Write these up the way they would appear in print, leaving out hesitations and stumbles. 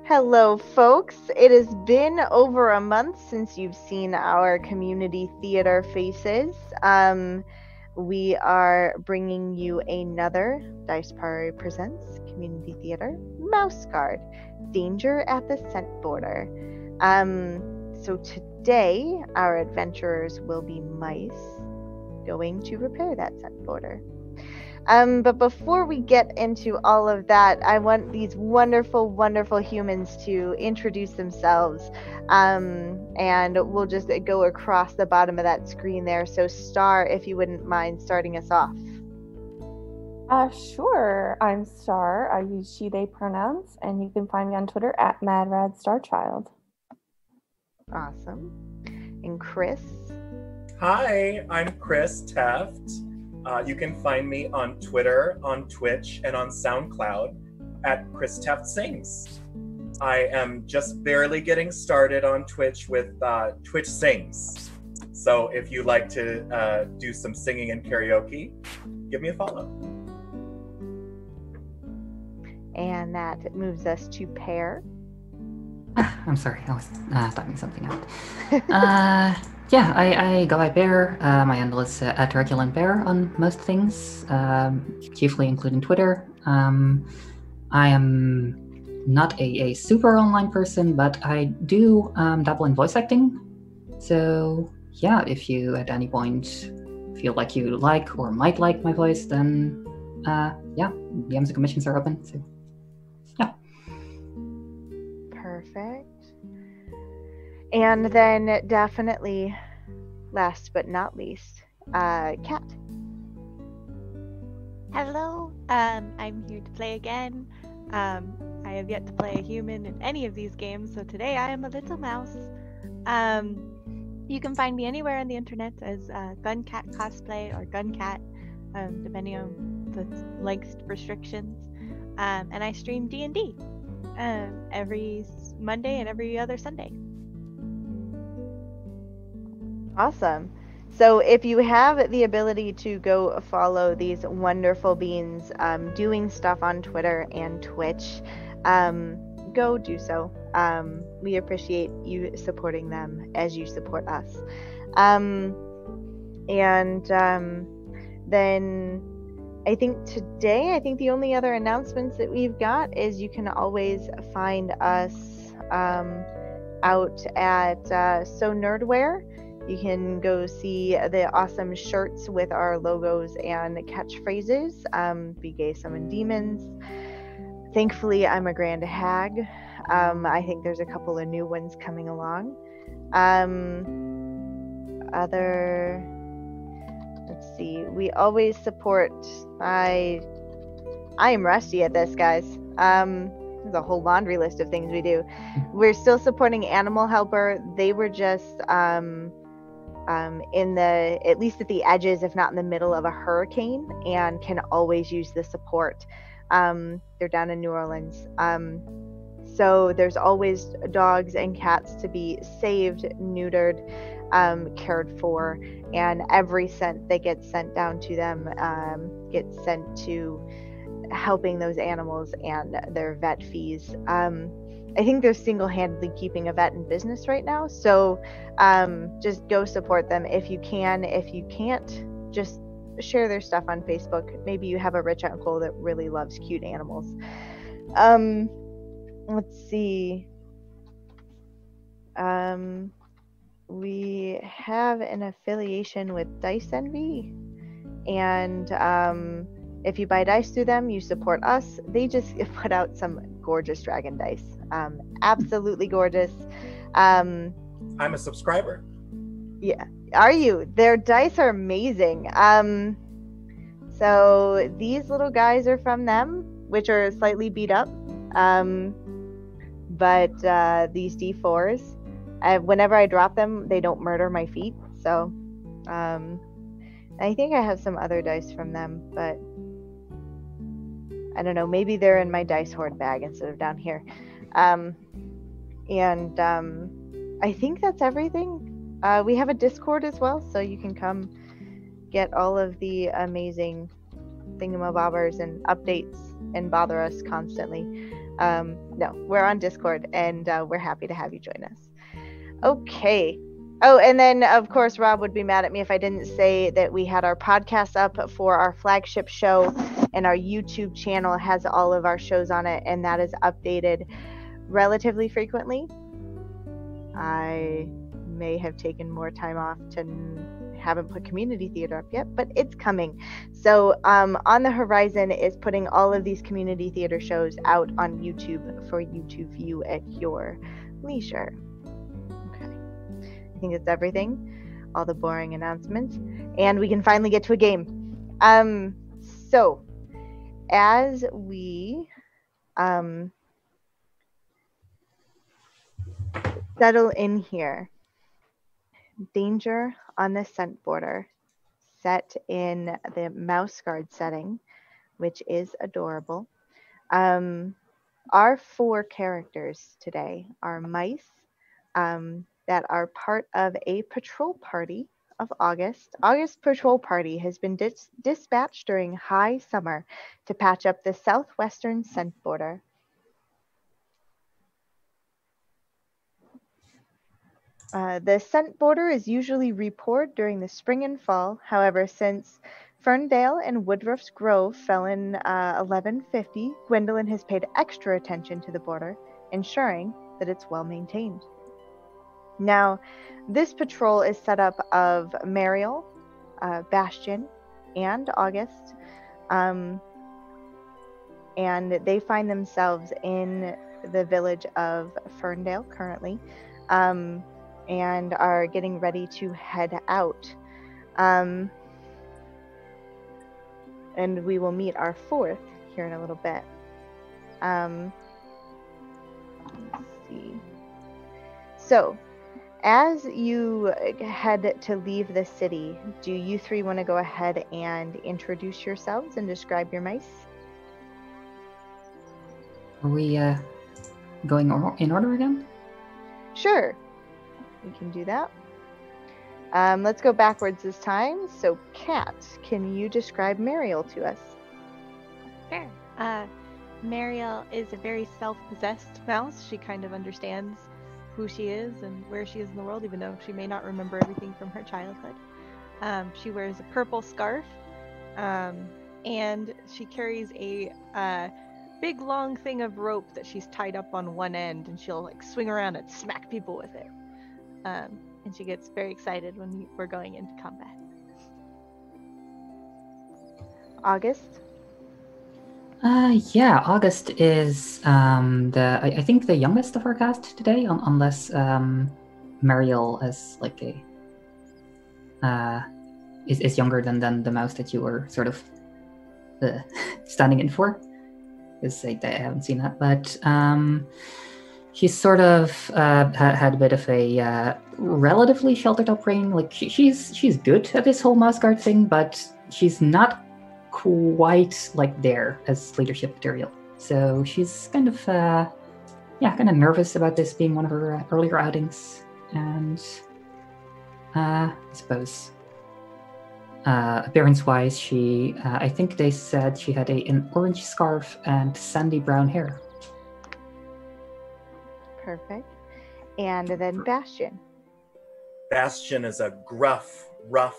Hello, folks. It has been over a month since you've seen our community theater faces. We are bringing you another Dice Party Presents Community Theater Mouseguard, Danger at the Scent Border. So today, our adventurers will be mice going to repair that scent border. But before we get into all of that, I want these wonderful, wonderful humans to introduce themselves. And we'll just go across the bottom of that screen there. So Star, if you wouldn't mind starting us off. Sure. I'm Star. I use she, they pronouns, and you can find me on Twitter at MadRadStarChild. Awesome. And Chris? Hi, I'm Chris Teft. You can find me on Twitter, on Twitch, and on SoundCloud at Chris Teft Sings. I am just barely getting started on Twitch with Twitch Sings. So if you like to do some singing and karaoke, give me a follow. And that moves us to Pear. I'm sorry, I was typing something out. I go by Bear. My handle is @Turculent Bear on most things, chiefly including Twitter. I am not a super online person, but I do dabble in voice acting. So yeah, if you at any point feel like you like or might like my voice, then DMs and commissions are open. So yeah. Perfect. And then definitely, last but not least, Kat. Hello, I'm here to play again. I have yet to play a human in any of these games, so today I am a little mouse. You can find me anywhere on the internet as Guncat Cosplay or Guncat, depending on the length restrictions. And I stream D&D every Monday and every other Sunday. Awesome. So if you have the ability to go follow these wonderful beings doing stuff on Twitter and Twitch, go do so. We appreciate you supporting them as you support us. Then I think the only other announcements that we've got is you can always find us out at So Nerdwear. You can go see the awesome shirts with our logos and catchphrases. Be gay, summon demons. Thankfully, I'm a grand hag. I think there's a couple of new ones coming along. Let's see. We always support. I am rusty at this, guys. There's a whole laundry list of things we do. We're still supporting Animal Helper. They were just at least at the edges, if not in the middle of a hurricane, and can always use the support. They're down in New Orleans. So there's always dogs and cats to be saved, neutered, cared for, and every cent that gets sent down to them gets sent to helping those animals and their vet fees. I think they're single-handedly keeping a vet in business right now, so just go support them if you can. If you can't, just share their stuff on Facebook. Maybe you have a rich uncle that really loves cute animals. Let's see. We have an affiliation with Dice Envy, and if you buy dice through them, you support us. They just put out some gorgeous dragon dice. Absolutely gorgeous. I'm a subscriber. Yeah. Are you? Their dice are amazing. So these little guys are from them, which are slightly beat up. But these D4s, whenever I drop them, they don't murder my feet. So I think I have some other dice from them, but I don't know. Maybe they're in my dice hoard bag instead of down here. I think that's everything. We have a Discord as well, so you can come get all of the amazing thingamabobbers and updates and bother us constantly. No, we're on Discord, and we're happy to have you join us. Okay. Oh, and then, of course, Rob would be mad at me if I didn't say that we had our podcast up for our flagship show, and our YouTube channel has all of our shows on it, and that is updated relatively frequently. I may have taken more time off to haven't put community theater up yet, but it's coming. So on the horizon is putting all of these community theater shows out on YouTube for you to view at your leisure. Okay, I think that's everything, all the boring announcements, and we can finally get to a game. So as we settle in here, danger on the scent border, set in the Mouseguard setting, which is adorable. Our 4 characters today are mice that are part of a patrol party of August. August patrol party has been dispatched during high summer to patch up the southwestern scent border. The scent border is usually repoured during the spring and fall. However, since Ferndale and Woodruff's Grove fell in 1150, Gwendolyn has paid extra attention to the border, ensuring that it's well maintained. Now, this patrol is set up of Mariel, Bastion, and August, and they find themselves in the village of Ferndale currently, and are getting ready to head out. And we will meet our 4th here in a little bit. Let's see. So, as you head to leave the city, do you 3 want to go ahead and introduce yourselves and describe your mice? Are we going in order again? Sure. We can do that. Let's go backwards this time. So, Kat, can you describe Mariel to us? Sure. Mariel is a very self-possessed mouse. She kind of understands who she is and where she is in the world, even though she may not remember everything from her childhood. She wears a purple scarf, and she carries a big long thing of rope that she's tied up on one end, and she'll like swing around and smack people with it. And she gets very excited when we're going into combat. August? Yeah, August is I think the youngest of our cast today, unless Mariel is like is younger than the mouse that you were sort of standing in for. Because I haven't seen that, but he's sort of had a bit of a relatively sheltered upbringing. Like she's good at this whole Mouseguard thing, but she's not quite like there as leadership material. So she's kind of kind of nervous about this being one of her earlier outings, and I suppose appearance-wise, she I think they said she had an orange scarf and sandy brown hair. Perfect. And then Bastion. Bastion is a gruff, rough,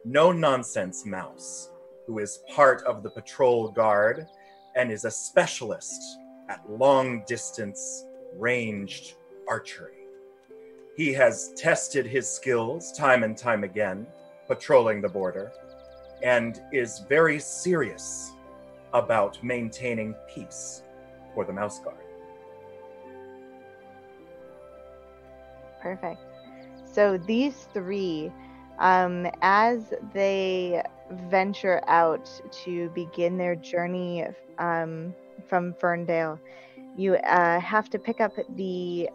no-nonsense mouse who is part of the patrol guard and is a specialist at long-distance ranged archery. He has tested his skills time and time again, patrolling the border, and is very serious about maintaining peace for the Mouseguard. Perfect. So these 3, as they venture out to begin their journey from Ferndale, you have to pick up the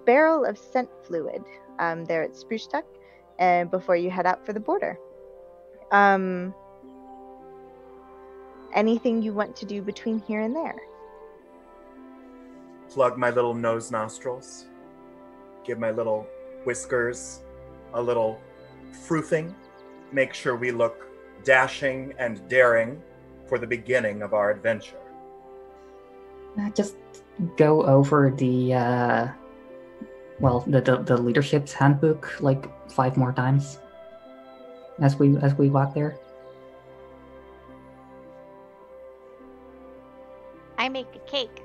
barrel of scent fluid there at Spruce Tuck before you head out for the border. Anything you want to do between here and there? Plug my little nose nostrils, give my little whiskers a little froofing, make sure we look dashing and daring for the beginning of our adventure. Just go over the the leadership's handbook like 5 more times as we walk there. I make a cake.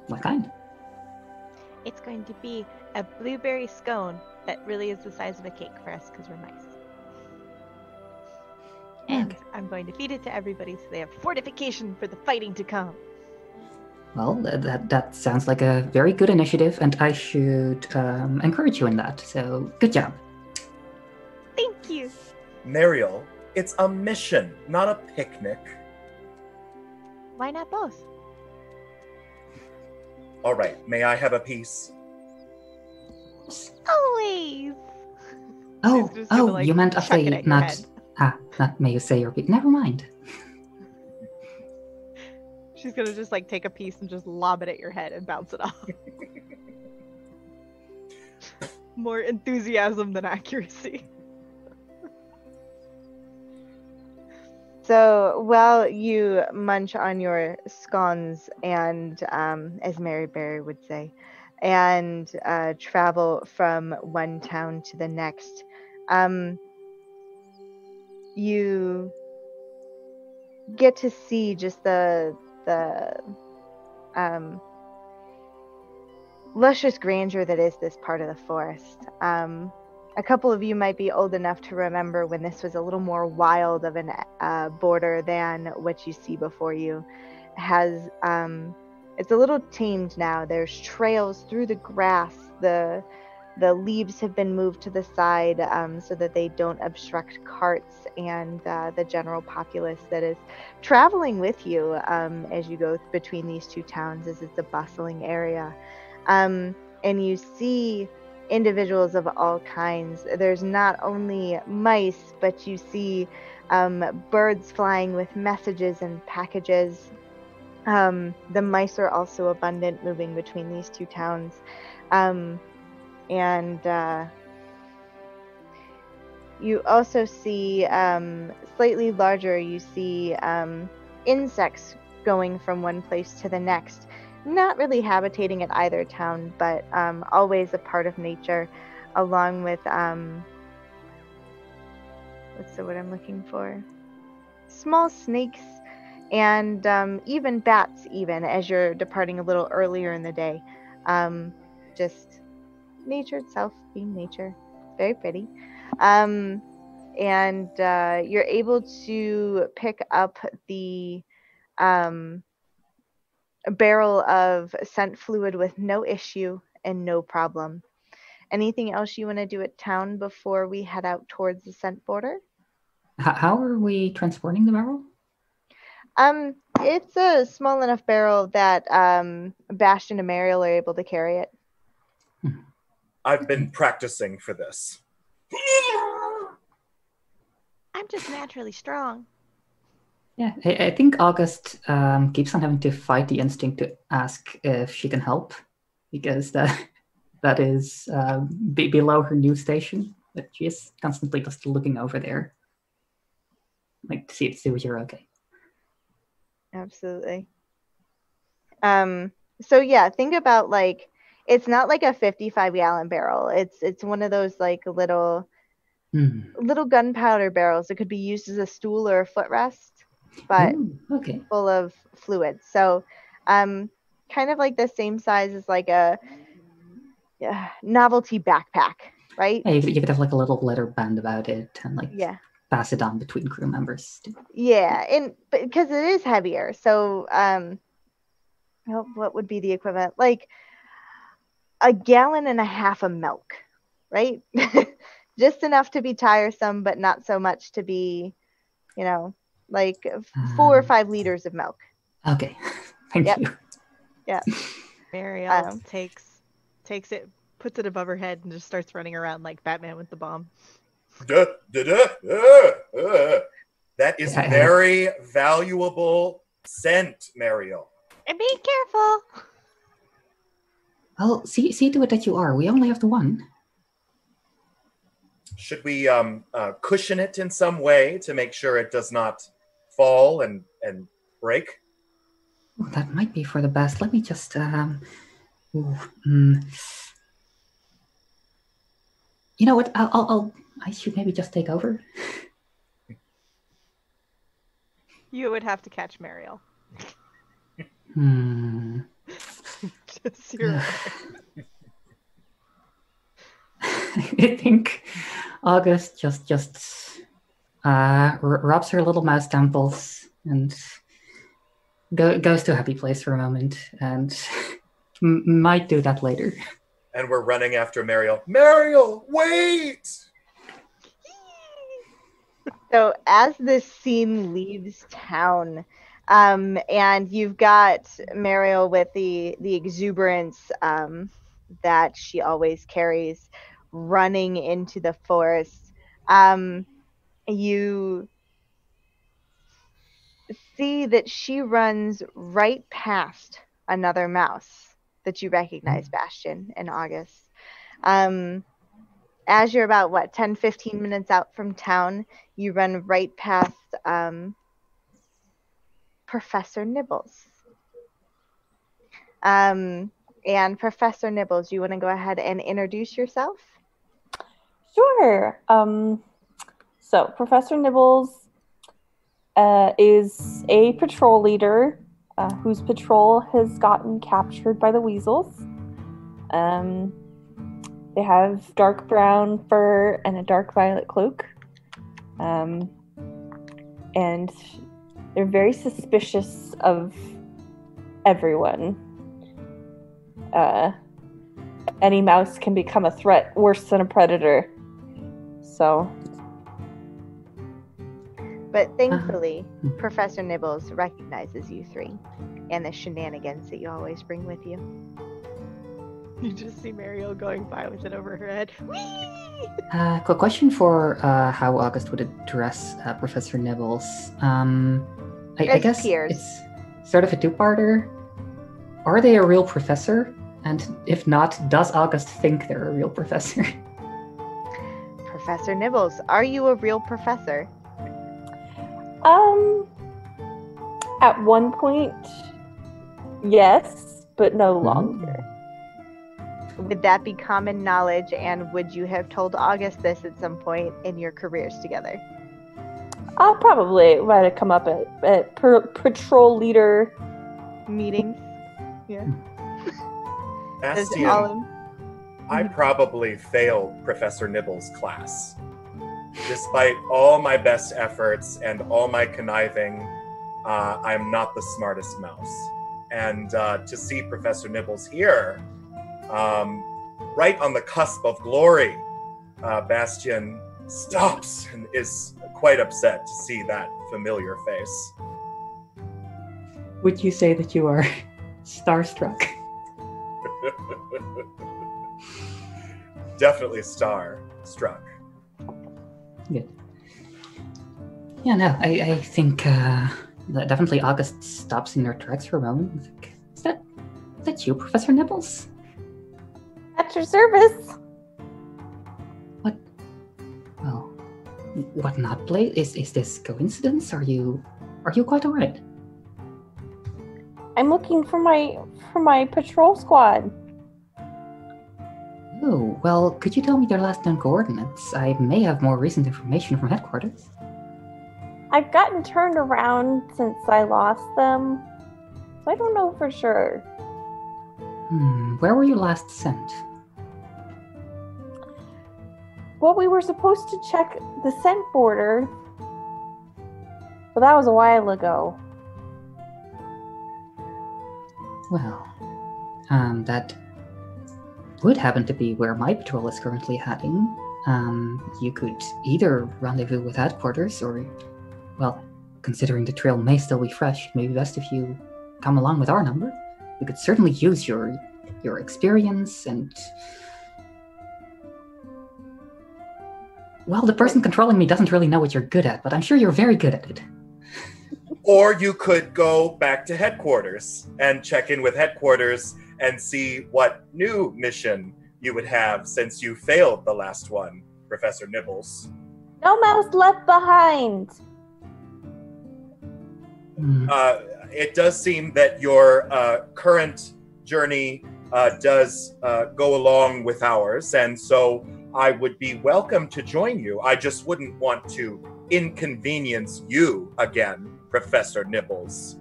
What kind? It's going to be a blueberry scone that really is the size of a cake for us because we're mice. And I'm going to feed it to everybody so they have fortification for the fighting to come. Well, that sounds like a very good initiative, and I should encourage you in that. So, good job. Thank you. Mariel, it's a mission, not a picnic. Why not both? All right, may I have a piece? Always. Oh, She's just gonna, like, you meant of chuck it the at your head. not may you say your piece. Never mind. She's gonna just like take a piece and just lob it at your head and bounce it off. More enthusiasm than accuracy. So while you munch on your scones and, as Mary Berry would say, and travel from one town to the next, you get to see just the luscious grandeur that is this part of the forest. A couple of you might be old enough to remember when this was a little more wild of an border than what you see before you. It's a little tamed now. There's trails through the grass. The leaves have been moved to the side so that they don't obstruct carts and the general populace that is traveling with you as you go between these two towns, as it's a bustling area. And you see individuals of all kinds. There's not only mice, but you see birds flying with messages and packages. The mice are also abundant, moving between these two towns. And you also see, slightly larger, you see insects going from one place to the next. Not really habitating at either town, but always a part of nature, along with, what's the word I'm looking for? Small snakes and even bats, even, as you're departing a little earlier in the day. Just nature itself being nature. Very pretty. And you're able to pick up the a barrel of scent fluid with no issue and no problem. Anything else you want to do at town before we head out towards the scent border? How are we transporting the barrel? It's a small enough barrel that Bastion and Mariel are able to carry it. I've been practicing for this. I'm just naturally strong. Yeah, I think August keeps on having to fight the instinct to ask if she can help, because that is below her new station. But she is constantly just looking over there, like to see if you're okay. Absolutely. So yeah, think about, like, it's not like a 55-gallon barrel. It's one of those like little gunpowder barrels that could be used as a stool or a footrest, but full of fluid. So kind of like the same size as like a novelty backpack, right? Yeah, you could have like a little leather band about it and like pass it on between crew members too. Yeah, and because it is heavier, so what would be the equivalent? Like a gallon and a half of milk, right? Just enough to be tiresome, but not so much to be, like 4 or 5 liters of milk. Okay, thank you. Yeah. Mariel takes it, puts it above her head, and just starts running around like Batman with the bomb. That is very valuable scent, Mariel. And be careful. Well, see to it that you are. We only have the one. Should we cushion it in some way to make sure it does not fall and break? Oh, that might be for the best. Let me just, ooh, You know what? I should maybe just take over. You would have to catch Mariel. Just so you're aware. I think August just rubs her little mouse temples and goes to a happy place for a moment, and might do that later. And we're running after Mariel. Mariel, wait! So as this scene leaves town, and you've got Mariel with the exuberance that she always carries, running into the forest, you see that she runs right past another mouse that you recognize, Bastion and August. As you're about, 10, 15 minutes out from town, you run right past Professor Nibbles. And Professor Nibbles, you want to go ahead and introduce yourself? Sure. So Professor Nibbles is a patrol leader whose patrol has gotten captured by the weasels. They have dark brown fur and a dark violet cloak. And they're very suspicious of everyone. Any mouse can become a threat worse than a predator. So. But thankfully, Professor Nibbles recognizes you three and the shenanigans that you always bring with you. You just see Mariel going by with it over her head. Whee! Quick question for how August would address Professor Nibbles. I guess peers. It's sort of a two-parter. Are they a real professor? And if not, does August think they're a real professor? Professor Nibbles, are you a real professor? At one point, yes, but no longer. Would that be common knowledge, and would you have told August this at some point in your careers together? Probably. It might have come up at patrol leader meetings. Yeah. Bastion, I probably failed Professor Nibbles' class. Despite all my best efforts and all my conniving, I'm not the smartest mouse. And to see Professor Nibbles here, right on the cusp of glory, Bastion stops and is quite upset to see that familiar face. Would you say that you are starstruck? Definitely starstruck. Good. Yeah, no, I think that definitely August stops in their tracks for a moment. Like, is that you, Professor Nibbles? At your service. What? Well, what not play? Is this coincidence? Are you quite alright? I'm looking for my patrol squad. Oh, well, could you tell me their last known coordinates? I may have more recent information from headquarters. I've gotten turned around since I lost them, so I don't know for sure. Where were you last sent? Well, we were supposed to check the scent border, but that was a while ago. Well, that would happen to be where my patrol is currently heading. You could either rendezvous with headquarters, or, well, considering the trail may still be fresh, it may be best if you come along with our number. We could certainly use your experience and... Well, the person controlling me doesn't really know what you're good at, but I'm sure you're very good at it. Or you could go back to headquarters and check in with headquarters and see what new mission you would have since you failed the last one, Professor Nibbles. No mouse left behind. It does seem that your current journey does go along with ours, and so I would be welcome to join you. I just wouldn't want to inconvenience you again, Professor Nibbles.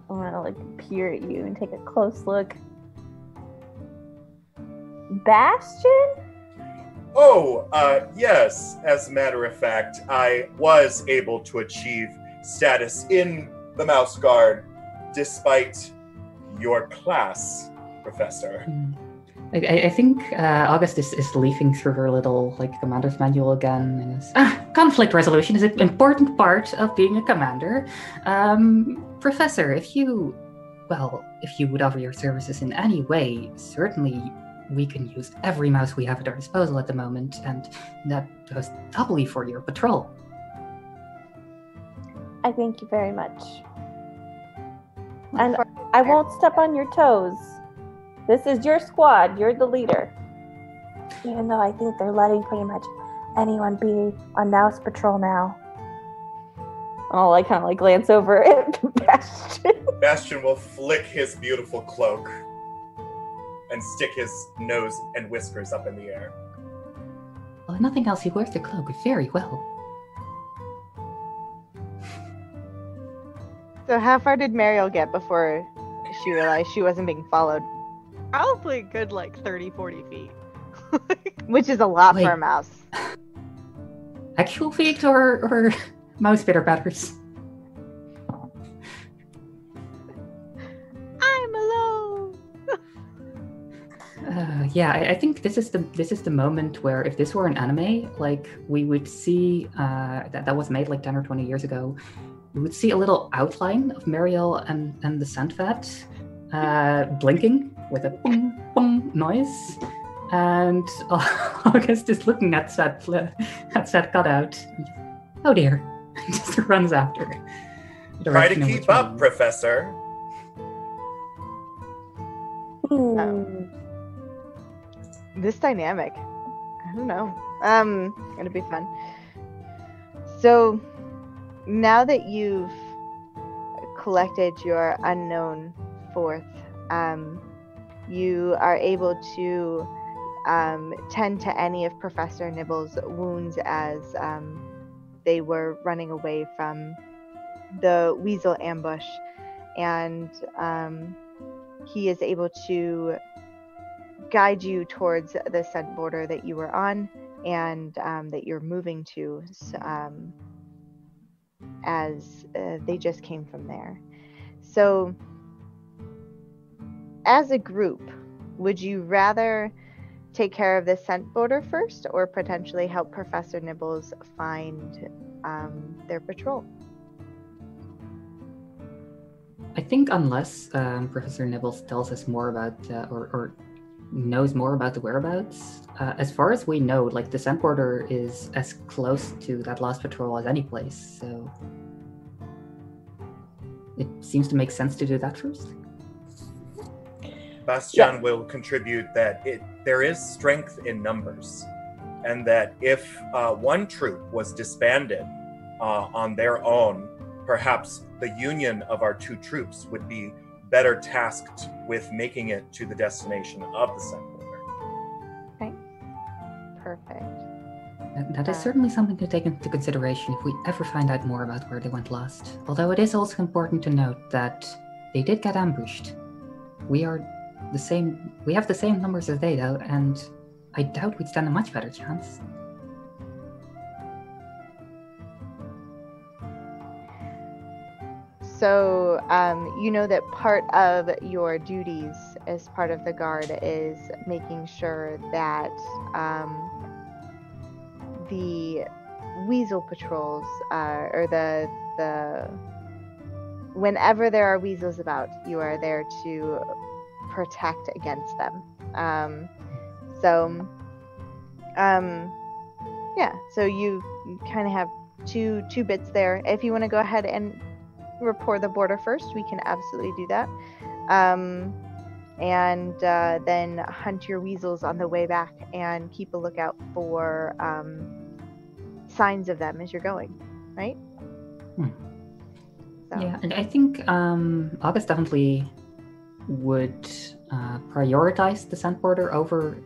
I'm gonna peer at you and take a close look. Bastion? Oh, yes. As a matter of fact, I was able to achieve status in the Mouseguard despite your class, Professor. I think August is leafing through her little commander's manual again, and is, conflict resolution is an important part of being a commander. Professor, if you would offer your services in any way, certainly we can use every mouse we have at our disposal at the moment, and that goes doubly for your patrol. I thank you very much. And I won't step on your toes. This is your squad. You're the leader. Even though I think they're letting pretty much anyone be on Mouse Patrol now. I'll kind of glance over at Bastion. Bastion will flick his beautiful cloak and stick his nose and whiskers up in the air. Well, if nothing else, he wears the cloak very well. So how far did Mariel get before she realized she wasn't being followed? Probably a good 30, 40 feet. Which is a lot for a mouse. Actual feet or mouse bitter batters? I'm alone. I think this is the moment where if this were an anime, we would see that was made 10 or 20 years ago. We would see a little outline of Mariel and the Sandvat blinking with a boom boom noise, and August is looking at that cutout. Oh dear, just runs after. Try to keep up, Professor. This dynamic, I don't know. It'll be fun. So now that you've collected your unknown fourth, you are able to tend to any of Professor Nibble's wounds as they were running away from the weasel ambush, and he is able to guide you towards the scent border that you were on and that you're moving to, as they just came from there. So as a group, would you rather take care of the scent border first, or potentially help Professor Nibbles find their patrol? I think unless Professor Nibbles tells us more about or knows more about the whereabouts, as far as we know, the scent border is as close to that last patrol as any place, so it seems to make sense to do that first. Bastion will contribute that there is strength in numbers, and that if one troop was disbanded on their own, perhaps the union of our two troops would be better tasked with making it to the destination of the scent border. Okay. Perfect. That is certainly something to take into consideration if we ever find out more about where they went last. Although it is also important to note that they did get ambushed. We have the same numbers as they, though, and I doubt we'd stand a much better chance. So, you know that part of your duties as part of the guard is making sure that the weasel patrols, or the whenever there are weasels about, you are there to protect against them. So you kind of have two bits there. If you want to go ahead and repour the border first, we can absolutely do that, and then hunt your weasels on the way back and keep a lookout for signs of them as you're going, right? So Yeah, and I think August definitely would prioritize the scent border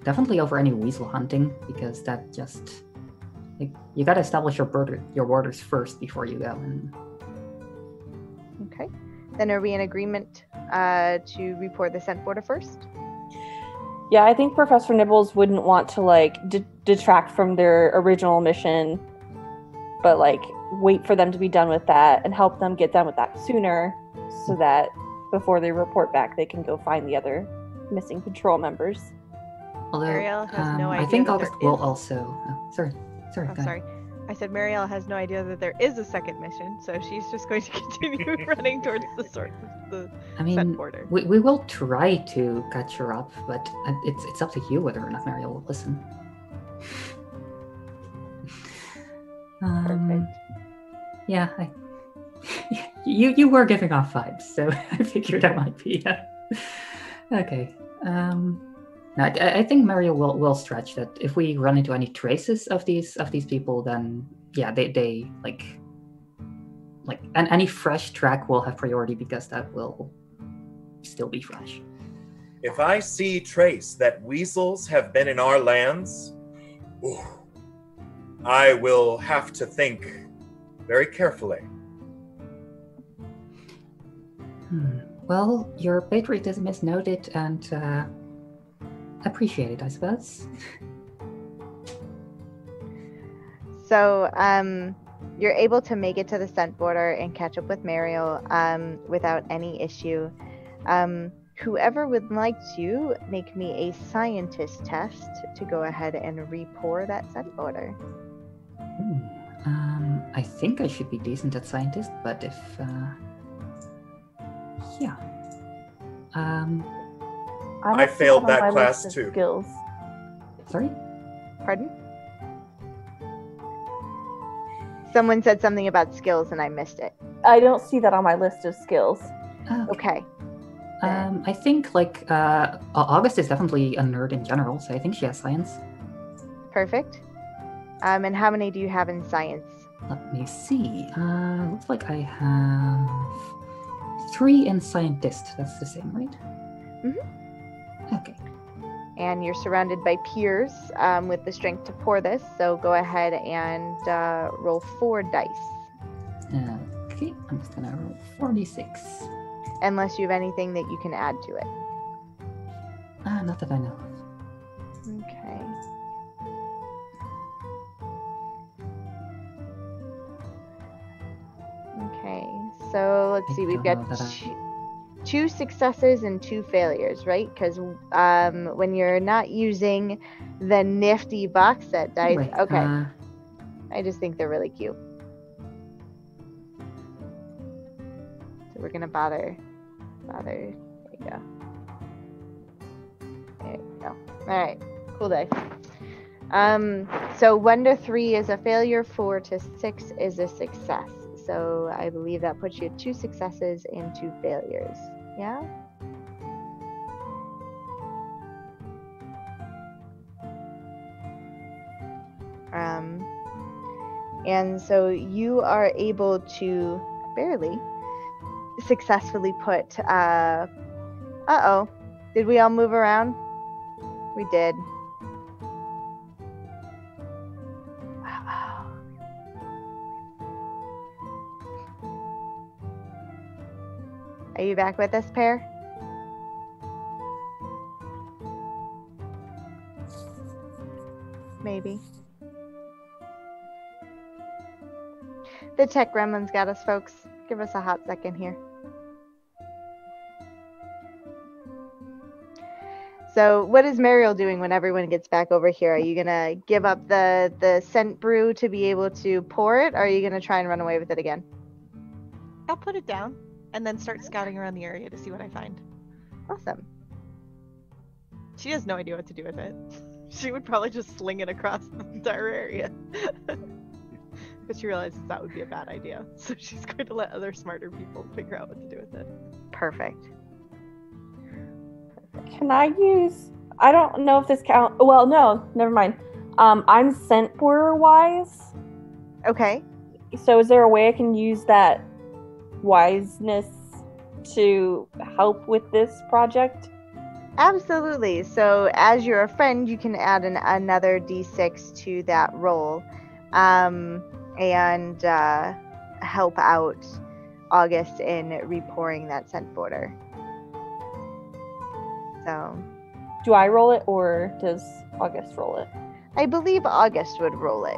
definitely over any weasel hunting, because that just you gotta establish your borders first before you go. And okay. Then are we in agreement to report the scent border first? Yeah, I think Professor Nibbles wouldn't want to detract from their original mission, but wait for them to be done with that and help them get done with that sooner, so that before they report back, they can go find the other missing patrol members. although Marielle has no I idea think that August there will is- also. Sorry. Oh, Go ahead. sorry. I said Marielle has no idea that there is a second mission, so she's just going to continue running towards the I scent mean, border. we will try to catch her up, but it's up to you whether or not Mariel will listen. Perfect. Yeah, you were giving off vibes, so I figured that might be. Okay. No, I think Mariel will stretch that. If we run into any traces of these people, then yeah, they and any fresh track will have priority because that will still be fresh. If I see trace that weasels have been in our lands, I will have to think very carefully. Well, your patriotism is noted and appreciated, I suppose. So you're able to make it to the scent border and catch up with Mariel without any issue. Whoever would like to make me a scientist test to go ahead and repour that scent border. I think I should be decent at scientist, but if yeah. I failed that class too. Skills. Sorry? Pardon? Someone said something about skills and I missed it. I don't see that on my list of skills. Okay. I think August is definitely a nerd in general, so I think she has science. Perfect. And how many do you have in science? Let me see. Looks like I have 3 in scientist. That's the same, right? Mm-hmm. Okay. And you're surrounded by peers with the strength to pour this, so go ahead and roll 4 dice. Okay, I'm just gonna roll 46. Unless you have anything that you can add to it. Not that I know of. Okay. Okay, so let's see. We've got 2 successes and 2 failures, right? Because when you're not using the nifty box set dice, Right, okay. I just think they're really cute. So we're gonna bother. There you go. There you go. All right, cool dice. So 1 to 3 is a failure. 4 to 6 is a success. So I believe that puts you at 2 successes and 2 failures. Yeah? And so you are able to barely successfully put, uh-oh. Did we all move around? We did. Are you back with us, Pear? Maybe. The tech gremlins got us, folks. Give us a hot second here. So what is Mariel doing when everyone gets back over here? Are you going to give up the scent brew to be able to pour it? Or are you going to try and run away with it again? I'll put it down and then start scouting around the area to see what I find. Awesome. She has no idea what to do with it. She would probably just sling it across the entire area. But she realizes that would be a bad idea. So she's going to let other smarter people figure out what to do with it. Perfect. Can I use... I don't know if this counts... Well, no, never mind. I'm scent border wise. Okay. So is there a way I can use that wiseness to help with this project? Absolutely. So, as you're a friend, you can add another d6 to that roll, and help out August in repouring that scent border. So, Do I roll it or does August roll it? I believe August would roll it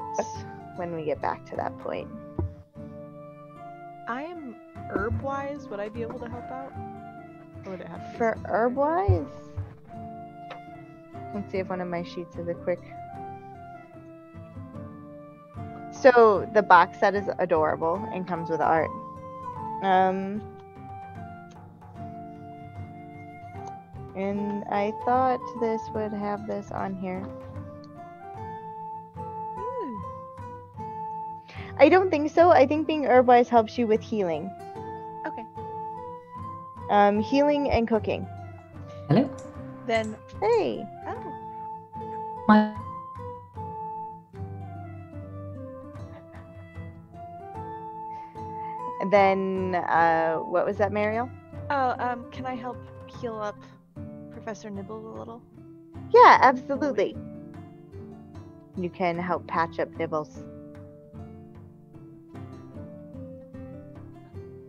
when we get back to that point. I am herb-wise. Would I be able to help out? Or would it have to be For something herb-wise, let's see if one of my sheets is a quick. So the box set is adorable and comes with art. And I thought this would have this on here. I don't think so. I think being herb-wise helps you with healing. Okay. Healing and cooking. Hello? Then, Hey. oh, My And then, what was that, Mariel? can I help heal up Professor Nibbles a little? Yeah, absolutely. You can help patch up Nibbles.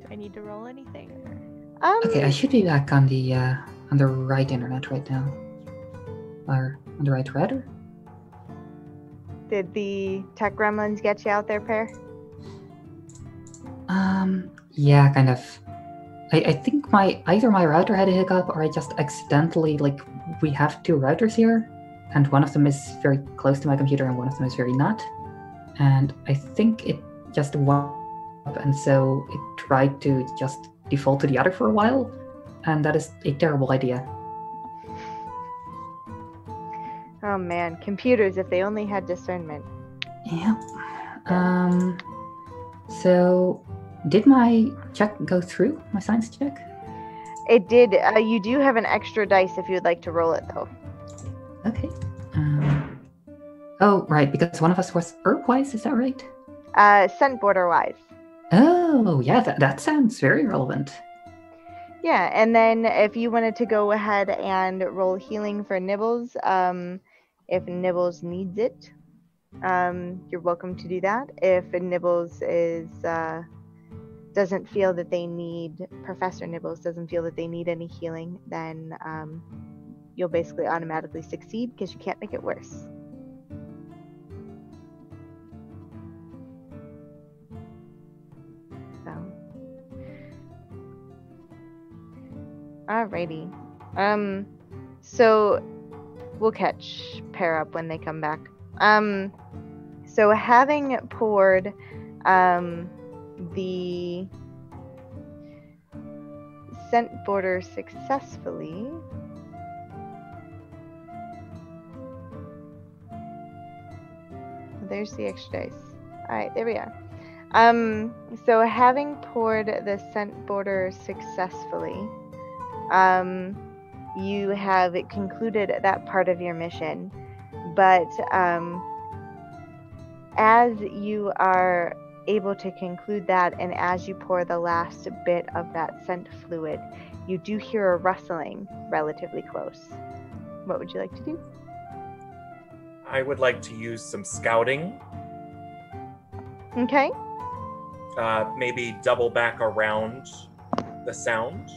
Do I need to roll anything? Okay, I should be back on the right internet right now. Or on the right router? Did the tech gremlins get you out there, Pear? Yeah, kind of. I think either my router had a hiccup or I just accidentally, we have two routers here, and one of them is very close to my computer and one of them is very not. And I think it just woke up, and so it tried to just default to the other for a while, and that is a terrible idea. Oh man, computers, if they only had discernment. Yeah. So, did my check go through? My science check? It did. You do have an extra dice if you'd like to roll it, though. Okay. Oh, right, because one of us was herb-wise, is that right? Scent border wise. Oh, yeah, that sounds very relevant. Yeah, and then if you wanted to go ahead and roll healing for Nibbles, if Nibbles needs it, you're welcome to do that. If Nibbles doesn't feel that they need, Professor Nibbles doesn't feel that they need any healing, then you'll basically automatically succeed because you can't make it worse. So, alrighty. So we'll catch Pair up when they come back. So having poured the scent border successfully, there's the extra dice. Alright, there we are. So having poured the scent border successfully, you have concluded that part of your mission, but as you are able to conclude that, and as you pour the last bit of that scent fluid, you do hear a rustling relatively close. What would you like to do? I would like to use some scouting. Okay. Maybe double back around the sound.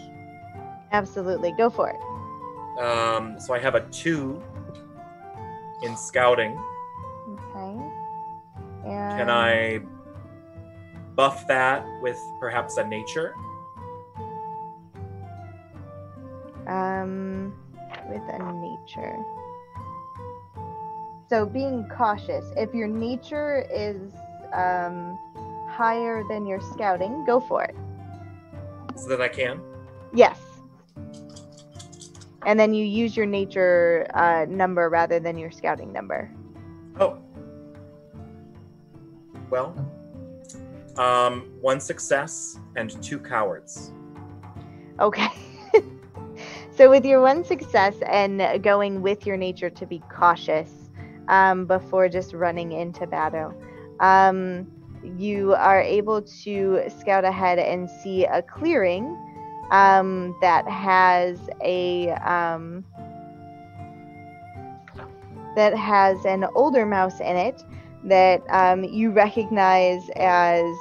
Absolutely. Go for it. So I have a 2 in scouting. Okay. And Can I buff that with perhaps a nature? With a nature. So being cautious. If your nature is higher than your scouting, go for it. So that I can? Yes. And then you use your nature number rather than your scouting number. Oh. Well, 1 success and 2 cowards. Okay. So with your 1 success and going with your nature to be cautious before just running into battle, you are able to scout ahead and see a clearing that has an older mouse in it that you recognize as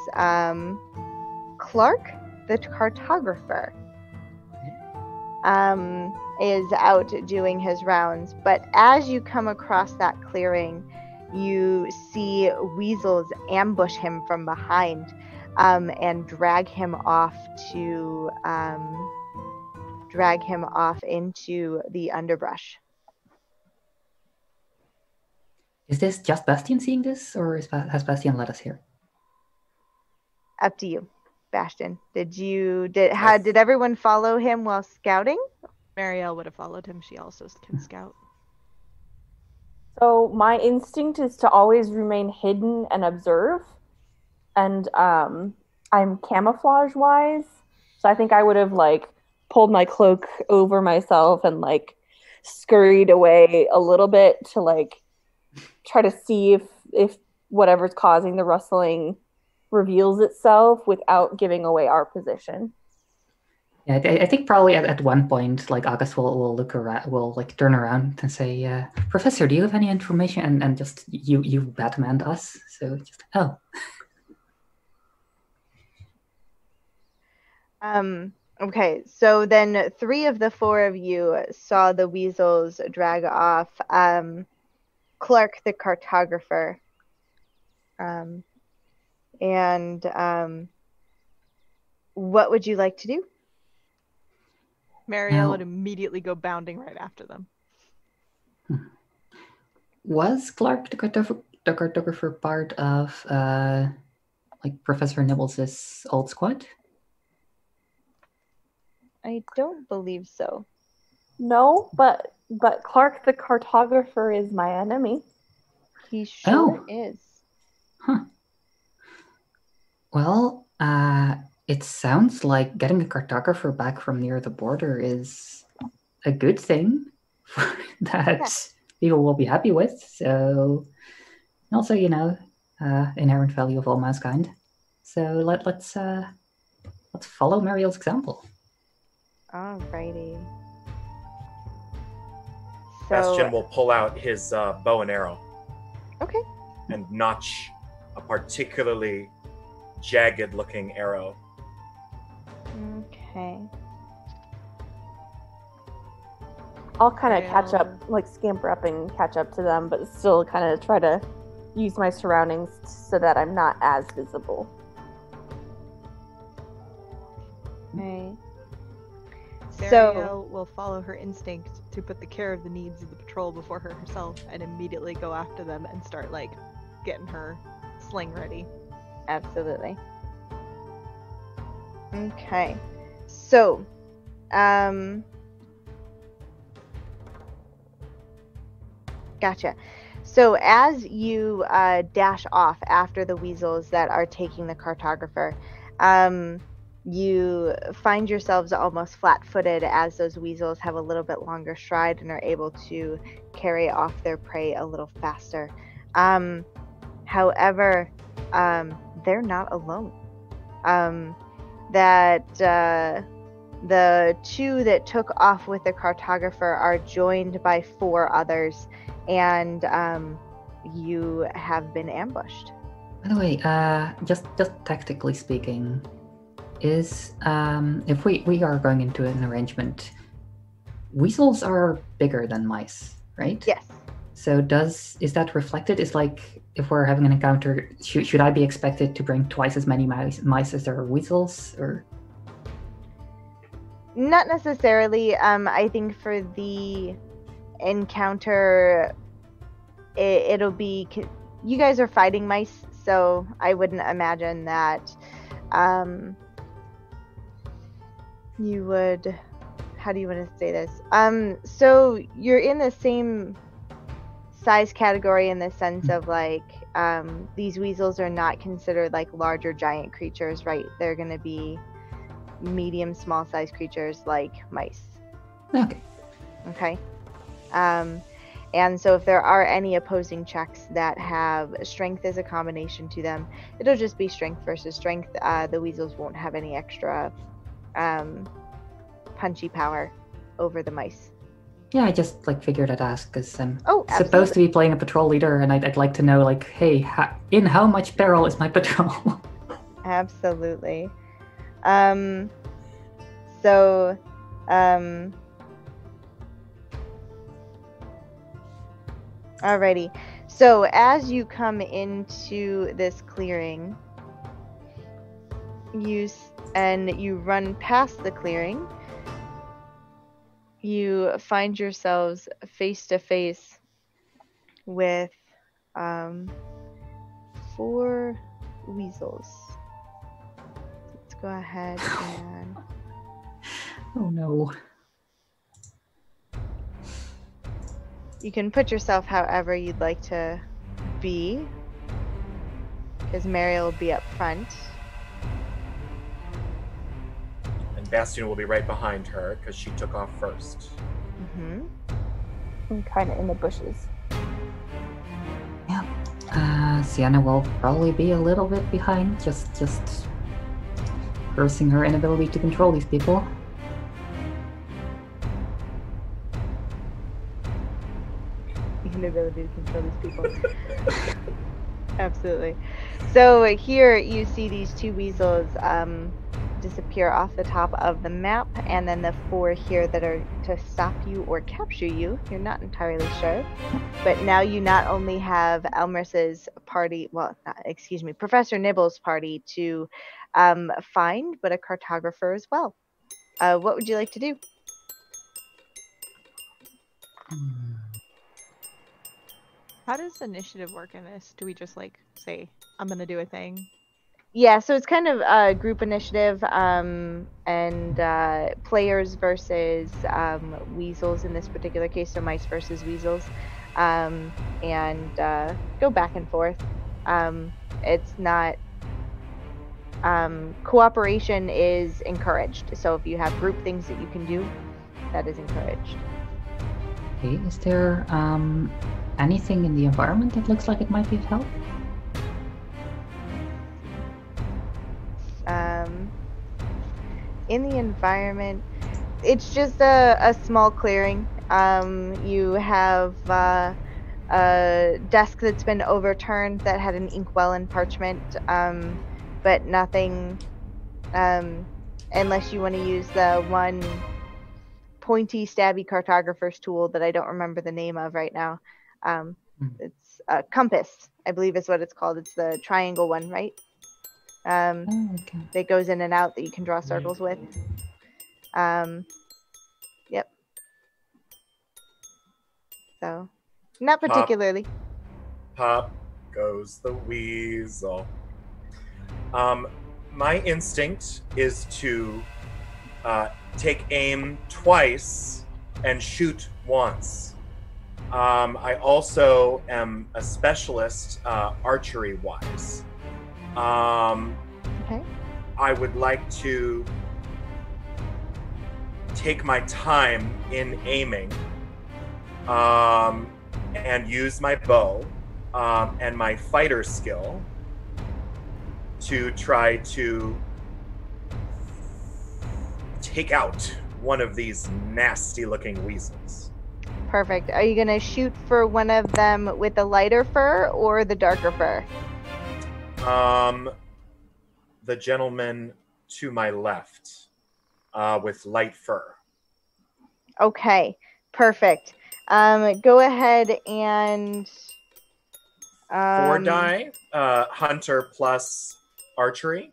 Clark, the cartographer. Is out doing his rounds, but as you come across that clearing, you see weasels ambush him from behind and drag him off into the underbrush. Is this just Bastian seeing this, or has Bastian let us hear? Up to you, Bastion. Did everyone follow him while scouting? Marielle would have followed him. She also can scout. So my instinct is to always remain hidden and observe. And I'm camouflage wise. So I think I would have like pulled my cloak over myself and like scurried away a little bit to like try to see if whatever's causing the rustling reveals itself without giving away our position. Yeah, I think probably at one point, like August will look around, will like turn around and say, "Professor, do you have any information?" And just you Batman us. So just Okay, so then 3 of the 4 of you saw the weasels drag off Clark, the cartographer, and what would you like to do? Marielle would immediately go bounding right after them. Was Clark the cartographer part of like Professor Nibbles' old squad? I don't believe so. No, but Clark the cartographer is my enemy. He sure is. Huh. Well, it sounds like getting a cartographer back from near the border is a good thing that people will be happy with. So, also, inherent value of all mankind. So let's follow Marielle's example. Alrighty. So, Bastion will pull out his bow and arrow. Okay. And notch a particularly jagged-looking arrow. Okay. I'll kind of catch up, like scamper up and catch up to them, but still kind of try to use my surroundings so that I'm not as visible. Okay. Marielle will follow her instinct to put the care of the needs of the patrol before her herself and immediately go after them and start like getting her sling ready. Absolutely. Okay. So, gotcha. So as you dash off after the weasels that are taking the cartographer, you find yourselves almost flat-footed as those weasels have a little bit longer stride and are able to carry off their prey a little faster. However, they're not alone. The 2 that took off with the cartographer are joined by 4 others, and you have been ambushed. By the way, just tactically speaking, is if we are going into an arrangement, weasels are bigger than mice, right? Yes. So is that reflected? Is like if we're having an encounter, should I be expected to bring twice as many mice as there are weasels, or? Not necessarily. I think for the encounter, it'll be you guys are fighting mice, so I wouldn't imagine that you would. How do you want to say this? So you're in the same size category in the sense of like these weasels are not considered like large or giant creatures, right? They're going to be medium, small size creatures like mice. Okay. Okay. And so if there are any opposing checks that have strength as a combination to them, it'll just be strength versus strength. The weasels won't have any extra punchy power over the mice. Yeah, I just like figured I'd ask because I'm Oh, supposed to be playing a patrol leader, and I'd like to know, like, hey, in how much peril is my patrol? Absolutely. Alrighty. So as you come into this clearing, you run past the clearing, you find yourselves face to face with 4 weasels. Let's go ahead and... Oh no. You can put yourself however you'd like to be, because Mary will be up front. And Bastion will be right behind her because she took off first. Mm-hmm. I'm kind of in the bushes. Yeah. Sienna will probably be a little bit behind, just cursing her inability to control these people. Inability to control these people. Absolutely. So here you see these 2 weasels disappear off the top of the map, and then the 4 here that are to stop you or capture you. You're not entirely sure, but now you not only have Elmer's party, Professor Nibble's party to find, but a cartographer as well. What would you like to do? How does initiative work in this? Do we just like say, I'm gonna do a thing? Yeah, so it's kind of group initiative and players versus weasels in this particular case, so mice versus weasels, and go back and forth. It's not... cooperation is encouraged, so if you have group things that you can do, that is encouraged. Okay, is there anything in the environment that looks like it might be of help? In the environment, it's just a small clearing. You have a desk that's been overturned that had an inkwell and parchment, but nothing, unless you want to use the one pointy, stabby cartographer's tool that I don't remember the name of right now. It's a compass, I believe is what it's called. It's the triangle one, right? Okay. That goes in and out that you can draw circles with. Yep. So, not particularly. Pop goes the weasel. My instinct is to take aim twice and shoot once. I also am a specialist archery-wise. Okay. I would like to take my time in aiming and use my bow and my fighter skill to try to take out one of these nasty looking weasels. Perfect. Are you going to shoot for one of them with the lighter fur or the darker fur? The gentleman to my left with light fur. Okay, perfect. Go ahead and... 4 die. Hunter plus archery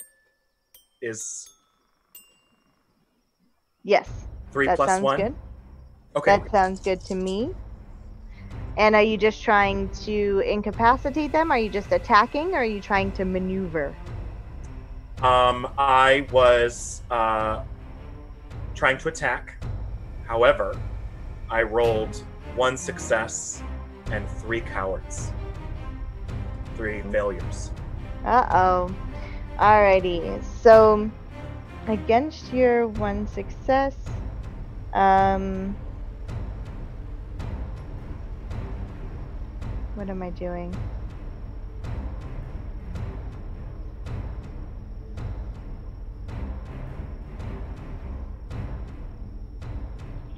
is... Yes. 3 that plus sounds 1? Good. Okay. That sounds good to me. And are you just trying to incapacitate them? Are you just attacking, or are you trying to maneuver? I was trying to attack. However, I rolled 1 success and 3 cowards. 3 failures. Uh-oh. Alrighty. So, against your 1 success, What am I doing?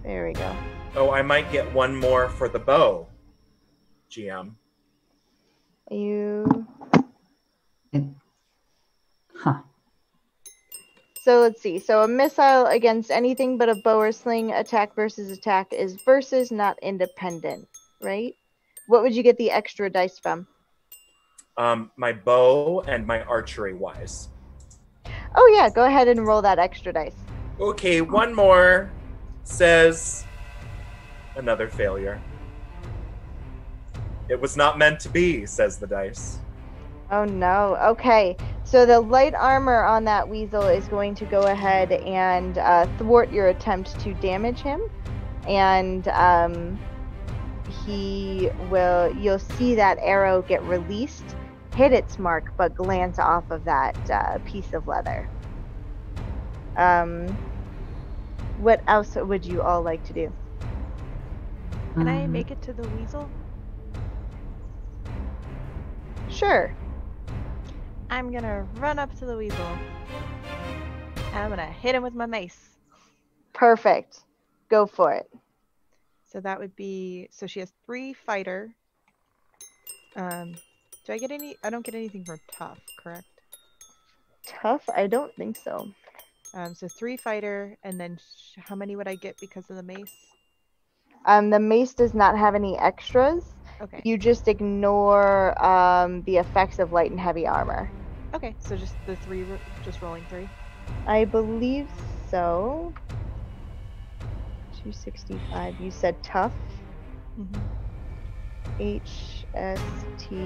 There we go. Oh, I might get one more for the bow, GM. You. Huh. So let's see. So a missile against anything but a bow or sling attack versus attack is versus, not independent, right? What would you get the extra dice from? My bow and my archery wise. Oh yeah, go ahead and roll that extra dice. Okay, one more says another failure. It was not meant to be, says the dice. Oh no. Okay. So the light armor on that weasel is going to go ahead and thwart your attempt to damage him. And you'll see that arrow get released, hit its mark, but glance off of that piece of leather. What else would you all like to do? Can I make it to the weasel? Sure. I'm gonna run up to the weasel. And I'm gonna hit him with my mace. Perfect. Go for it. So that would be, so she has 3 fighter. Do I get any? I don't get anything from tough, correct? Tough? I don't think so. So 3 fighter, and then how many would I get because of the mace? The mace does not have any extras. Okay. You just ignore the effects of light and heavy armor. Okay, so just the 3, just rolling 3. I believe so. 265. You said tough. HST.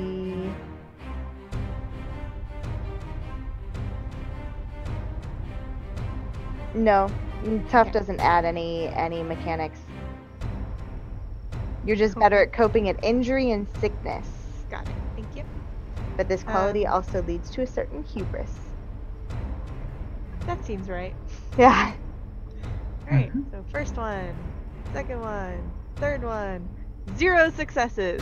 No, tough doesn't add any mechanics. You're just better at coping at injury and sickness. Got it. Thank you. But this quality also leads to a certain hubris. That seems right. Yeah. Alright, so first one, second one, third one, 0 successes.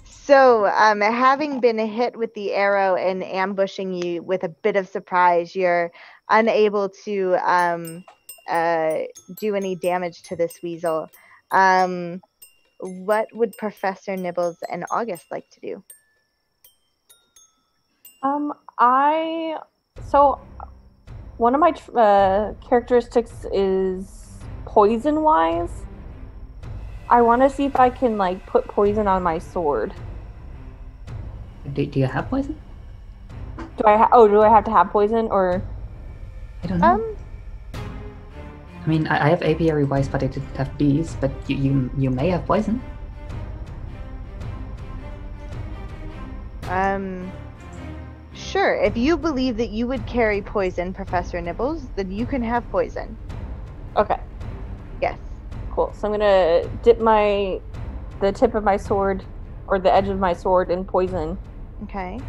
So, having been hit with the arrow and ambushing you with a bit of surprise, you're unable to do any damage to this weasel. What would Professor Nibbles and August like to do? One of my characteristics is poison wise. I want to see if I can put poison on my sword. Do you have poison? Do I have to have poison, or? I don't know. I mean, I have apiary wise, but I didn't have bees. But you may have poison. Sure. If you believe that you would carry poison, Professor Nibbles, then you can have poison. Okay. Yes. Cool. So I'm gonna dip the tip of my sword, or the edge of my sword, in poison. Okay.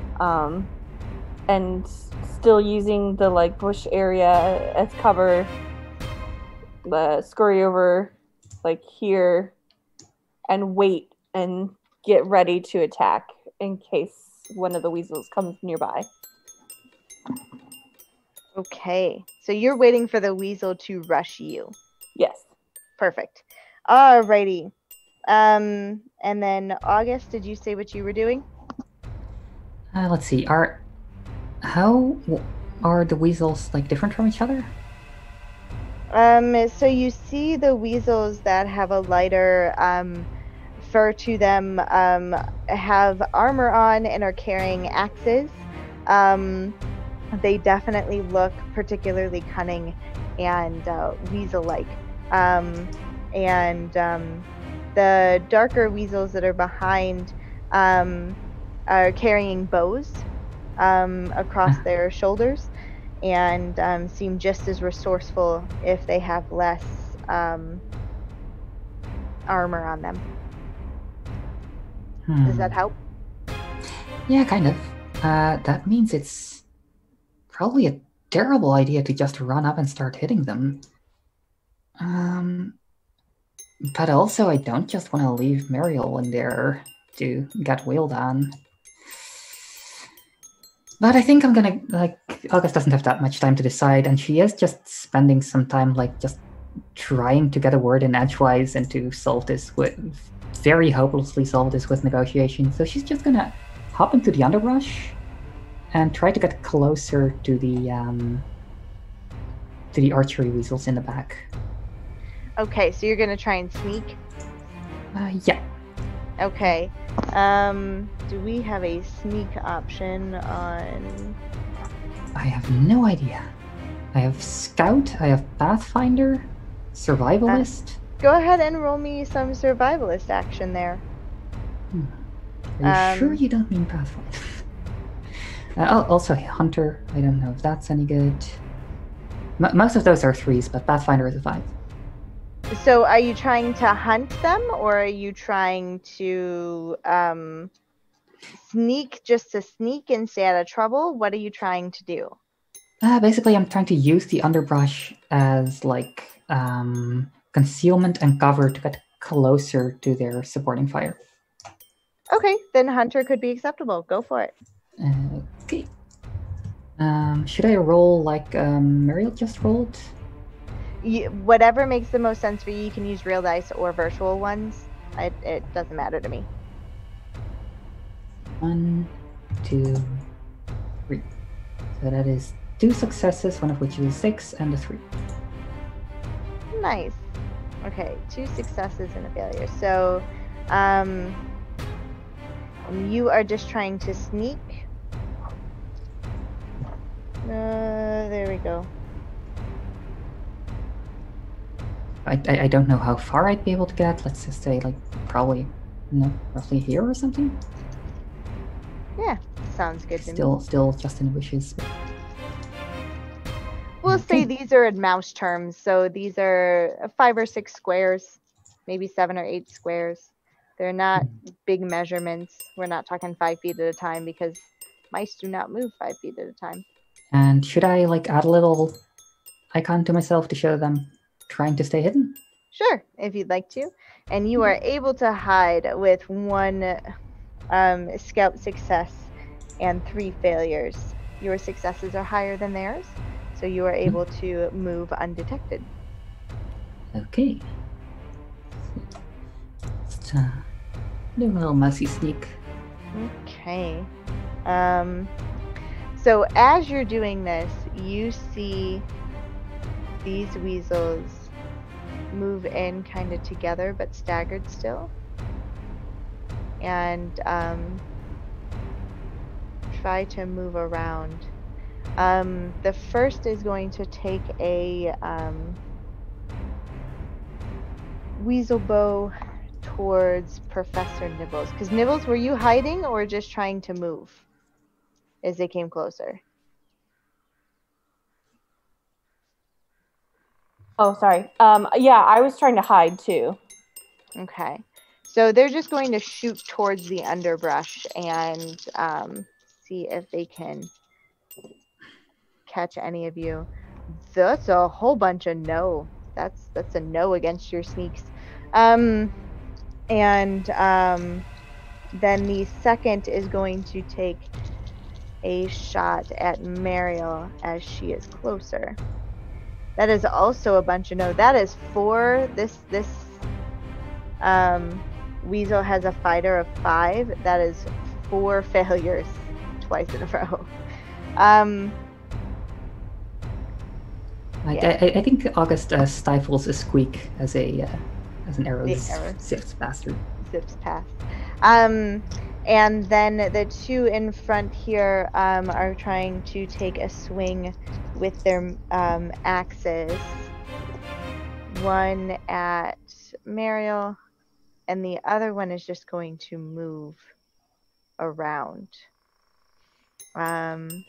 And still using the bush area as cover, scurry over here and wait and get ready to attack in case one of the weasels comes nearby. Okay. So you're waiting for the weasel to rush you. Yes. Perfect. Alrighty. And then August, did you say what you were doing? Let's see. How are the weasels different from each other? So you see the weasels that have a lighter fur to them have armor on and are carrying axes. They definitely look particularly cunning and weasel-like. The darker weasels that are behind are carrying bows across their shoulders and seem just as resourceful if they have less armor on them. Does that help? Yeah, kind of. That means it's probably a terrible idea to just run up and start hitting them. But also, I don't just want to leave Muriel in there to get wheeled on. But I think I'm gonna, like, August doesn't have that much time to decide, and she is just spending some time, like, just trying to get a word in edgewise and to solve this with, very hopelessly solve this with negotiation. So she's just gonna hop into the underbrush and try to get closer to the archery weasels in the back. Okay, so you're gonna try and sneak? Yeah. Okay. Do we have a sneak option on... I have no idea. I have Scout, I have Pathfinder, Survivalist. Go ahead and roll me some survivalist action there. Are you sure you don't mean Pathfinder? Also Hunter, I don't know if that's any good. Most of those are 3s, but Pathfinder is a 5. So are you trying to hunt them, or are you trying to sneak just to sneak and stay out of trouble? What are you trying to do? Basically, I'm trying to use the underbrush as, like, concealment and cover to get closer to their supporting fire. Okay, then Hunter could be acceptable. Go for it. Okay. Should I roll like Muriel just rolled? Whatever makes the most sense for you. You can use real dice or virtual ones. It doesn't matter to me. 1, 2, 3. So that is 2 successes, one of which is a 6 and a 3. Nice. Okay, 2 successes and a failure. So, you are just trying to sneak. There we go. I don't know how far I'd be able to get. Let's just say, like, probably, roughly here or something. Yeah, sounds good to me. Still just in wishes. We'll say these are in mouse terms, so these are 5 or 6 squares, maybe 7 or 8 squares. They're not big measurements. We're not talking 5 feet at a time because mice do not move 5 feet at a time. And should I, like, add a little icon to myself to show them trying to stay hidden? Sure, if you'd like to. And you are able to hide with 1 scout success and 3 failures. Your successes are higher than theirs, so you are able to move undetected. Okay. Just do a little mousy sneak. Okay. So as you're doing this, you see these weasels move in kind of together but staggered still, and try to move around. The first is going to take a weasel bow towards Professor Nibbles. Because Nibbles, were you hiding or just trying to move as they came closer? Oh, sorry. Yeah, I was trying to hide too. Okay. So they're just going to shoot towards the underbrush and see if they can catch any of you. That's a whole bunch of no. That's a no against your sneaks. And then the second is going to take a shot at Mariel as she is closer. That is also a bunch of no. That is 4. This weasel has a fighter of 5. That is 4 failures twice in a row. I think August stifles a squeak as an arrow zips past through. Zips past. And then the 2 in front here are trying to take a swing with their axes. One at Mariel, and the other one is just going to move around. That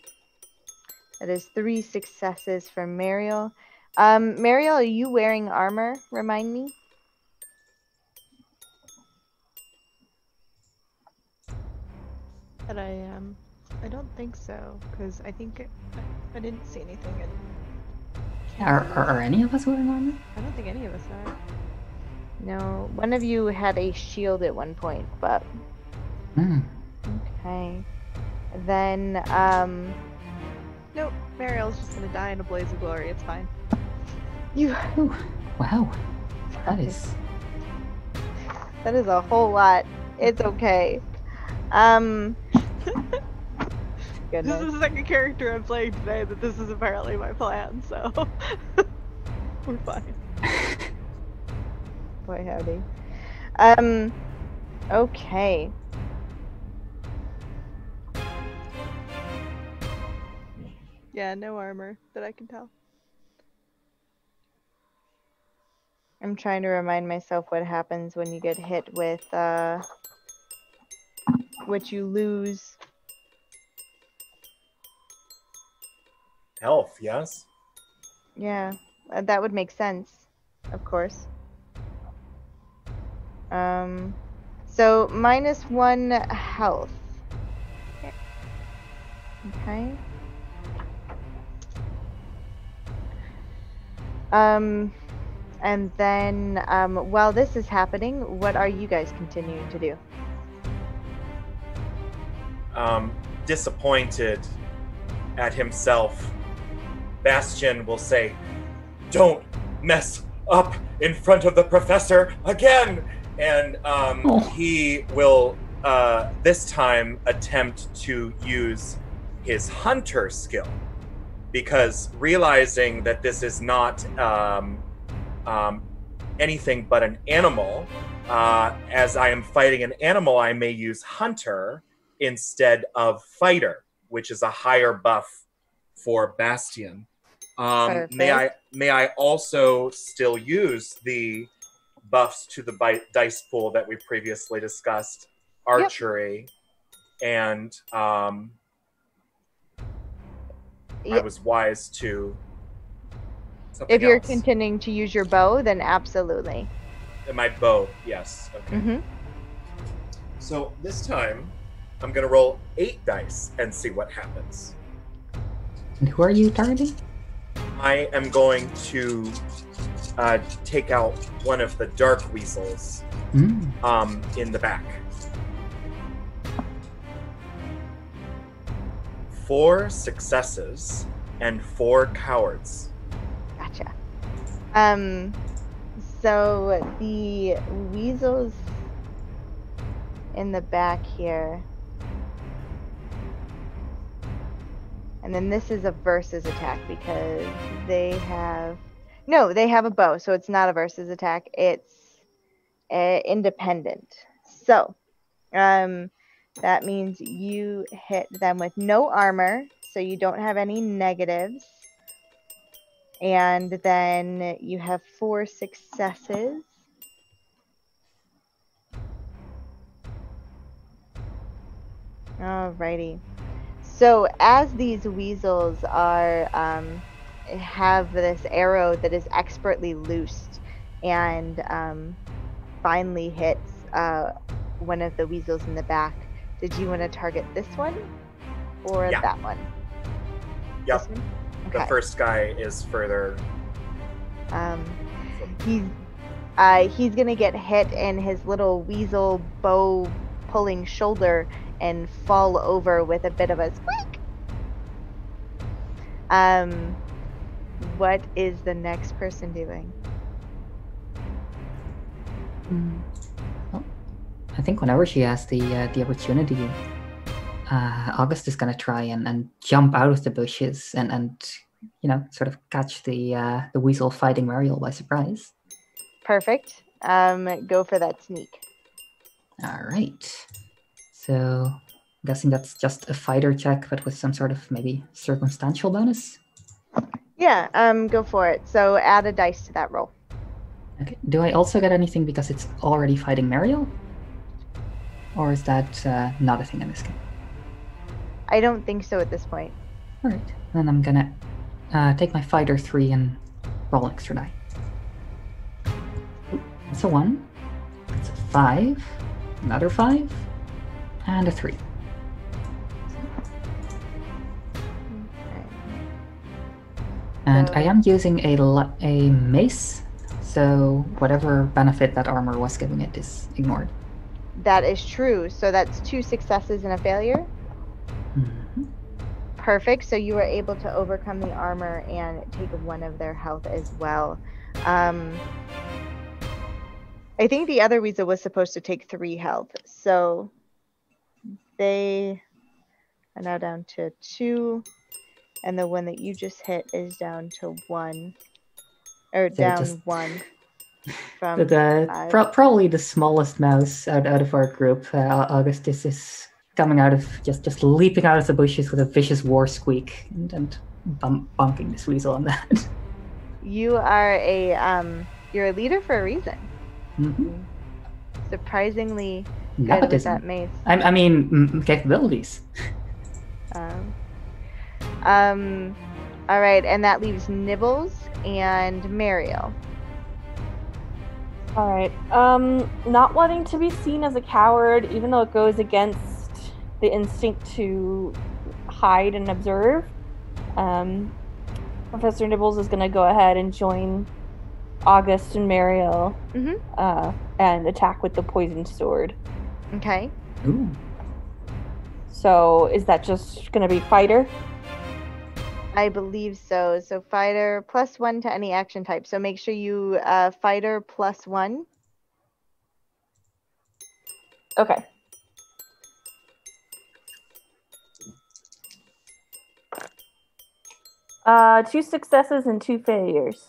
is 3 successes for Mariel. Mariel, are you wearing armor? Remind me. But I don't think so, because I think I didn't see anything. Are any of us wearing armor? I don't think any of us are. No, one of you had a shield at one point, but okay. Then Nope, Mariel's just gonna die in a blaze of glory. It's fine. you. Ooh, wow. That is. That is a whole lot. It's okay. This Goodness. is the second character I'm playing today that this is apparently my plan, so we're fine. Boy howdy. Okay. Yeah, no armor that I can tell. I'm trying to remind myself what happens when you get hit with what you lose. Health, yes? Yeah, that would make sense, of course. So -1 health. Okay. And then while this is happening, what are you guys continuing to do? Disappointed at himself, Bastion will say, "Don't mess up in front of the professor again!" And he will this time attempt to use his hunter skill, because realizing that this is not anything but an animal, as I am fighting an animal, I may use hunter instead of fighter, which is a higher buff for Bastion. May I also still use the buffs to the dice pool that we previously discussed, archery, and I was wise to something if you're else. continuing to use your bow, then absolutely. My bow, yes. Okay. Mm-hmm. So this time, I'm going to roll 8 dice and see what happens. And who are you targeting? I am going to take out one of the dark weasels in the back. 4 successes and 4 cowards. Gotcha. So the weasels in the back here, and then this is a versus attack because they have a bow, so it's not a versus attack. It's independent. So that means you hit them with no armor, so you don't have any negatives. And then you have 4 successes. Alrighty. So as these weasels are have this arrow that is expertly loosed and finally hits one of the weasels in the back, did you want to target this one or that one? Yep. This one? The first guy is further. He's gonna get hit in his little weasel bow pulling shoulder and fall over with a bit of a squeak. What is the next person doing? Well, I think whenever she has the opportunity, August is gonna try and jump out of the bushes and sort of catch the weasel fighting Mariel by surprise. Perfect. Go for that sneak. All right. So I'm guessing that's just a fighter check, but with some sort of maybe circumstantial bonus. Yeah. Go for it. So add a dice to that roll. Okay. Do I also get anything because it's already fighting Mariel? Or is that not a thing in this game? I don't think so at this point. All right. Then I'm gonna take my fighter 3 and roll an extra die. That's a 1. That's a 5. Another 5. And a 3. And I am using a mace, So whatever benefit that armor was giving it is ignored. That is true. So that's 2 successes and a failure. Mhm. Perfect. So you were able to overcome the armor and take 1 of their health as well. I think the other weasel was supposed to take 3 health. So they are now down to 2. And the one that you just hit is down to 1. Or So down just 1 from 5. Probably the smallest mouse out of our group. Augustus is coming out of just leaping out of the bushes with a vicious war squeak and bumping this weasel on that. You are you're a leader for a reason. Mm-hmm. Surprisingly good with that mace. I mean, capabilities. All right, and that leaves Nibbles and Mariel. All right. Not wanting to be seen as a coward, even though it goes against the instinct to hide and observe, Professor Nibbles is going to go ahead and join August and Mariel and attack with the poisoned sword. Okay. Ooh. So is that just going to be fighter? I believe so. So fighter +1 to any action type. So make sure you fighter +1. Okay. Two successes and 2 failures.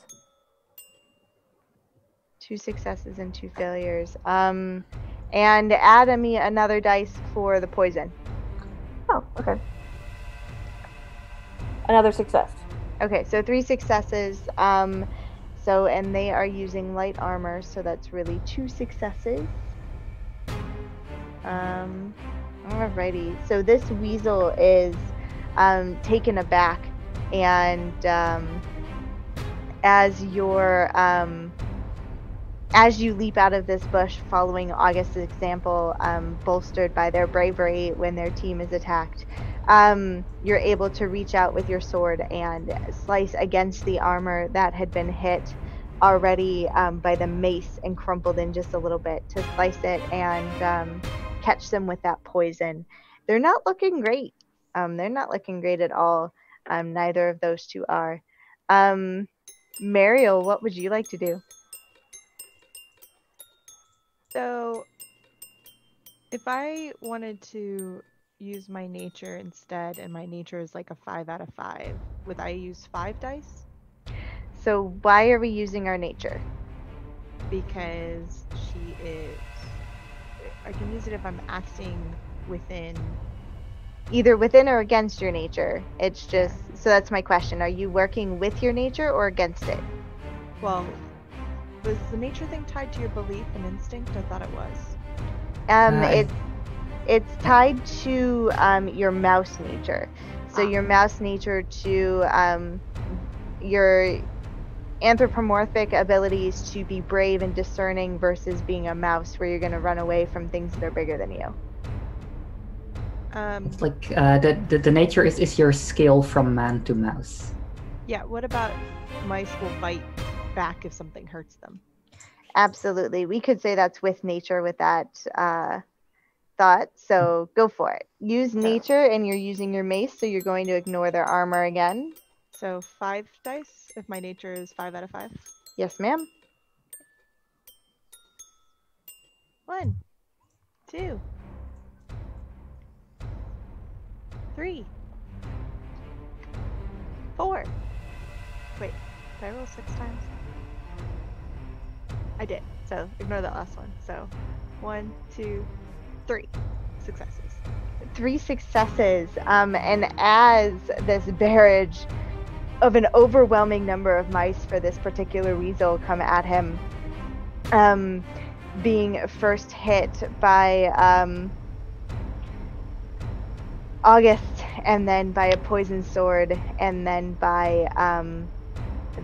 2 successes and 2 failures. And add me another dice for the poison. Oh, okay. Another success. Okay, so 3 successes. And they are using light armor, so that's really 2 successes. Alrighty. So this weasel is taken aback, and as you leap out of this bush, following August's example, bolstered by their bravery when their team is attacked, you're able to reach out with your sword and slice against the armor that had been hit already by the mace and crumpled in just a little bit, to slice it and catch them with that poison. They're not looking great. They're not looking great at all. Neither of those two are. Mariel, what would you like to do? So, if I wanted to use my nature instead, and my nature is like a 5 out of 5, would I use 5 dice? So why are we using our nature? Because I can use it if I'm acting within. Either within or against your nature. It's just, so that's my question. Are you working with your nature or against it? Well, was the nature thing tied to your belief and instinct? I thought it was. It's tied to your mouse nature. So your mouse nature to your anthropomorphic abilities to be brave and discerning versus being a mouse where you're going to run away from things that are bigger than you. It's like the nature is your skill from man to mouse. Yeah, what about mice will bite back if something hurts them? Absolutely. We could say that's with nature with that thought. So go for it. Use nature, and you're using your mace, so you're going to ignore their armor again. So 5 dice if my nature is 5 out of 5? Yes, ma'am. 1, 2, 3, 4. Wait, did I roll 6 times? I did, so ignore that last one. So 1, 2, 3 successes. 3 successes. And as this barrage of an overwhelming number of mice for this particular weasel come at him, being first hit by August, and then by a poison sword, and then by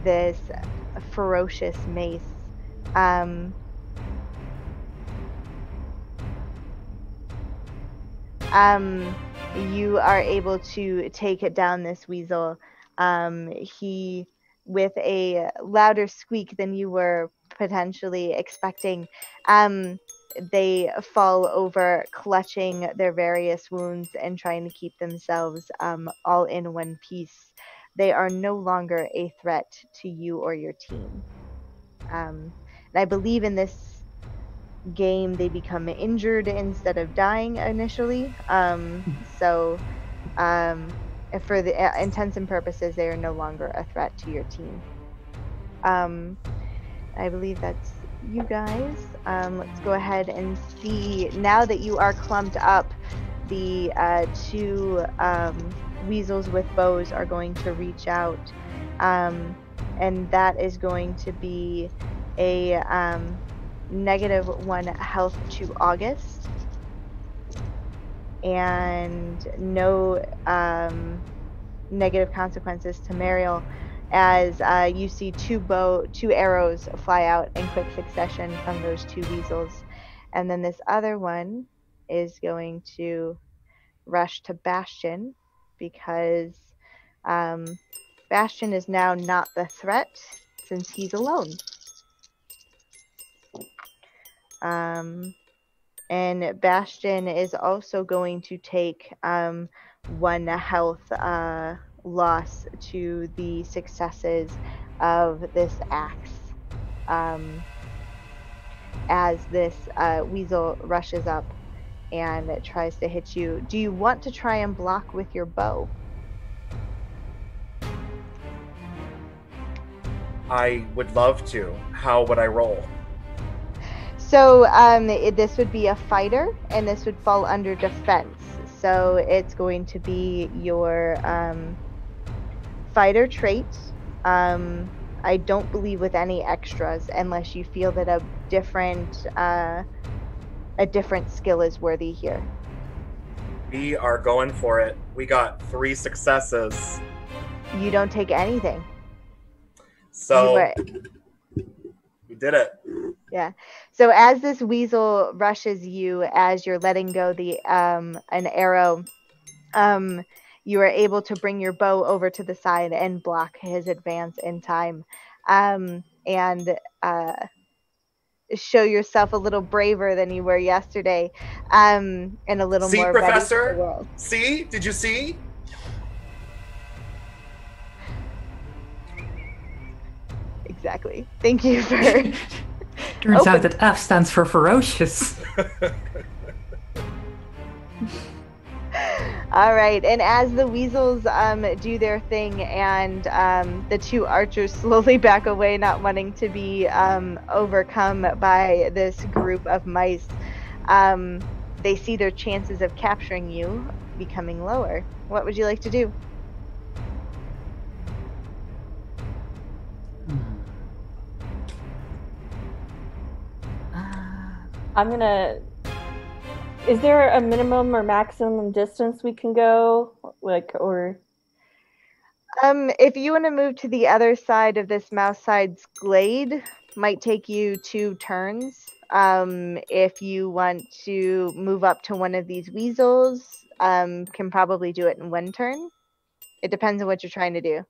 this ferocious mace. You are able to take it down this weasel. He, with a louder squeak than you were potentially expecting. They fall over, clutching their various wounds and trying to keep themselves all in one piece. They are no longer a threat to you or your team. And I believe in this game they become injured instead of dying initially. So for the intents and purposes, they are no longer a threat to your team. I believe that's you guys. Let's go ahead and see. Now that you are clumped up, the two weasels with bows are going to reach out. And that is going to be a -1 health to August. And no negative consequences to Mariel, as you see two arrows fly out in quick succession from those two weasels. And then this other one is going to rush to Bastion, because Bastion is now not the threat since he's alone. And Bastion is also going to take 1 health loss to the successes of this axe, as this weasel rushes up and tries to hit you. Do you want to try and block with your bow? I would love to. How would I roll? So this would be a fighter, and this would fall under defense. So it's going to be your fighter trait. I don't believe with any extras, unless you feel that a different skill is worthy here. We are going for it. We got 3 successes. You don't take anything. So we did it. Yeah. So as this weasel rushes you, as you're letting go an arrow, you are able to bring your bow over to the side and block his advance in time, and show yourself a little braver than you were yesterday, and a little more ready for the world. See? Did you see? Exactly. Thank you for... Turns out that F stands for ferocious. All right, and as the weasels do their thing, and the two archers slowly back away, not wanting to be overcome by this group of mice, they see their chances of capturing you becoming lower. What would you like to do? I'm gonna... Is there a minimum or maximum distance we can go? Or... If you want to move to the other side of this mouse-side's glade, might take you 2 turns. If you want to move up to one of these weasels, can probably do it in 1 turn. It depends on what you're trying to do.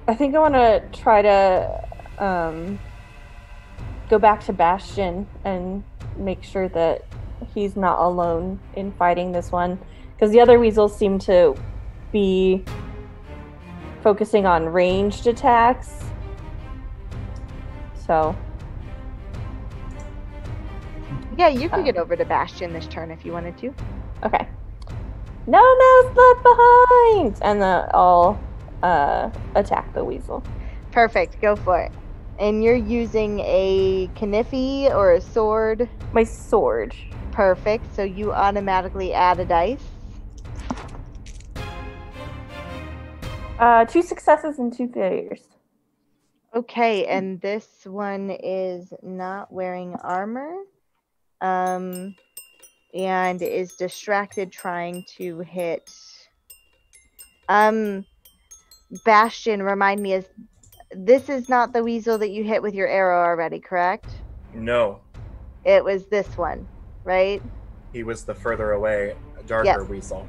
I think I want to try to go back to Bastion and make sure that he's not alone in fighting this one, because the other weasels seem to be focusing on ranged attacks. So yeah, you could get over to Bastion this turn if you wanted to. Okay. No mouse left behind, and I'll attack the weasel. Perfect, go for it. And you're using a knife or a sword? My sword. Perfect, so you automatically add a dice. 2 successes and 2 failures. Okay, and this one is not wearing armor, and is distracted trying to hit. Bastion, remind me, this is not the weasel that you hit with your arrow already, correct? No. It was this one, right? He was the further away, darker weasel.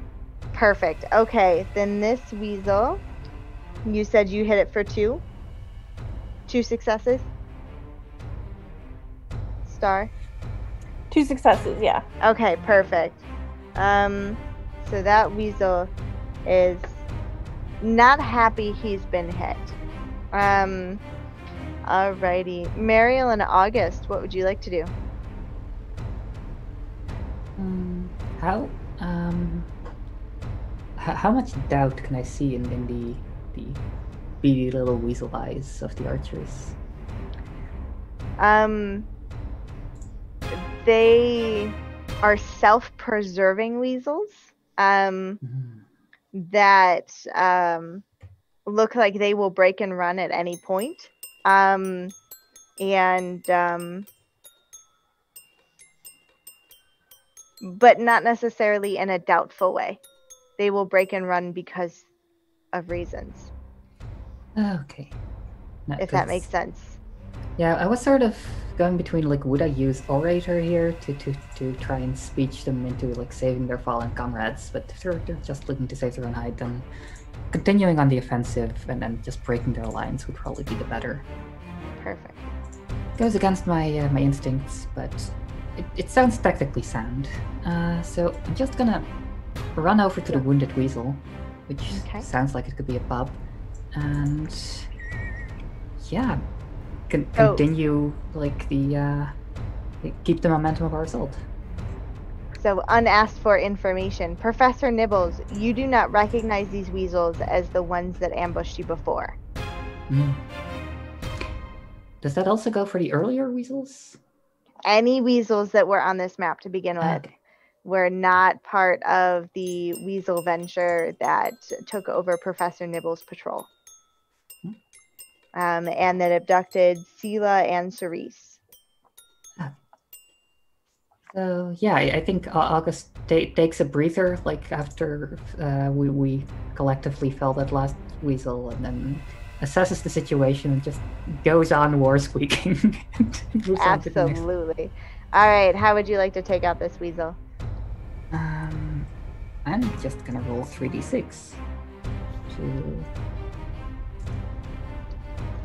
Perfect. Okay, then this weasel You said you hit it for 2? 2 successes? Star? 2 successes, yeah. Okay, perfect. So that weasel is not happy he's been hit. Alrighty. Mariel and August, what would you like to do? How how much doubt can I see in the beady little weasel eyes of the archers? They are self-preserving weasels that look like they will break and run at any point. But not necessarily in a doubtful way. They will break and run because of reasons. Okay. No, if that makes sense. Yeah, I was sort of going between like, would I use orator here to try and speech them into like saving their fallen comrades, but if they're just looking to save their own hide, then continuing on the offensive and then just breaking their lines would probably be the better. Perfect. Goes against my my instincts, but it sounds tactically sound. So I'm just gonna run over to the wounded weasel, which sounds like it could be a pup, and yeah, continue like the keep the momentum of our assault. So unasked for information, Professor Nibbles, you do not recognize these weasels as the ones that ambushed you before. Does that also go for the earlier weasels? Any weasels that were on this map to begin with were not part of the weasel venture that took over Professor Nibbles' patrol. And that abducted Sela and Cerise. So yeah, I think August takes a breather, like after we collectively fell that last weasel, and then assesses the situation and just goes on war squeaking. Absolutely. All right, how would you like to take out this weasel? I'm just gonna roll 3d6.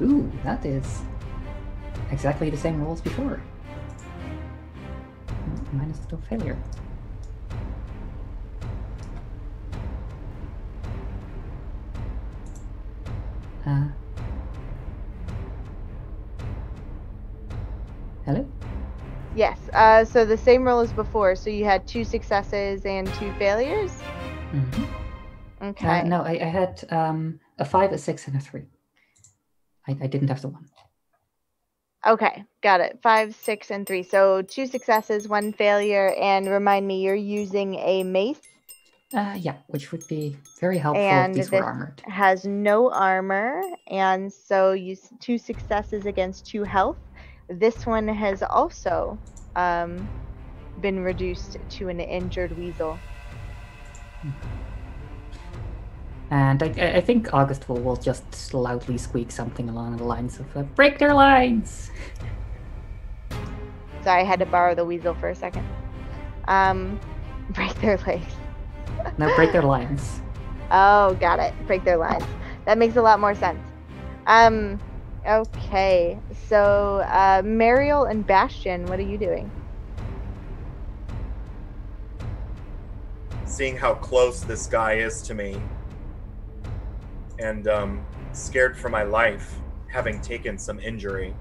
Ooh, that is exactly the same roll as before. Mine is still failure. Hello? Yes, so the same roll as before. So you had 2 successes and 2 failures? Mm-hmm. Okay. No, I had a 5, a 6, and a 3. I didn't have the 1. Okay, got it. 5, 6, and 3. So 2 successes, 1 failure, and remind me, you're using a mace? Yeah, which would be very helpful and if these were armored. Has no armor, and so you 2 successes against 2 health. This one has also been reduced to an injured weasel. And I think August will just loudly squeak something along the lines of break their lines! Sorry, I had to borrow the weasel for a second. Break their legs. No, break their lines. Oh, got it. Break their lines. That makes a lot more sense. Okay. So, Mariel and Bastion, what are you doing? Seeing how close this guy is to me, and scared for my life, having taken some injury,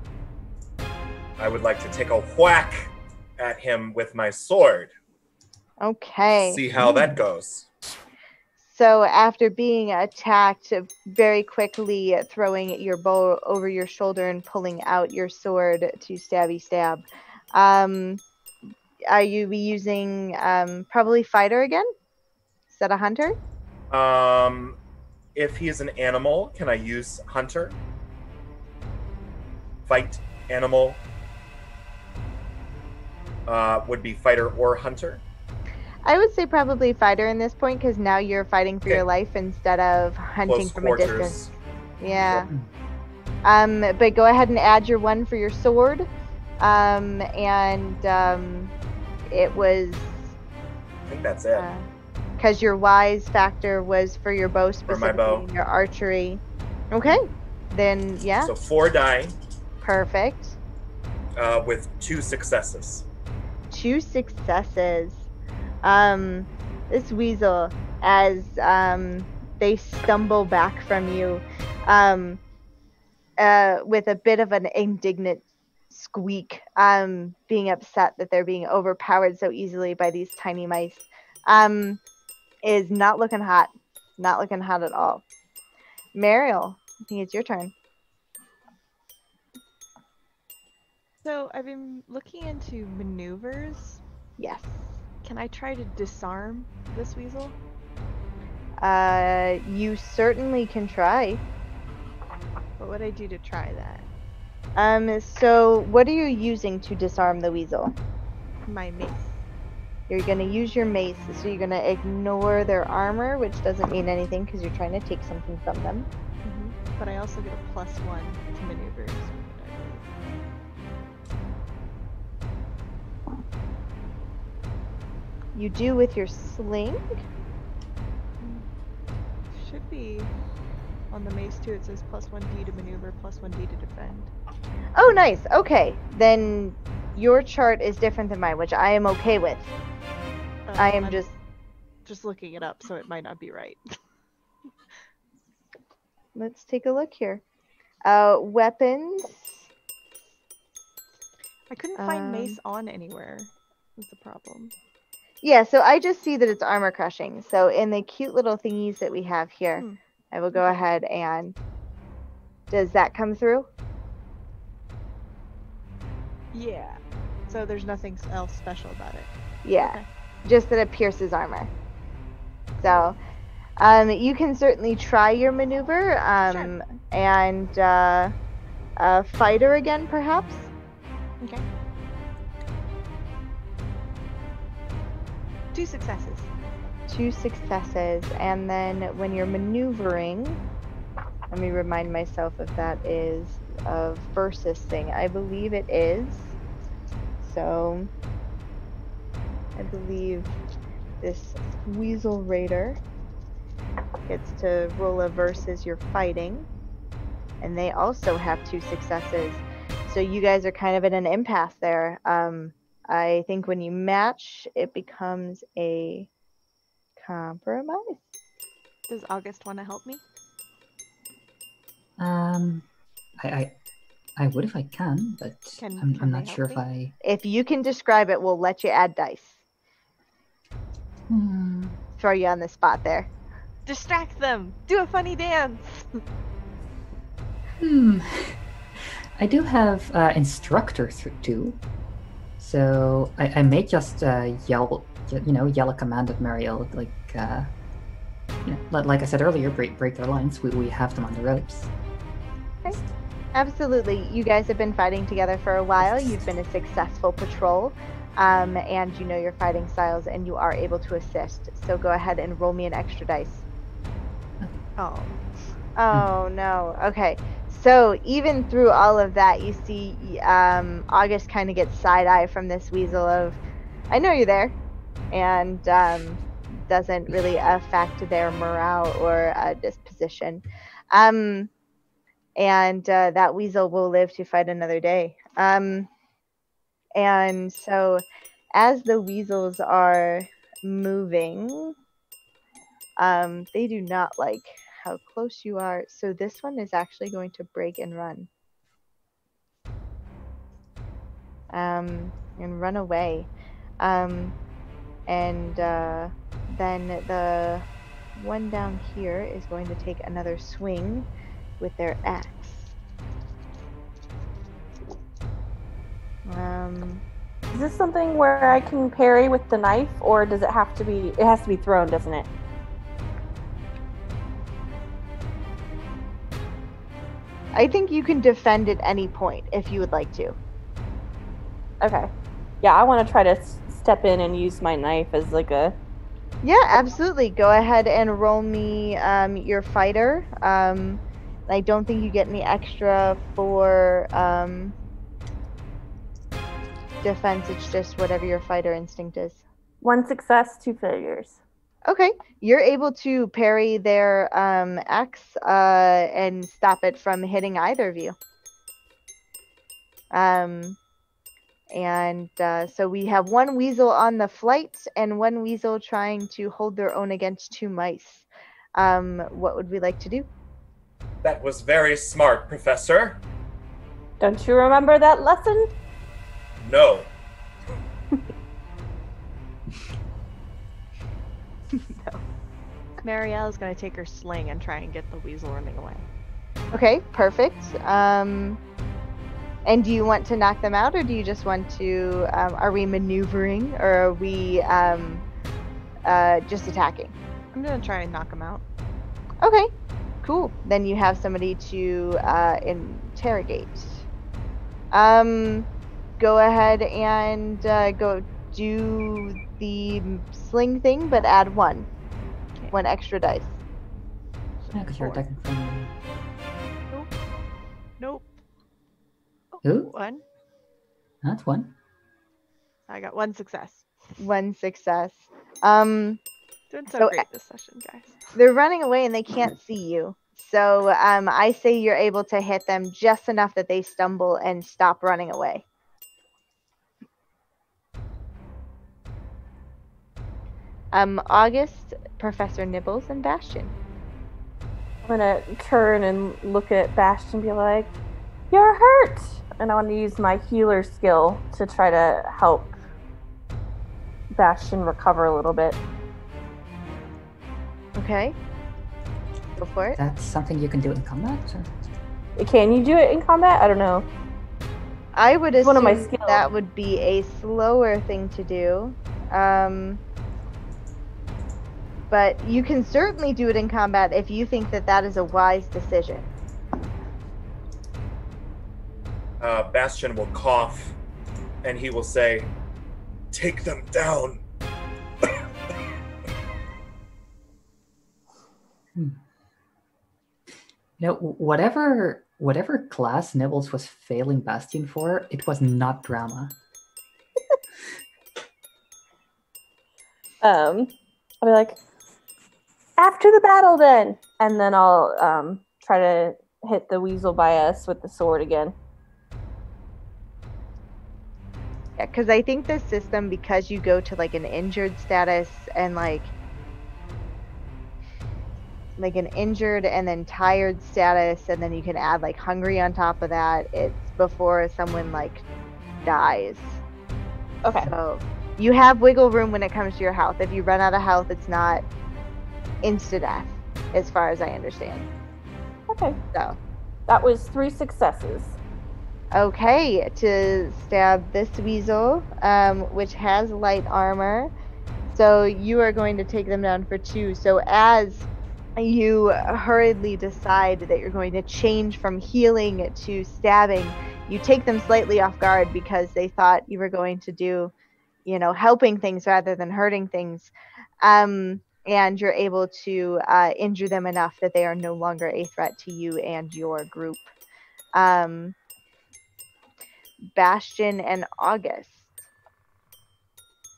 I would like to take a whack at him with my sword. Okay. See how that goes. So after being attacked, very quickly throwing your bow over your shoulder and pulling out your sword to stabby stab. Are you using probably fighter again? Is that a hunter? If he is an animal, can I use hunter? Fight, animal, would be fighter or hunter. I would say probably fighter in this point, because now you're fighting for your life instead of hunting Close from quarters. a distance. Yeah. But go ahead and add your 1 for your sword. It was... I think that's it. Because your wise factor was for your bow, For my bow. specifically your archery. Okay. Then, yeah. So 4 die Perfect. with 2 successes. 2 successes. This weasel, as they stumble back from you, with a bit of an indignant squeak, being upset that they're being overpowered so easily by these tiny mice, is not looking hot. Not looking hot at all. Mariel, I think it's your turn. So I've been looking into maneuvers. Yes. Can I try to disarm this weasel? You certainly can try. What would I do to try that? So what are you using to disarm the weasel? My mace. You're going to use your mace, so you're going to ignore their armor, which doesn't mean anything because you're trying to take something from them. But I also get a +1 to maneuvers. You do with your sling? Should be on the mace too. It says +1d to maneuver, +1d to defend. Oh, nice. Okay. Then your chart is different than mine, which I am okay with. I'm just looking it up, so it might not be right. Let's take a look here. Weapons. I couldn't find mace on anywhere. Was the problem. Yeah, so I just see that it's armor crushing. So in the cute little thingies that we have here, I will go ahead and... Does that come through? Yeah. So there's nothing else special about it. Yeah. Okay. Just that it pierces armor. So, you can certainly try your maneuver, Sure. and fighter again, perhaps? Okay. 2 successes. 2 successes, and then when you're maneuvering, let me remind myself if that is a versus thing. I believe it is. So, I believe this Weasel Raider gets to roll a versus you're fighting, and they also have 2 successes. So you guys are kind of in an impasse there. I think when you match, it becomes a compromise. Does August want to help me? I would if I can, but I'm can not they sure help if me? If you can describe it, we'll let you add dice. Throw you on the spot there. Distract them! Do a funny dance! I do have instructor too, so I may just yell a command at Mariel, like like I said earlier, break their lines. We have them on the ropes. Okay. Absolutely. You guys have been fighting together for a while. You've been a successful patrol, and you know your fighting styles, and you are able to assist. So go ahead and roll me an extra dice. Oh. Oh no. Okay. So even through all of that, you see August kind of gets side-eye from this weasel of, I know you're there, and doesn't really affect their morale or disposition. And that weasel will live to fight another day. And so as the weasels are moving, they do not like how close you are. So this one is actually going to break and run. And run away. And then the one down here is going to take another swing with their axe. Is this something where I can parry with the knife, or does it have to be? It has to be thrown, doesn't it? I think you can defend at any point if you would like to. Okay. Yeah, I want to try to step in and use my knife as like a... Yeah, absolutely. Go ahead and roll me your fighter. I don't think you get any extra for defense. It's just whatever your fighter instinct is. 1 success, 2 failures. Okay, you're able to parry their axe and stop it from hitting either of you. So we have one weasel on the flight and one weasel trying to hold their own against two mice. What would we like to do? That was very smart, Professor. Don't you remember that lesson? No. Marielle's gonna take her sling and try and get the weasel running away. Okay, perfect. And do you want to knock them out, or do you just want to? Are we maneuvering, or are we just attacking? I'm gonna try and knock him out. Okay, cool. Then you have somebody to interrogate. Go ahead and go do the sling thing, but add one extra dice. Yeah, because you're attacking from. Nope. Who? One. That's one. I got one success. One success. Doing so great this session, guys. They're running away and they can't see you. So I say you're able to hit them just enough that they stumble and stop running away. August, Professor Nibbles, and Bastion. I'm gonna turn and look at Bastion and be like, "You're hurt!" And I want to use my healer skill to try to help Bastion recover a little bit. Okay. Go for it. That's something you can do in combat? Or? Can you do it in combat? I don't know. I would assume one of my skills. that would be a slower thing to do. But you can certainly do it in combat if you think that that is a wise decision. Bastion will cough, and he will say, "Take them down." You know, whatever class Nibbles was failing Bastion for, it was not drama. I'll be like, "After the battle then!" And then I'll try to hit the weasel by us with the sword again. Yeah, because I think this system, because you go to like an injured status and like an injured and then tired status, and then you can add like hungry on top of that, it's before someone like dies. Okay. So you have wiggle room when it comes to your health. If you run out of health, it's not insta death, as far as I understand. Okay. So that was 3 successes. Okay, to stab this weasel, which has light armor. So you are going to take them down for 2. So as you hurriedly decide that you're going to change from healing to stabbing, you take them slightly off guard because they thought you were going to do, helping things rather than hurting things. And you're able to injure them enough that they are no longer a threat to you and your group. Bastion and August,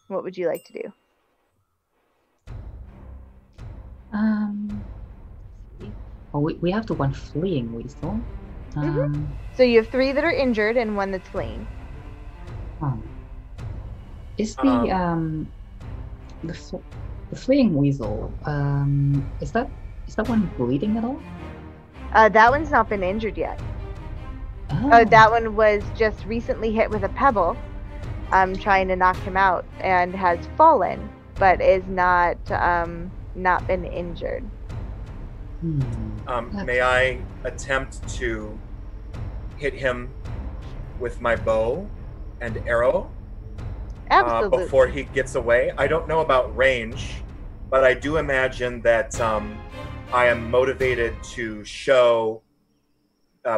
what would you like to do? Well, we have the one fleeing weasel. So you have 3 that are injured and 1 that's fleeing. Is the fleeing weasel is that one bleeding at all? That one's not been injured yet. Oh. That one was just recently hit with a pebble, trying to knock him out, and has fallen, but is not been injured. May I attempt to hit him with my bow and arrow? Absolutely. Before he gets away? I don't know about range, but I do imagine that I am motivated to show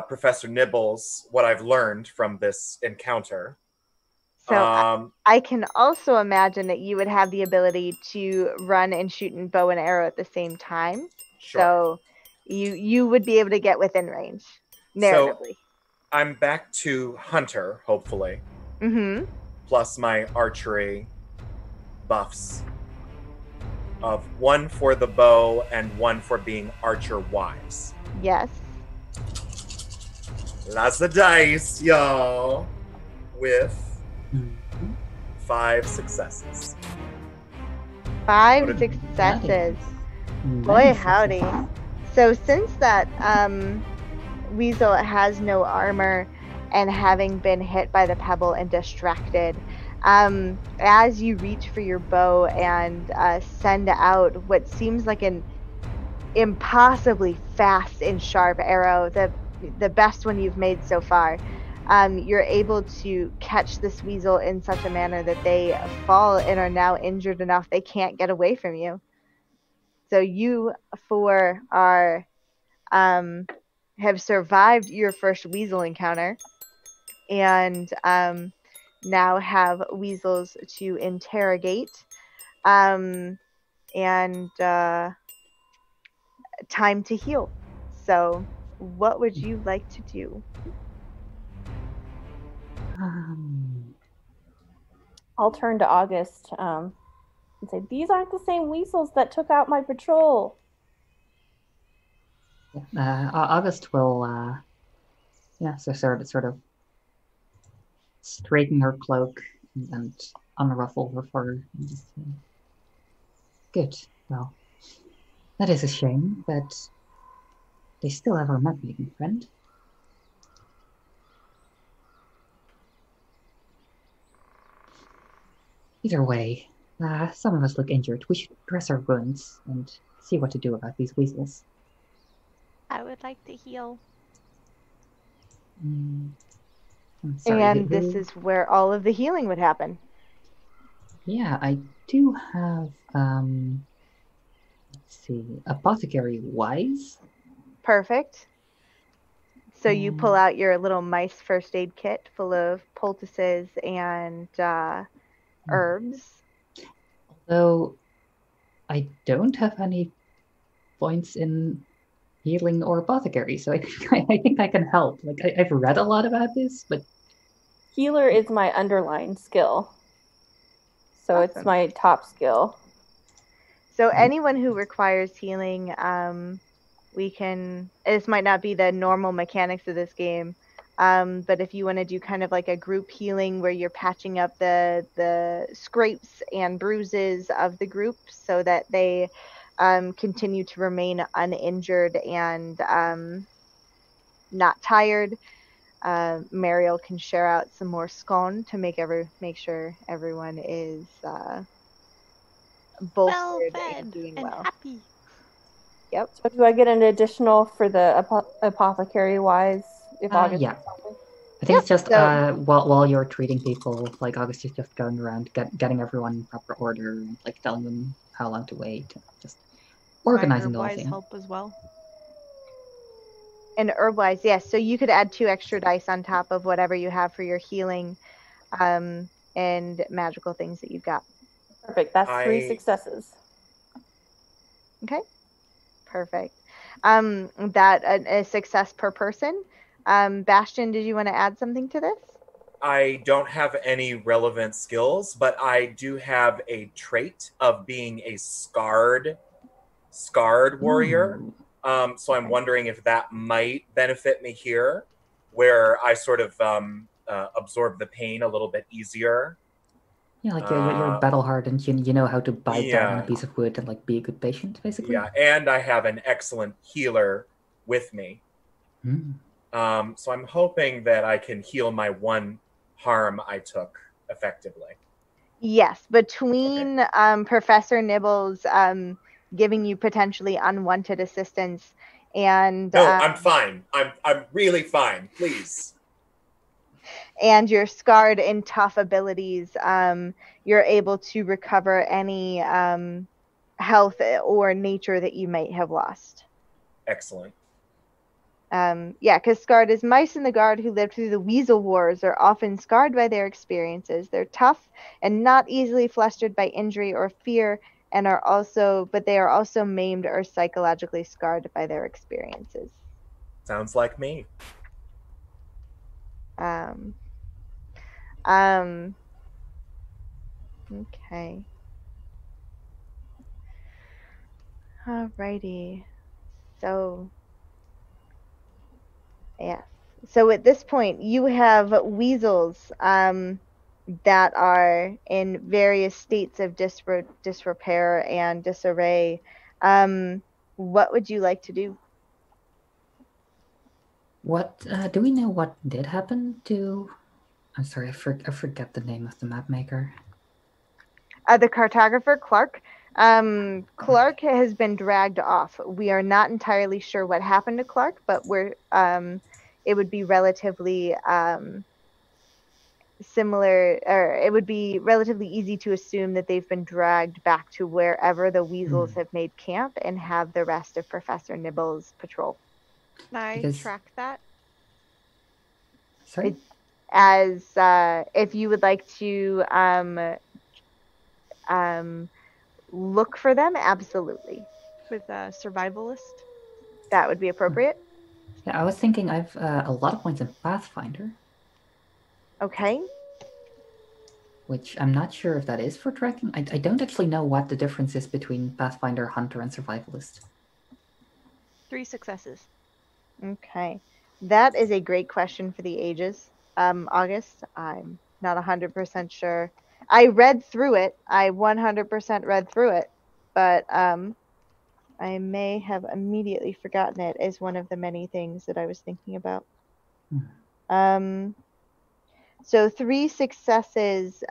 Professor Nibbles what I've learned from this encounter. So I can also imagine that you would have the ability to run and shoot and bow and arrow at the same time. Sure. So you would be able to get within range, narratively. So I'm back to Hunter, hopefully. Mm-hmm. Plus my archery buffs. of 1 for the bow and 1 for being archer wise. Yes. Lots of dice, y'all. With Mhm. 5 successes. 5 What successes. Nice. Boy, howdy. So since that weasel has no armor and having been hit by the pebble and distracted, as you reach for your bow and send out what seems like an impossibly fast and sharp arrow, the best one you've made so far, you're able to catch this weasel in such a manner that they fall and are now injured enough they can't get away from you. So you four are have survived your first weasel encounter, and now have weasels to interrogate, and time to heal. So, what would you like to do? I'll turn to August and say, "These aren't the same weasels that took out my patrol." August will, so sort of straighten her cloak and unruffle her fur. And just, good. Well, that is a shame, but they still have our map-making friend. Either way, some of us look injured. We should dress our wounds and see what to do about these weasels. I would like to heal. I'm sorry, And this is where all of the healing would happen. Yeah, I do have, let's see, Apothecary Wise. Perfect. So you pull out your little mice first aid kit full of poultices and herbs. Although I don't have any points in healing or apothecary, so I think I can help. Like I've read a lot about this, but Healer is my underlying skill. So it's Awesome. my top skill. So anyone who requires healing, we can. This might not be the normal mechanics of this game, but if you want to do kind of like a group healing where you're patching up the scrapes and bruises of the group so that they continue to remain uninjured and not tired, Mariel can share out some more scone to make sure everyone is bolstered Well and fed doing and well. happy. Yep. So do I get an additional for the apothecary wise if August yeah. does something? I think it's just so- while you're treating people, like August is just going around getting everyone in proper order and like telling them how long to wait, just organizing the whole Herbwise thing. help as well. And herb-wise, yes. So you could add 2 extra dice on top of whatever you have for your healing and magical things that you've got. Perfect. That's 3 successes. Okay. Perfect. That a success per person. Bastion, did you want to add something to this? I don't have any relevant skills, but I do have a trait of being a scarred warrior. So I'm wondering if that might benefit me here, where I sort of absorb the pain a little bit easier. Yeah, like you're battle hardened. You know how to bite down on a Yeah. piece of wood and like be a good patient, basically. Yeah, and I have an excellent healer with me. Mm. So I'm hoping that I can heal my 1 harm I took effectively. Yes, between Professor Nibbles giving you potentially unwanted assistance and No, I'm fine. I'm really fine. Please. and your scarred and tough abilities, you're able to recover any health or nature that you might have lost. Excellent. Yeah, because scarred is mice in the guard who lived through the Weasel Wars are often scarred by their experiences. They're tough and not easily flustered by injury or fear, and they are also maimed or psychologically scarred by their experiences. Sounds like me. Okay. Alrighty. So, yes. So at this point, you have weasels that are in various states of disrepair and disarray. What would you like to do? What do we know? What did happen to? I'm sorry, I forget the name of the map maker. The cartographer, Clark. Clark has been dragged off. We are not entirely sure what happened to Clark, but it would be relatively similar, or it would be relatively easy to assume that they've been dragged back to wherever the weasels have made camp and have the rest of Professor Nibble's patrol. Can I Because- track that? Sorry. As if you would like to look for them, absolutely. With a survivalist? That would be appropriate. Yeah, I was thinking I've a lot of points in Pathfinder, Okay. which I'm not sure if that is for tracking. I don't actually know what the difference is between Pathfinder, Hunter, and Survivalist. 3 successes. Okay. That is a great question for the ages. August, I'm not 100% sure. I read through it. I 100% read through it, but I may have immediately forgotten it as one of the many things that I was thinking about. So 3 successes.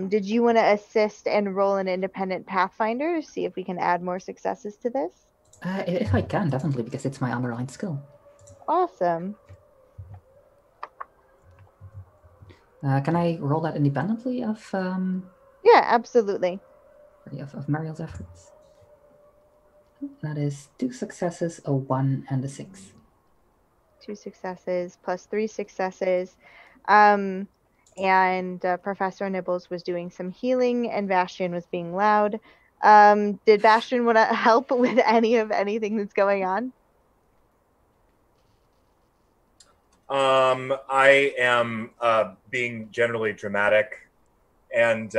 Did you want to assist and roll an independent Pathfinder to see if we can add more successes to this? If I can, definitely, because it's my underlined skill. Awesome. Can I roll that independently of Yeah, absolutely. of Mariel's efforts? That is 2 successes, a 1, and a 6. 2 successes plus 3 successes. And Professor Nibbles was doing some healing, and Bastion was being loud. Did Bastion want to help with anything that's going on? I am being generally dramatic and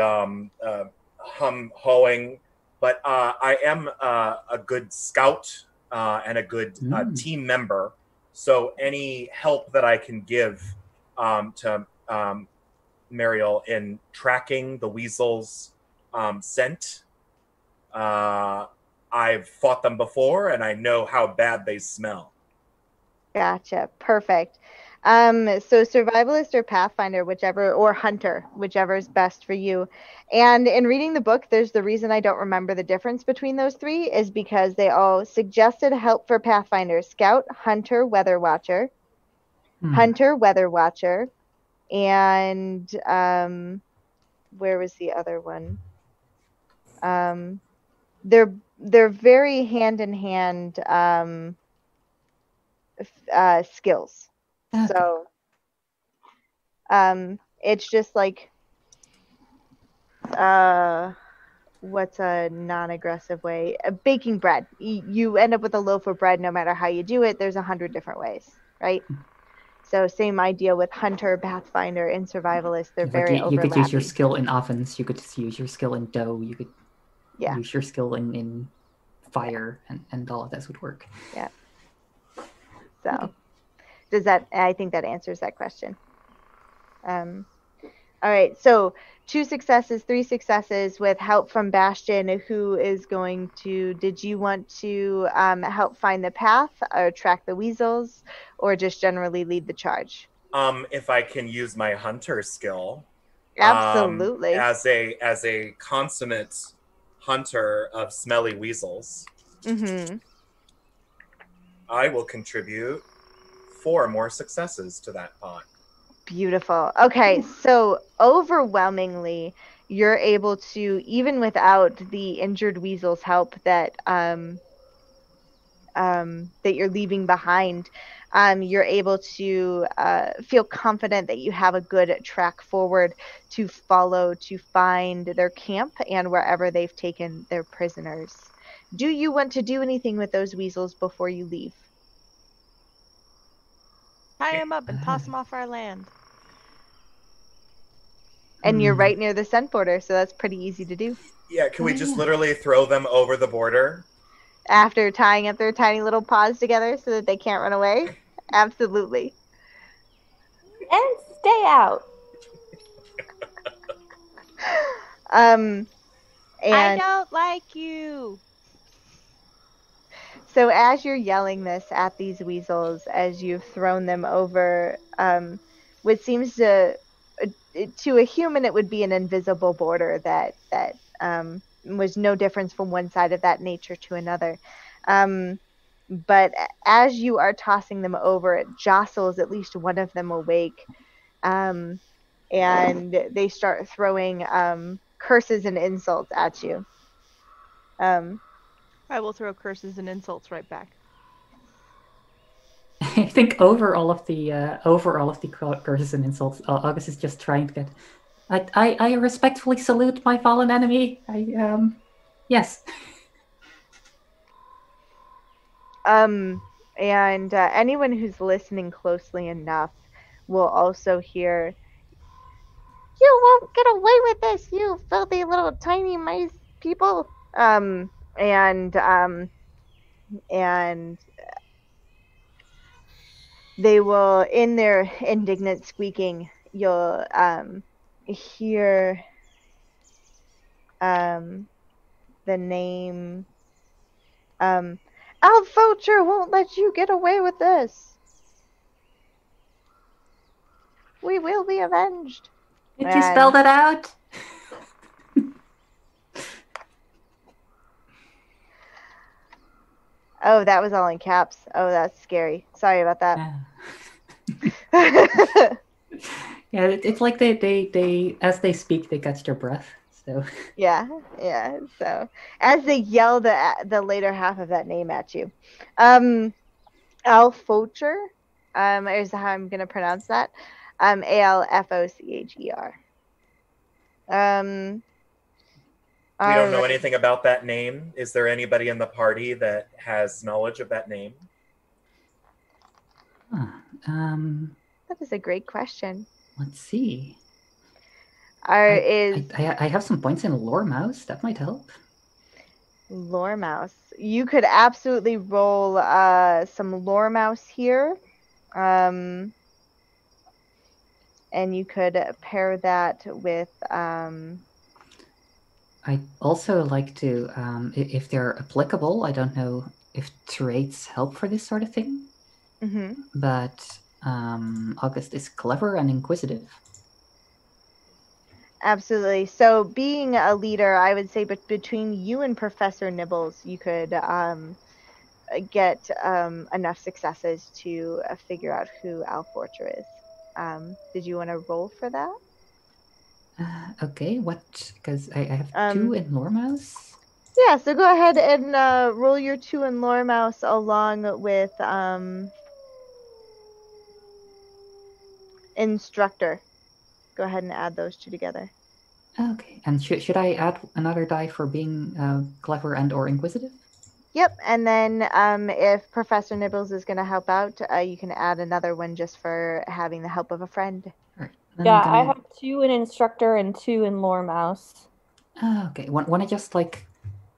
hum-hoing, but I am a good scout and a good team member. So any help that I can give to Mariel in tracking the weasel's scent, I've fought them before, and I know how bad they smell. Gotcha. Perfect. So survivalist or pathfinder, whichever, or hunter, whichever is best for you. And in reading the book, there's the reason I don't remember the difference between those 3 is because they all suggested help for pathfinder: scout, hunter, weather watcher, hunter, weather watcher, and where was the other one? They're very hand in hand skills. Okay. So it's just like what's a non-aggressive way? Baking bread. You end up with a loaf of bread no matter how you do it. There's 100 different ways, right? So same idea with hunter, pathfinder, and survivalist. They're very you overlapping. could use your skill in ovens. You could use your skill in dough. You could use your skill in fire, and all of this would work. Yeah. So does that? I think that answers that question. All right. So 2 successes, 3 successes with help from Bastion, who is going to. Did you want to help find the path or track the weasels, or just generally lead the charge? If I can use my hunter skill, Absolutely. as a consummate hunter of smelly weasels, I will contribute 4 more successes to that pot. Beautiful. Okay, so overwhelmingly, you're able to, even without the injured weasel's help that that you're leaving behind, you're able to feel confident that you have a good track forward to follow to find their camp and wherever they've taken their prisoners. Do you want to do anything with those weasels before you leave? Tie him up and toss him off our land. And you're right near the scent border, so that's pretty easy to do. Yeah, can we just literally throw them over the border? After tying up their tiny little paws together so that they can't run away? Absolutely. And stay out. And I don't like you. so as you're yelling this at these weasels, as you've thrown them over, what seems to a human it would be an invisible border that was no difference from one side of that nature to another. But as you are tossing them over, it jostles at least one of them awake, and they start throwing curses and insults at you. I will throw curses and insults right back. I think over all of the curses and insults, August is just trying to get. I respectfully salute my fallen enemy. Yes. And anyone who's listening closely enough will also hear, "You won't get away with this, you filthy little tiny mice people." And they will, in their indignant squeaking, you'll hear the name Alfocher won't let you get away with this. We will be avenged. Did you spell that out? Oh, that was all in caps. Oh, that's scary. Sorry about that. Yeah, it's like they as they speak they catch their breath. So yeah. So as they yell the later half of that name at you, Alfocher, is how I'm gonna pronounce that. Alfocher. We don't know anything about that name. Is there anybody in the party that has knowledge of that name? That is a great question. Let's see. I have some points in lore mouse. That might help. Lore mouse. You could absolutely roll some lore mouse here. And you could pair that with I'd also like to, if they're applicable, I don't know if traits help for this sort of thing. Mm-hmm. But August is clever and inquisitive. Absolutely. So being a leader, I would say between you and Professor Nibbles, you could get enough successes to figure out who Alfortra is. Did you want to roll for that? Okay, what? Because I have 2 in lore mouse. Yeah, so go ahead and roll your 2 in lore mouse along with instructor. Go ahead and add those 2 together. Okay, and should I add another die for being clever and or inquisitive? Yep, and then if Professor Nibbles is going to help out, you can add another one just for having the help of a friend. Right. Yeah, I have 2 in instructor and 2 in lore mouse. Okay, want to just like,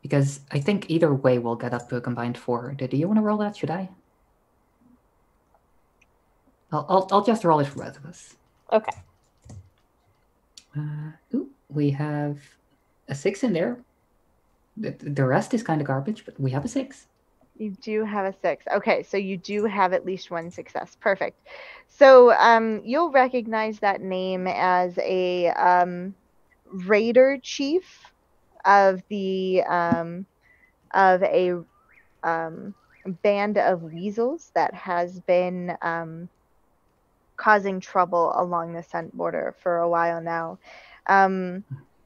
because I think either way we'll get up to a combined 4. Do you want to roll that? Should I? I'll just roll it for both of us. Okay. We have a 6 in there. The rest is kind of garbage, but we have a 6. You do have a 6. Okay, so you do have at least 1 success. Perfect. So you'll recognize that name as a raider chief of the of a band of weasels that has been causing trouble along the scent border for a while now.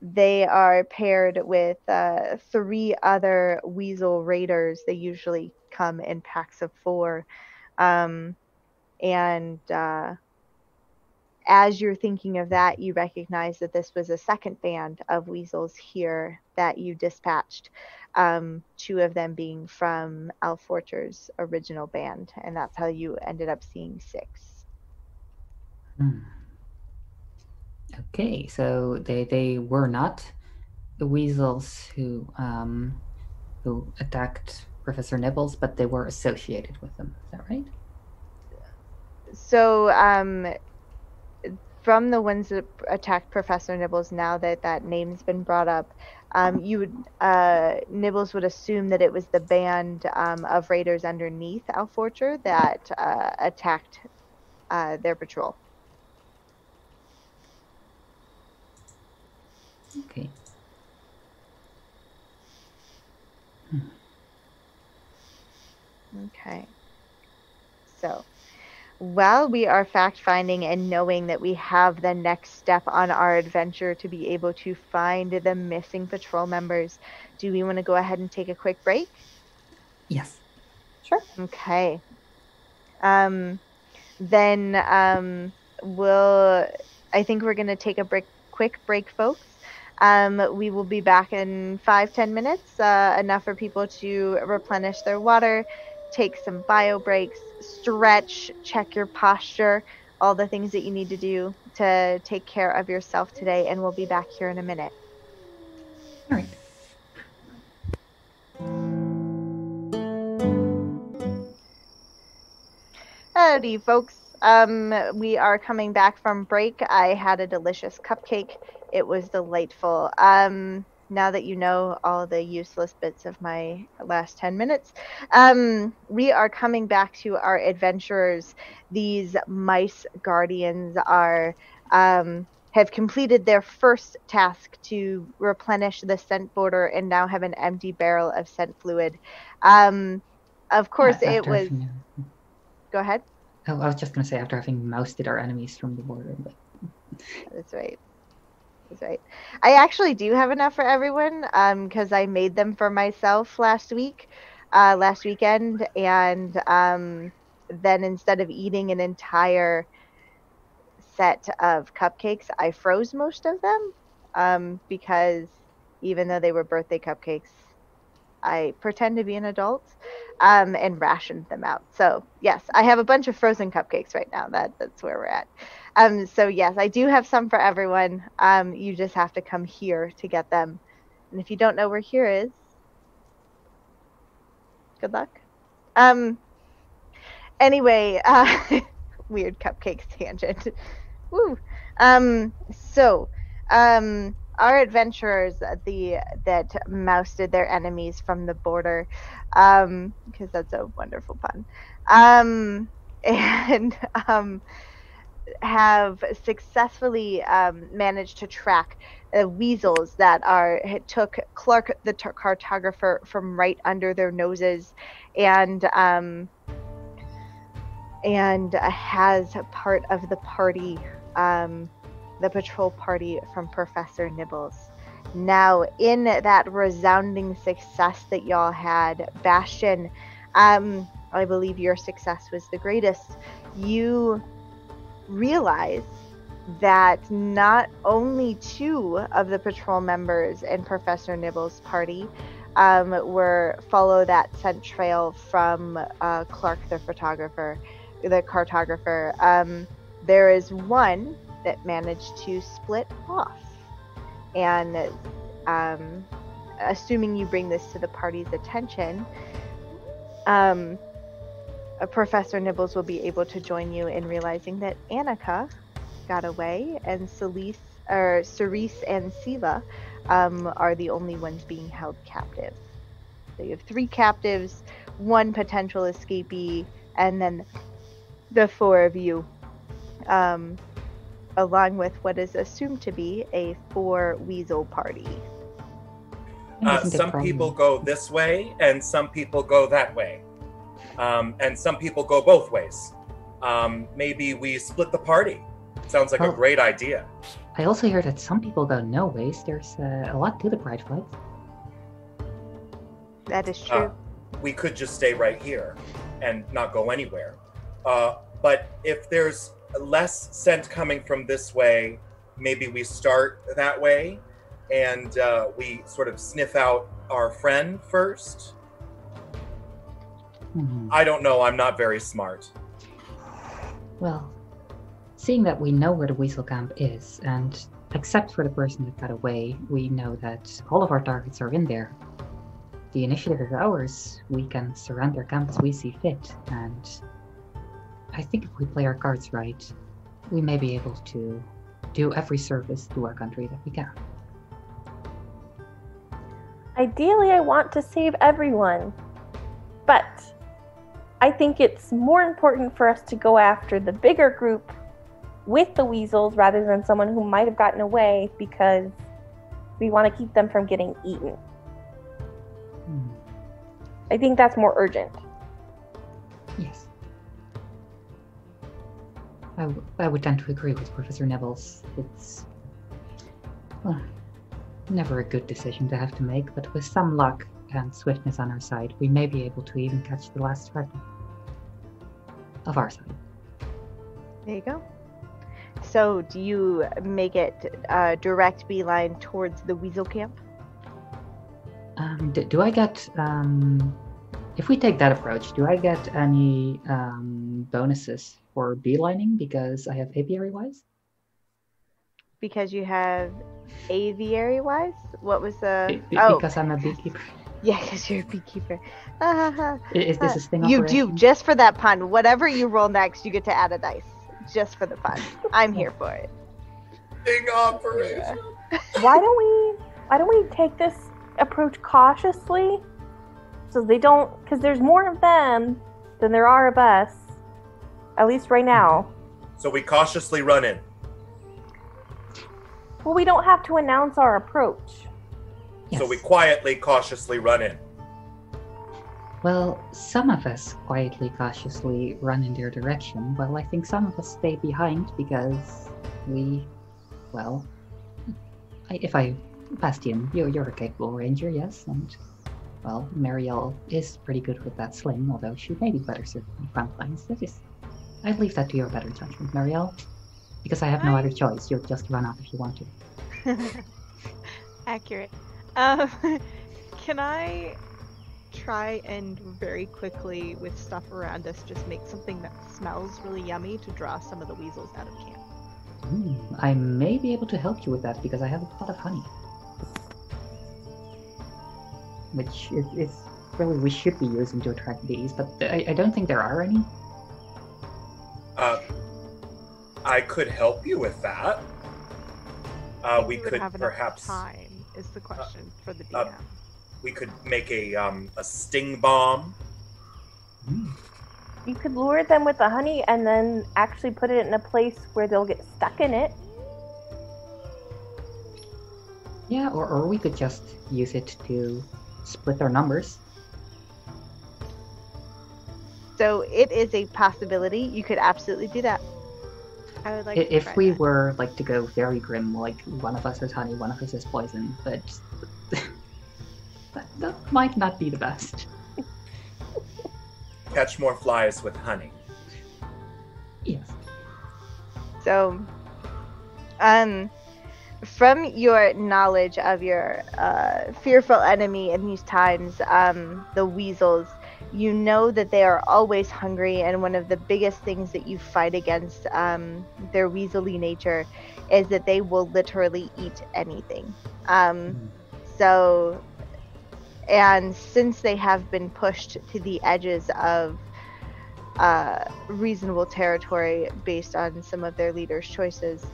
They are paired with 3 other weasel raiders. They usually come in packs of 4. And as you're thinking of that, you recognize that this was a second band of weasels here that you dispatched, 2 of them being from Alforcher's original band. And that's how you ended up seeing 6. Okay, so they were not the weasels who attacked Professor Nibbles, but they were associated with them. Is that right? So, from the ones that attacked Professor Nibbles, now that that name's been brought up, Nibbles would assume that it was the band of raiders underneath Alforcher that attacked their patrol. Okay. Okay. So, while we are fact-finding and knowing that we have the next step on our adventure to be able to find the missing patrol members, do we want to go ahead and take a quick break? Yes. Sure. Okay. Then I think we're going to take a quick break, folks. We will be back in 5-10 minutes, enough for people to replenish their water, take some bio breaks, stretch, check your posture, all the things that you need to do to take care of yourself today, and we'll be back here in a minute. All right. Howdy, folks. We are coming back from break. I had a delicious cupcake. It was delightful. Now that you know all the useless bits of my last 10 minutes, we are coming back to our adventurers. These mice guardians are have completed their first task to replenish the scent border and now have an empty barrel of scent fluid. Of course, it was. Go ahead. Oh, I was just going to say, after having mousted our enemies from the border. But... That's right. That's right. I actually do have enough for everyone, because I made them for myself last weekend, and then instead of eating an entire set of cupcakes, I froze most of them, because even though they were birthday cupcakes, I pretend to be an adult, and rationed them out. So yes, I have a bunch of frozen cupcakes right now. That's where we're at. So yes, I do have some for everyone. You just have to come here to get them. And if you don't know where here is, good luck. Anyway, weird cupcakes tangent. Woo. Our adventurers that mousted their enemies from the border, because that's a wonderful pun, have successfully managed to track weasels that took Clark the cartographer from right under their noses, and has part of the party, the patrol party from Professor Nibbles. Now, in that resounding success that y'all had, Bastion, I believe your success was the greatest. You realize that not only 2 of the patrol members in Professor Nibbles' party follow that scent trail from Clark the cartographer. There is one that managed to split off, and assuming you bring this to the party's attention, Professor Nibbles will be able to join you in realizing that Annika got away, and Cerise and Sela are the only ones being held captive. So you have 3 captives, 1 potential escapee, and then the 4 of you, along with what is assumed to be a 4 weasel party. Some people go this way, and some people go that way. And some people go both ways. Maybe we split the party. Sounds like a great idea. I also hear that some people go no ways. There's a lot to the Pride Flight. That is true. We could just stay right here and not go anywhere. But if there's less scent coming from this way, maybe we start that way and we sort of sniff out our friend first. Mm-hmm. I don't know. I'm not very smart. Well, seeing that we know where the weasel camp is, and except for the person that got away, we know that all of our targets are in there. the initiative is ours. We can surrender camp as we see fit, and I think if we play our cards right, we may be able to do every service to our country that we can. Ideally, I want to save everyone, but I think it's more important for us to go after the bigger group with the weasels rather than someone who might have gotten away because we want to keep them from getting eaten. I think that's more urgent. Yes. I would tend to agree with Professor Neville's. It's never a good decision to have to make, but with some luck and swiftness on our side, we may be able to even catch the last fragment of our side. There you go. So, do you make it direct beeline towards the weasel camp? Do I get, if we take that approach, do I get any bonuses for beelining because I have apiary wise? Because you have aviary wise? What was the... Because I'm a beekeeper. Yeah, because you're a beekeeper. Is this a sting You operation? do, just for that pun. Whatever you roll next, you get to add a dice. Just for the fun. I'm here for it. Sting operation. Why don't we take this approach cautiously so they don't, because there's more of them than there are of us, at least right now. So we cautiously run in. Well, we don't have to announce our approach. Yes. So we quietly, cautiously run in. Well, some of us quietly, cautiously run in their direction, while I think some of us stay behind because we, well, Bastian, you're a capable ranger, yes, and, well, Marielle is pretty good with that sling, although she may be better served in front lines. I leave that to your better judgment, Marielle, because I have no other choice. You'll just run off if you want to. Accurate. Can I try and very quickly, with stuff around us, just make something that smells really yummy to draw some of the weasels out of camp? I may be able to help you with that because I have a pot of honey. Which is really we should be using to attract bees, but I don't think there are any. I could help you with that. We could have perhaps time is the question for the DM. we could make a sting bomb. You could lure them with the honey and then actually put it in a place where they'll get stuck in it. Yeah, or we could just use it to split our numbers. So it is a possibility. You could absolutely do that. I would like to If try we that. were like to go very grim, like one of us has honey, one of us has poison, but that might not be the best. Catch more flies with honey. Yes. So, from your knowledge of your fearful enemy in these times, the weasels, you know that they are always hungry, and one of the biggest things that you fight against their weaselly nature is that they will literally eat anything. So, and since they have been pushed to the edges of reasonable territory based on some of their leaders' choices,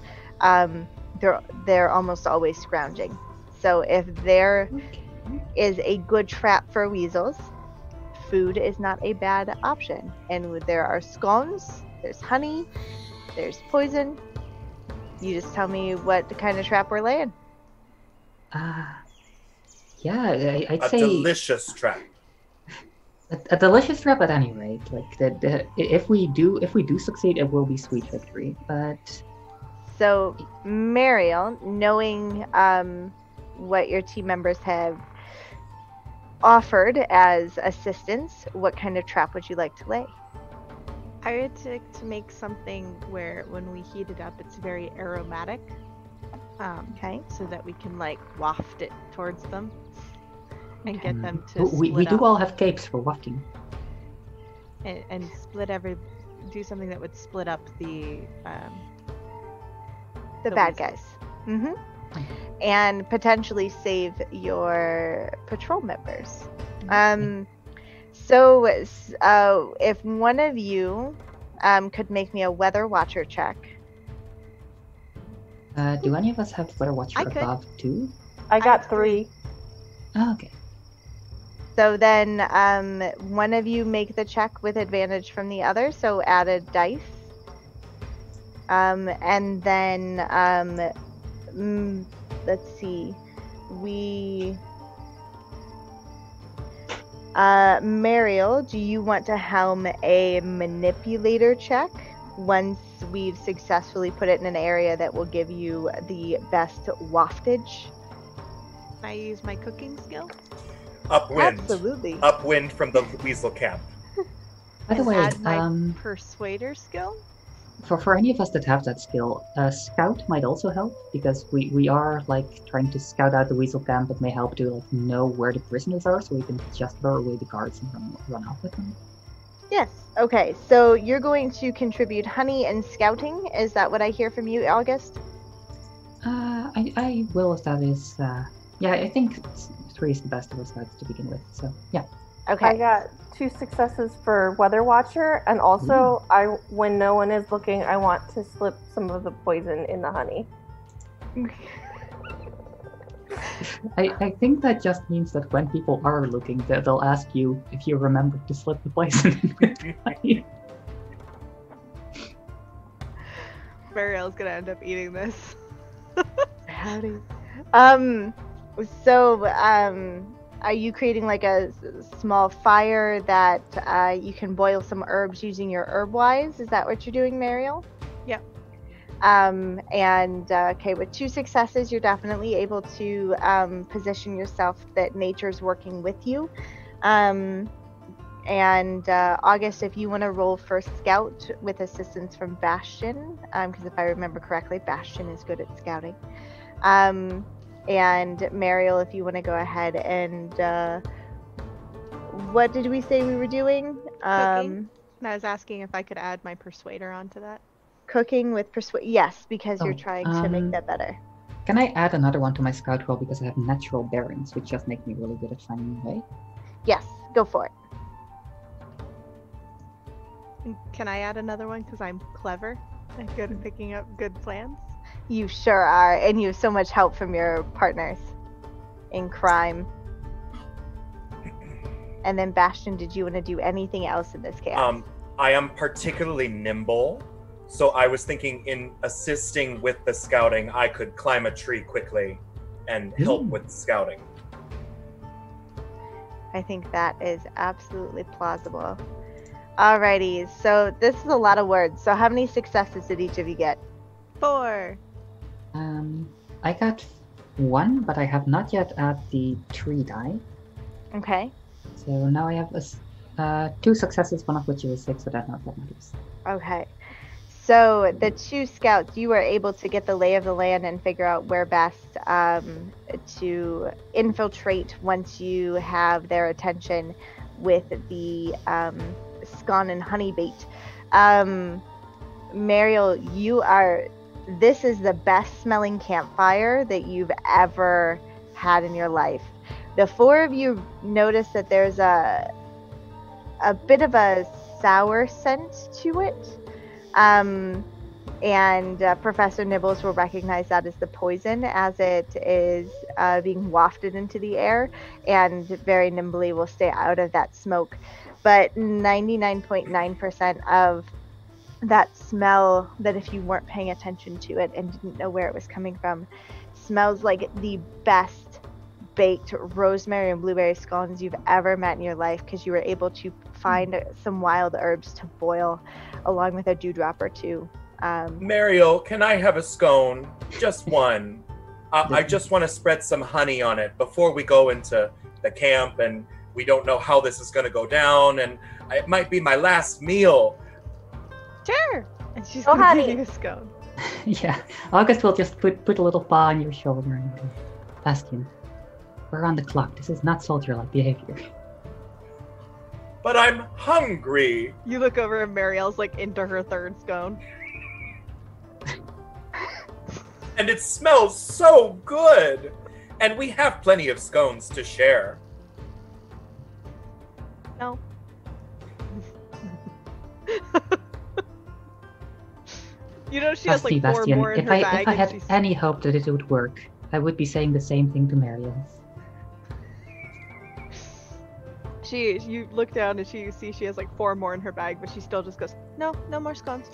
they're almost always scrounging. So if there is a good trap for weasels, food is not a bad option. And there are scones, there's honey, there's poison. You just tell me what kind of trap we're laying. Yeah, I'd A say delicious trap. a delicious trap at any rate. Like that, if we do succeed, it will be sweet victory. But So, Mariel, knowing what your team members have offered as assistance, what kind of trap would you like to lay? I would like to make something where when we heat it up, it's very aromatic. Okay. So that we can like waft it towards them and get them to we split do up all have capes for wafting. and split do something that would split up the The bad guys. And potentially save your patrol members. So, if one of you could make me a weather watcher check. Do any of us have Weather Watcher I could. above 2? I got have 3. Oh, okay. So then one of you make the check with advantage from the other, so add a dice. And then, let's see, Mariel, do you want to helm a manipulator check once we've successfully put it in an area that will give you the best waftage? Can I use my cooking skill? Upwind. Absolutely. Upwind from the weasel camp. By the And way, add my persuader skill? for any of us that have that skill, Scout might also help, because we are like trying to scout out the weasel camp. It may help to like know where the prisoners are, so we can just lure away the guards and run off with them. Yes. Okay. So you're going to contribute honey and scouting. Is that what I hear from you, August? I will if that is. Yeah, I think 3 is the best of our scouts to begin with. So yeah. Okay. I got 2 successes for Weather Watcher, and also when no one is looking, I want to slip some of the poison in the honey. I think that just means that when people are looking, they'll ask you if you remember to slip the poison in. Mariel's gonna end up eating this. Howdy. So, are you creating like a small fire that you can boil some herbs using your herb wise? Is that what you're doing, Mariel? Yep. Okay, with 2 successes, you're definitely able to position yourself that nature's working with you. August, if you want to roll for Scout with assistance from Bastion, because if I remember correctly, Bastion is good at scouting. And Mariel, if you want to go ahead and what did we say we were doing? Cooking. And I was asking if I could add my persuader onto that. Cooking with persuade. Yes, because you're Oh, trying to make that better. Can I add another one to my scout roll because I have natural bearings, which just make me really good at finding a way? Yes, go for it. And can I add another one because I'm clever and good at picking up good plans? You sure are, and you have so much help from your partners in crime. And then Bastion, did you want to do anything else in this chaos? I am particularly nimble, so I was thinking in assisting with the scouting, I could climb a tree quickly and help with scouting. I think that is absolutely plausible. Alrighty, so this is a lot of words. So how many successes did each of you get? 4. I got 1, but I have not yet added the 3 die. Okay. So now I have 2 successes, one of which is a 6, so that's not what matters. Okay. So the 2 scouts, you were able to get the lay of the land and figure out where best to infiltrate once you have their attention with the scone and honey bait. Mariel, this is the best smelling campfire that you've ever had in your life. The 4 of you notice that there's a bit of a sour scent to it. Professor Nibbles will recognize that as the poison as it is being wafted into the air, and very nimbly will stay out of that smoke. But 99.9% of that smell, that if you weren't paying attention to it and didn't know where it was coming from, smells like the best baked rosemary and blueberry scones you've ever met in your life, because you were able to find some wild herbs to boil along with a dewdrop or 2. Mariel, can I have a scone? Just one. I just want to spread some honey on it before we go into the camp, and we don't know how this is going to go down, and it might be my last meal. Sure. And she's Oh, gonna honey. give you a scone. Yeah, August will just put a little paw on your shoulder and go, Bastion, we're on the clock. This is not soldier-like behavior. But I'm hungry. You look over and Mariel's like into her 3rd scone. And it smells so good. And we have plenty of scones to share. No. You know she has Trust me, like 4 Bastian, more in if her I bag and had she's... any hope that it would work, I would be saying the same thing to Mariel. You look down and you see she has like 4 more in her bag, but she still just goes, no more scones.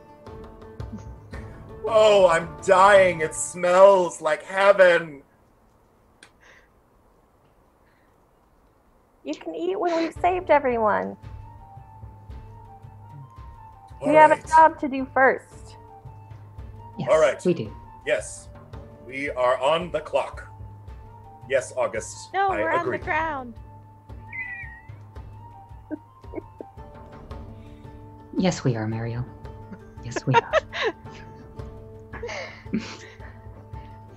Oh, I'm dying. It smells like heaven. You can eat when we've saved everyone. All We have a right. job to do first. Yes, All right. we do. Yes, we are on the clock. Yes, August. No, I we're agree. on the ground. Yes, we are, Mariel. Yes, we are.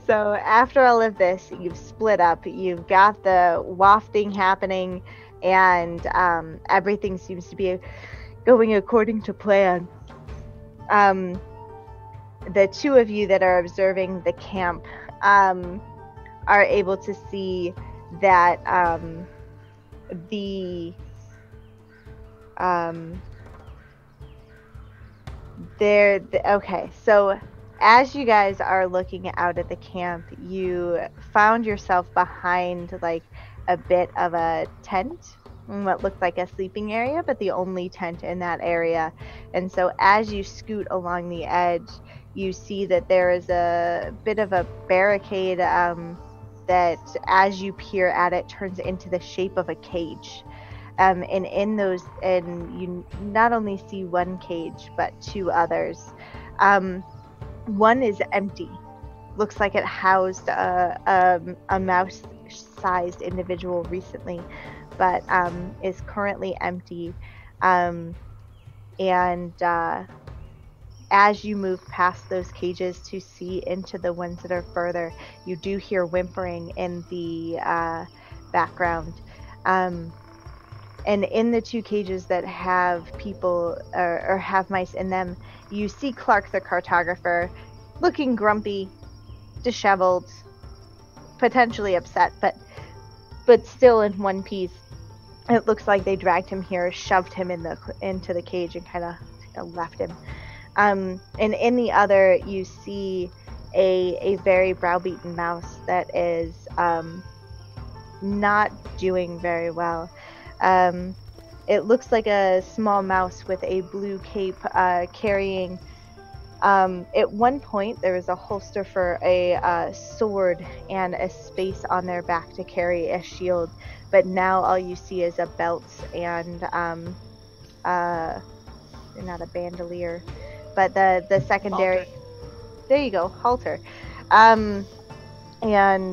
So after all of this, you've split up. You've got the wafting happening, and everything seems to be going according to plan. The two of you that are observing the camp are able to see that okay, so as you guys are looking out at the camp, you found yourself behind like a bit of a tent, what looked like a sleeping area, but the only tent in that area. And so as you scoot along the edge, you see that there is a bit of a barricade that, as you peer at it, turns into the shape of a cage. And in those, and you not only see one cage, but 2 others. One is empty. Looks like it housed a mouse-sized individual recently, but is currently empty. As you move past those cages to see into the ones that are further, you do hear whimpering in the background. And in the 2 cages that have people or have mice in them, you see Clark the cartographer looking grumpy, disheveled, potentially upset, but still in one piece. It looks like they dragged him here, shoved him into the cage, and kind of left him. And in the other, you see a very browbeaten mouse that is not doing very well. It looks like a small mouse with a blue cape carrying... at one point, there was a holster for a sword and a space on their back to carry a shield, but now all you see is a belt and not a bandolier, but the secondary... Halter. There you go, halter. And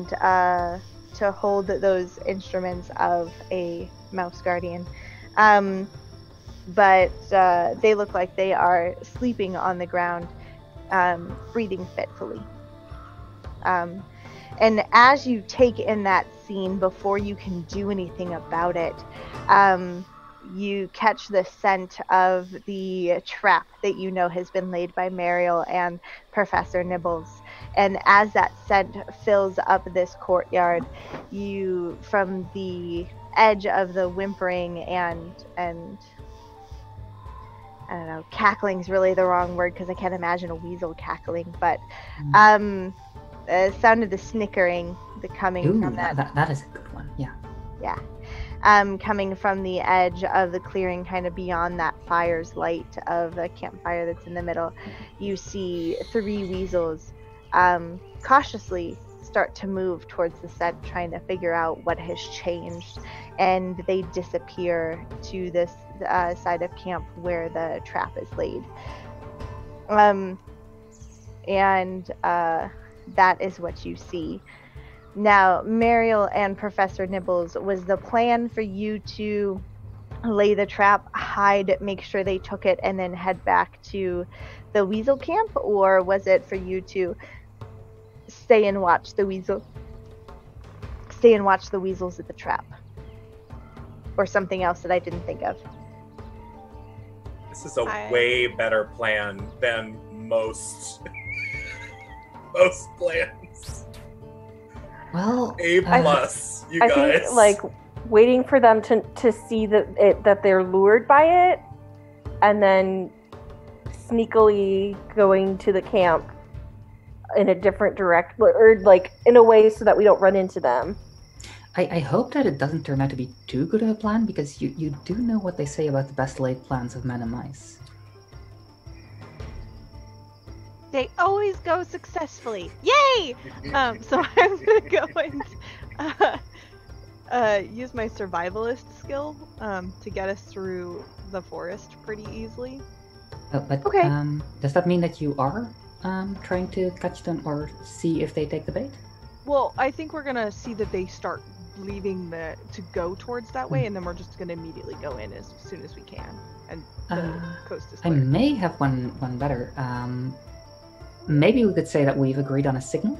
to hold those instruments of a mouse guardian. But they look like they are sleeping on the ground, breathing fitfully. And as you take in that scene, before you can do anything about it, you catch the scent of the trap that you know has been laid by Mariel and Professor Nibbles. And as that scent fills up this courtyard, you, from the edge of the whimpering and I don't know, cackling's really the wrong word because I can't imagine a weasel cackling, but the sound of the snickering coming from that is a good one. Yeah. Yeah. Coming from the edge of the clearing, kind of beyond that fire's light of a campfire that's in the middle, you see 3 weasels cautiously start to move towards the set, trying to figure out what has changed, and they disappear to this side of camp where the trap is laid. That is what you see. Now, Mariel and Professor Nibbles, was the plan for you to lay the trap, hide, make sure they took it, and then head back to the weasel camp? Or was it for you to stay and watch the weasels at the trap? Or something else that I didn't think of? This is a way better plan than most plans. Well, A+, you I guys. think, like, waiting for them to see that they're lured by it, and then sneakily going to the camp in a different direct, or like in a way so that we don't run into them. I hope that it doesn't turn out to be too good of a plan, because you do know what they say about the best laid plans of men and mice. They always go successfully. Yay! So I'm gonna go and use my survivalist skill to get us through the forest pretty easily. But Okay. Does that mean that you are trying to catch them or see if they take the bait? Well, I think we're gonna see that they start leaving to go towards that way, and then we're just gonna immediately go in as soon as we can. And the coast is I clear. may have one better. Maybe we could say that we've agreed on a signal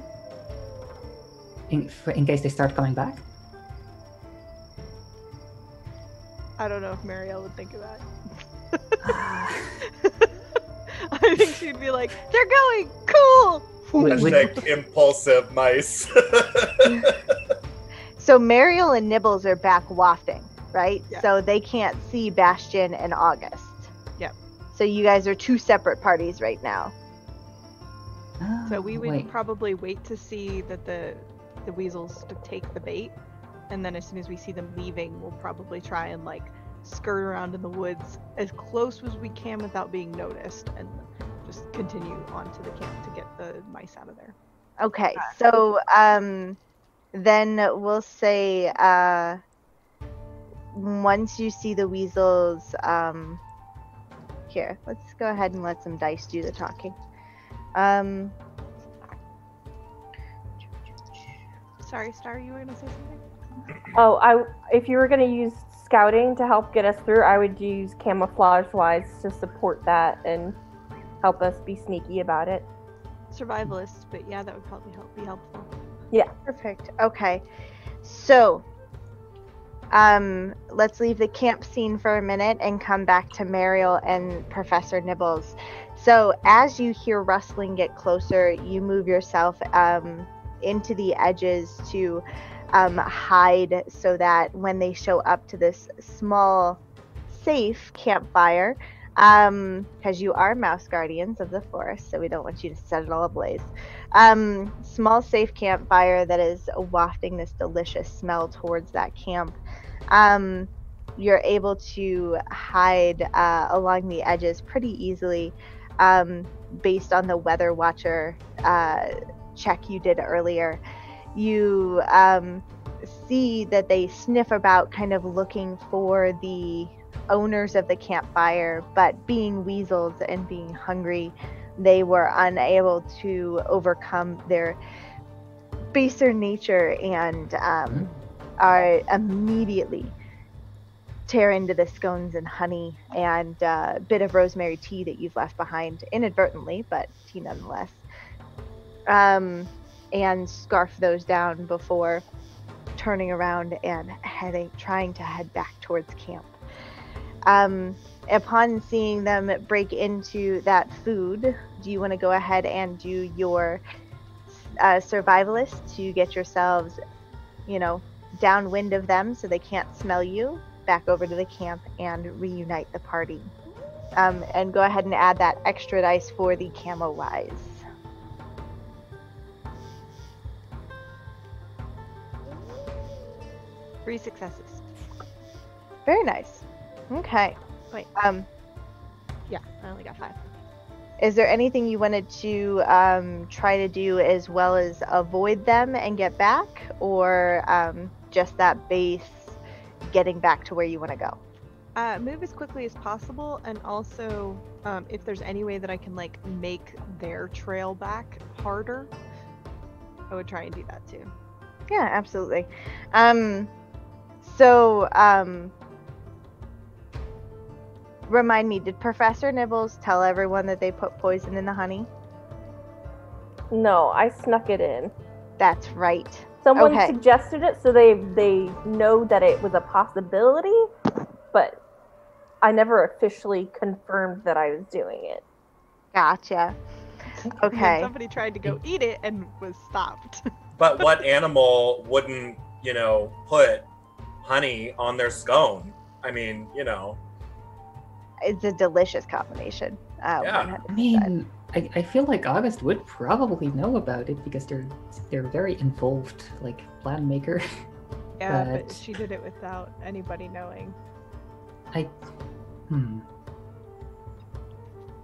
in case they start coming back. I don't know if Marielle would think of that. I think she'd be like, "They're going, cool." Hashtag impulsive mice. So Mariel and Nibbles are back wafting, right? Yeah. So they can't see Bastion and August. Yep. So you guys are two separate parties right now. So we would Wait. probably wait to see that the weasels to take the bait, and then as soon as we see them leaving, we'll probably try and like skirt around in the woods as close as we can without being noticed, and just continue on to the camp to get the mice out of there. Okay, so then we'll say once you see the weasels, here, let's go ahead and let some dice do the talking. Sorry, Star, you were gonna say something? Oh, if you were going to use scouting to help get us through, I would use camouflage-wise to support that and help us be sneaky about it. Survivalist, but yeah, that would probably be helpful. Perfect. Okay. So, let's leave the camp scene for a minute and come back to Mariel and Professor Nibbles. So, as you hear rustling get closer, you move yourself into the edges to hide so that when they show up to this small, safe campfire, because you are mouse guardians of the forest, so we don't want you to set it all ablaze. Small, safe campfire that is wafting this delicious smell towards that camp. You're able to hide along the edges pretty easily based on the weather watcher check you did earlier. You see that they sniff about, kind of looking for the owners of the campfire, but being weasels and being hungry, they were unable to overcome their baser nature and are immediately tear into the scones and honey and a bit of rosemary tea that you've left behind inadvertently, but tea nonetheless, and scarf those down before turning around and trying to head back towards camp. Upon seeing them break into that food, do you want to go ahead and do your survivalist to get yourselves, downwind of them so they can't smell you, back over to the camp and reunite the party? And go ahead and add that extra dice for the camo wise. Three successes. Very nice. Okay. Wait. Yeah, I only got 5. Is there anything you wanted to try to do as well as avoid them and get back, or just that base getting back to where you want to go? Move as quickly as possible, and also if there's any way that I can make their trail back harder, I would try and do that too. Yeah, absolutely. So remind me, did Professor Nibbles tell everyone that they put poison in the honey? No, I snuck it in. That's right. Someone Okay. suggested it, so they know that it was a possibility, but I never officially confirmed that I was doing it. Gotcha. And Okay. somebody tried to go eat it and was stopped. But what animal wouldn't, put honey on their scone. I mean, you know. It's a delicious combination. Yeah. 100%. I mean, I feel like August would probably know about it because they're very involved, like plan maker. Yeah, but But- she did it without anybody knowing.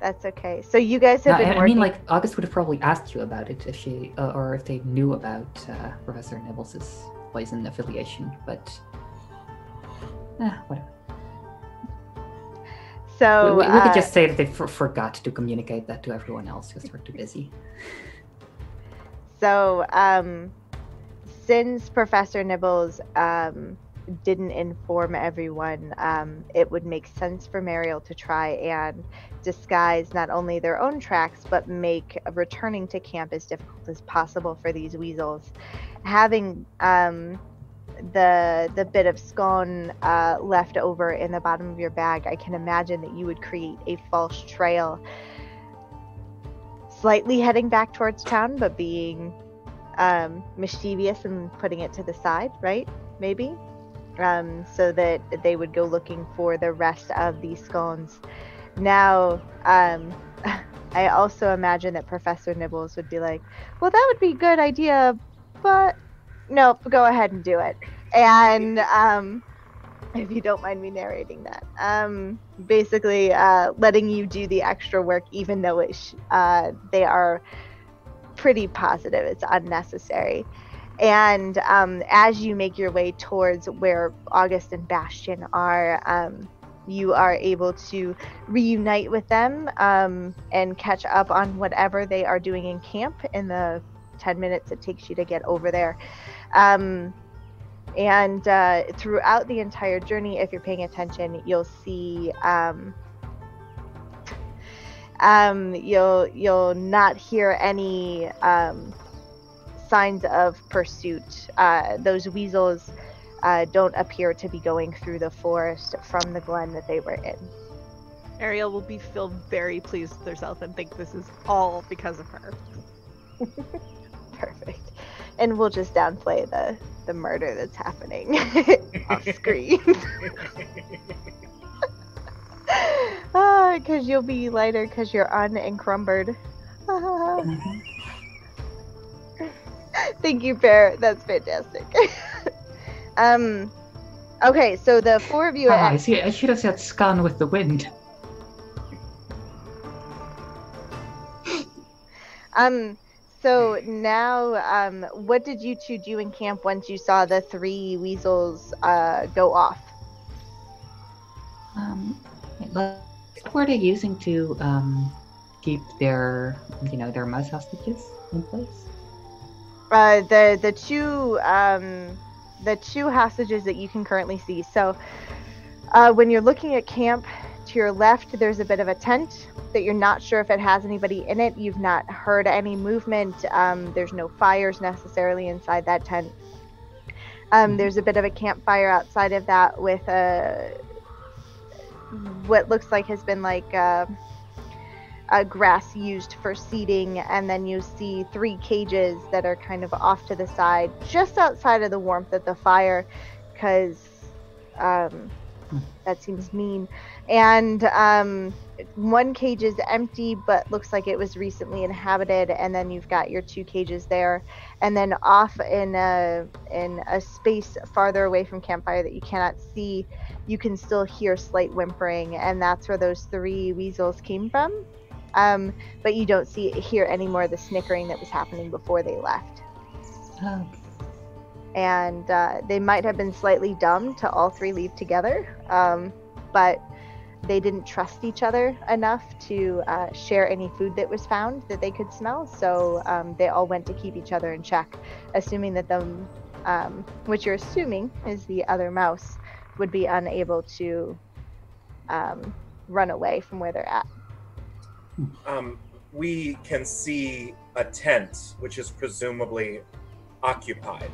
That's okay. So you guys have No, been I mean, working. like August would have probably asked you about it if she or if they knew about Professor Nibbles' poison affiliation, but whatever. So We could just say that they forgot to communicate that to everyone else because they were too busy. So, since Professor Nibbles didn't inform everyone, it would make sense for Mariel to try and disguise not only their own tracks, but make returning to camp as difficult as possible for these weasels. Having the bit of scone left over in the bottom of your bag, I can imagine that you would create a false trail, slightly heading back towards town, but being mischievous and putting it to the side, right? Maybe, so that they would go looking for the rest of these scones. Now, I also imagine that Professor Nibbles would be like, well, that would be a good idea, but nope, go ahead and do it. And if you don't mind me narrating that, basically letting you do the extra work, even though they are pretty positive it's unnecessary. And as you make your way towards where August and Bastion are, you are able to reunite with them and catch up on whatever they are doing in camp in the 10 minutes it takes you to get over there. And throughout the entire journey, if you're paying attention, you'll see you'll not hear any signs of pursuit. Those weasels don't appear to be going through the forest from the glen that they were in. Ariel will feel very pleased with herself and think this is all because of her. Perfect. And we'll just downplay the murder that's happening off screen. Because you'll be lighter because you're unencumbered. Thank you, Bear. That's fantastic. Okay, so the four of you. I see. I should have said "scan with the wind." So now, what did you two do in camp once you saw the three weasels go off? What were they using to keep their mouse hostages in place? The two hostages that you can currently see. So when you're looking at camp, to your left there's a bit of a tent that you're not sure if it has anybody in it. You've not heard any movement. There's no fires necessarily inside that tent. There's a bit of a campfire outside of that with what looks like has been like a grass used for seating, and then you see three cages that are kind of off to the side, just outside of the warmth of the fire, because that seems mean. And one cage is empty, but looks like it was recently inhabited, and then you've got your two cages there. And then off in a space farther away from campfire that you cannot see, you can still hear slight whimpering, and that's where those three weasels came from. But you don't hear any more of the snickering that was happening before they left. Oh. And they might have been slightly dumb to all three leave together, but they didn't trust each other enough to share any food that was found that they could smell, so they all went to keep each other in check, assuming that which you're assuming is the other mouse, would be unable to run away from where they're at. We can see a tent, which is presumably occupied.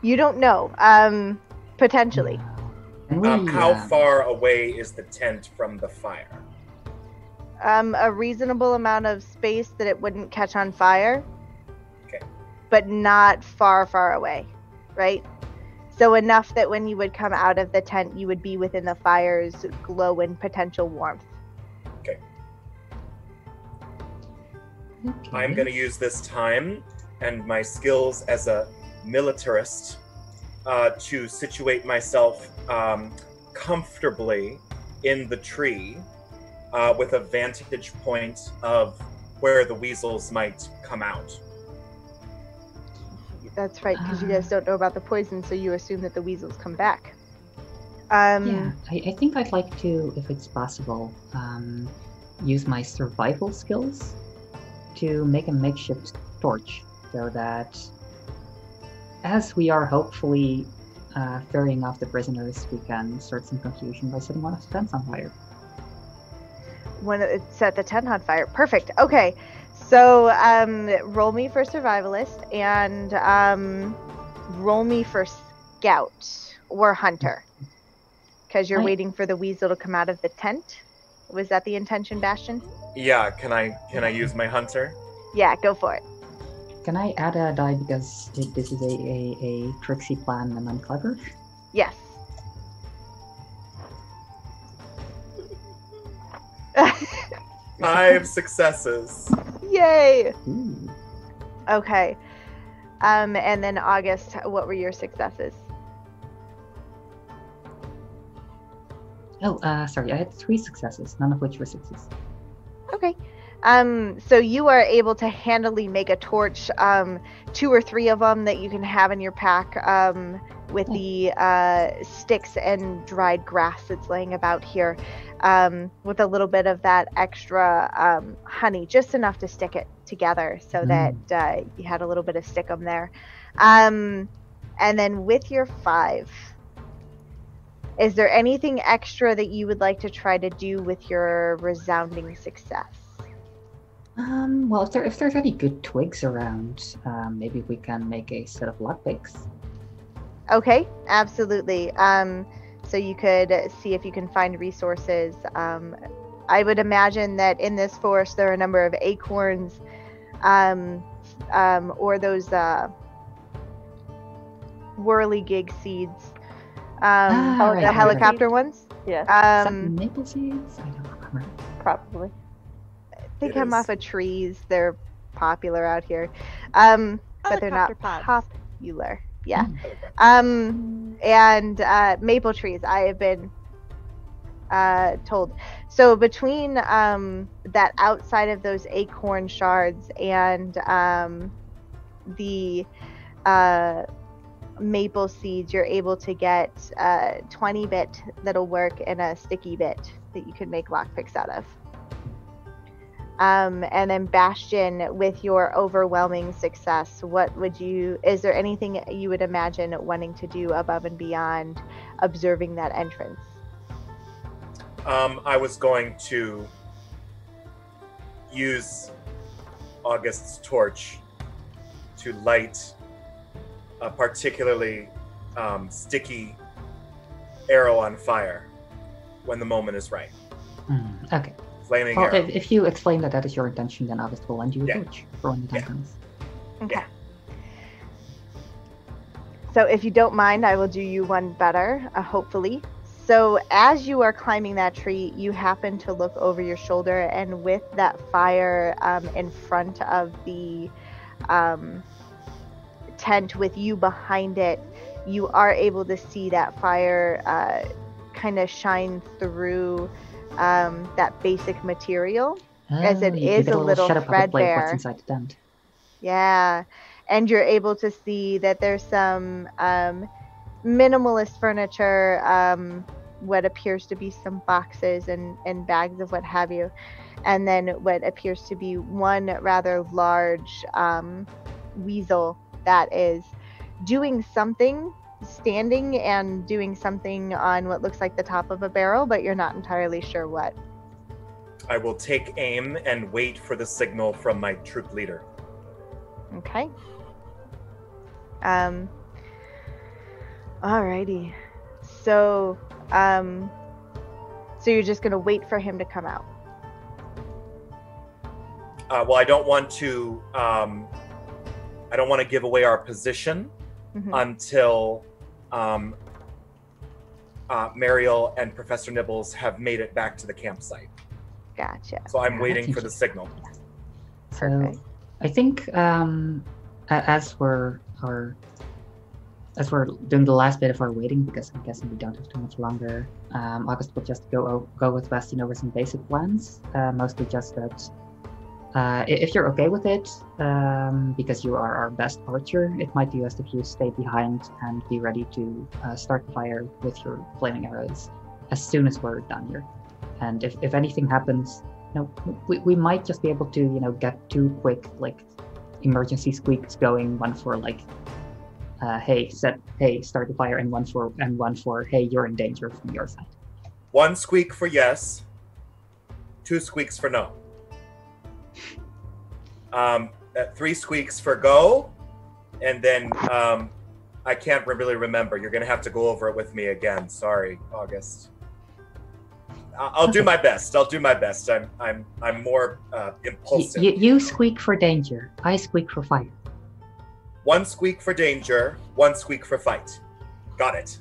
You don't know. Potentially. How far away is the tent from the fire? A reasonable amount of space that it wouldn't catch on fire. Okay. But not far away, right? So enough that when you would come out of the tent, you would be within the fire's glow and potential warmth. Okay. Okay. I'm going to use this time and my skills as a militarist to situate myself comfortably in the tree with a vantage point of where the weasels might come out. That's right, because you guys don't know about the poison, so you assume that the weasels come back. Yeah, I think I'd like to, if it's possible, use my survival skills to make a makeshift torch, so that as we are hopefully ferrying off the prisoners, we can start some confusion by setting one of the tents on fire. When it set the tent on fire. Perfect. Okay. So roll me for survivalist and roll me for scout or hunter. Because you're waiting for the weasel to come out of the tent. Was that the intention, Bastion? Yeah, can I use my hunter? Yeah, go for it. Can I add a die because this is a tricksy plan and I'm clever? Yes. Five successes. Yay! Ooh. Okay. And then August, what were your successes? Oh, sorry, I had 3 successes, none of which were 6s. Okay. So you are able to handily make a torch, 2 or 3 of them that you can have in your pack, with the sticks and dried grass that's laying about here, with a little bit of that extra honey, just enough to stick it together so that you had a little bit of stickum there. And then with your 5, is there anything extra that you would like to try to do with your resounding success? Well, if there's any good twigs around, maybe we can make a set of lockpicks. Okay, absolutely. So you could see if you can find resources. I would imagine that in this forest there are a number of acorns, or those whirligig seeds, the helicopter ones. Yeah. Maple seeds? I don't remember. Probably. They come off of trees. They're popular out here, but they're not popular. Yeah. And maple trees, I have been told. So between that outside of those acorn shards and the maple seeds, you're able to get 20 bit that'll work and a sticky bit that you can make lockpicks out of. And then Bastion, with your overwhelming success, is there anything you would imagine wanting to do above and beyond observing that entrance? I was going to use August's torch to light a particularly sticky arrow on fire when the moment is right. Okay. Flaming Well, arrow. if you explain that is your intention, then August will lend you a torch for when the time comes. Okay. Yeah. So if you don't mind, I will do you one better, hopefully. So as you are climbing that tree, you happen to look over your shoulder, and with that fire in front of the tent with you behind it, you are able to see that fire kind of shine through that basic material, as it is a little threadbare. What's inside the tent. Yeah, and you're able to see that there's some minimalist furniture, what appears to be some boxes and bags of what have you, and then what appears to be one rather large weasel that is doing something, standing and doing something on what looks like the top of a barrel, but you're not entirely sure what. I will take aim and wait for the signal from my troop leader. Okay. Alrighty. So you're just gonna wait for him to come out. Well, I don't want to. I don't want to give away our position until Mariel and Professor Nibbles have made it back to the campsite. Gotcha. So I'm Yeah, waiting that's for the signal. So Perfect. I think as we're doing the last bit of our waiting, because I'm guessing we don't have too much longer, August will just go with Bastion over some basic plans. Mostly just that if you're okay with it, because you are our best archer, it might be best if you stay behind and be ready to start the fire with your flaming arrows as soon as we're done here. And if anything happens, we might just be able to get 2 quick emergency squeaks going. One for hey, start the fire, and one for hey, you're in danger from your side. 1 squeak for yes, 2 squeaks for no. 3 squeaks for go, and then I can't really remember. You're gonna have to go over it with me again. Sorry, August. I'll do my best. I'm more impulsive. You squeak for danger. I squeak for fire. 1 squeak for danger, 1 squeak for fight. Got it.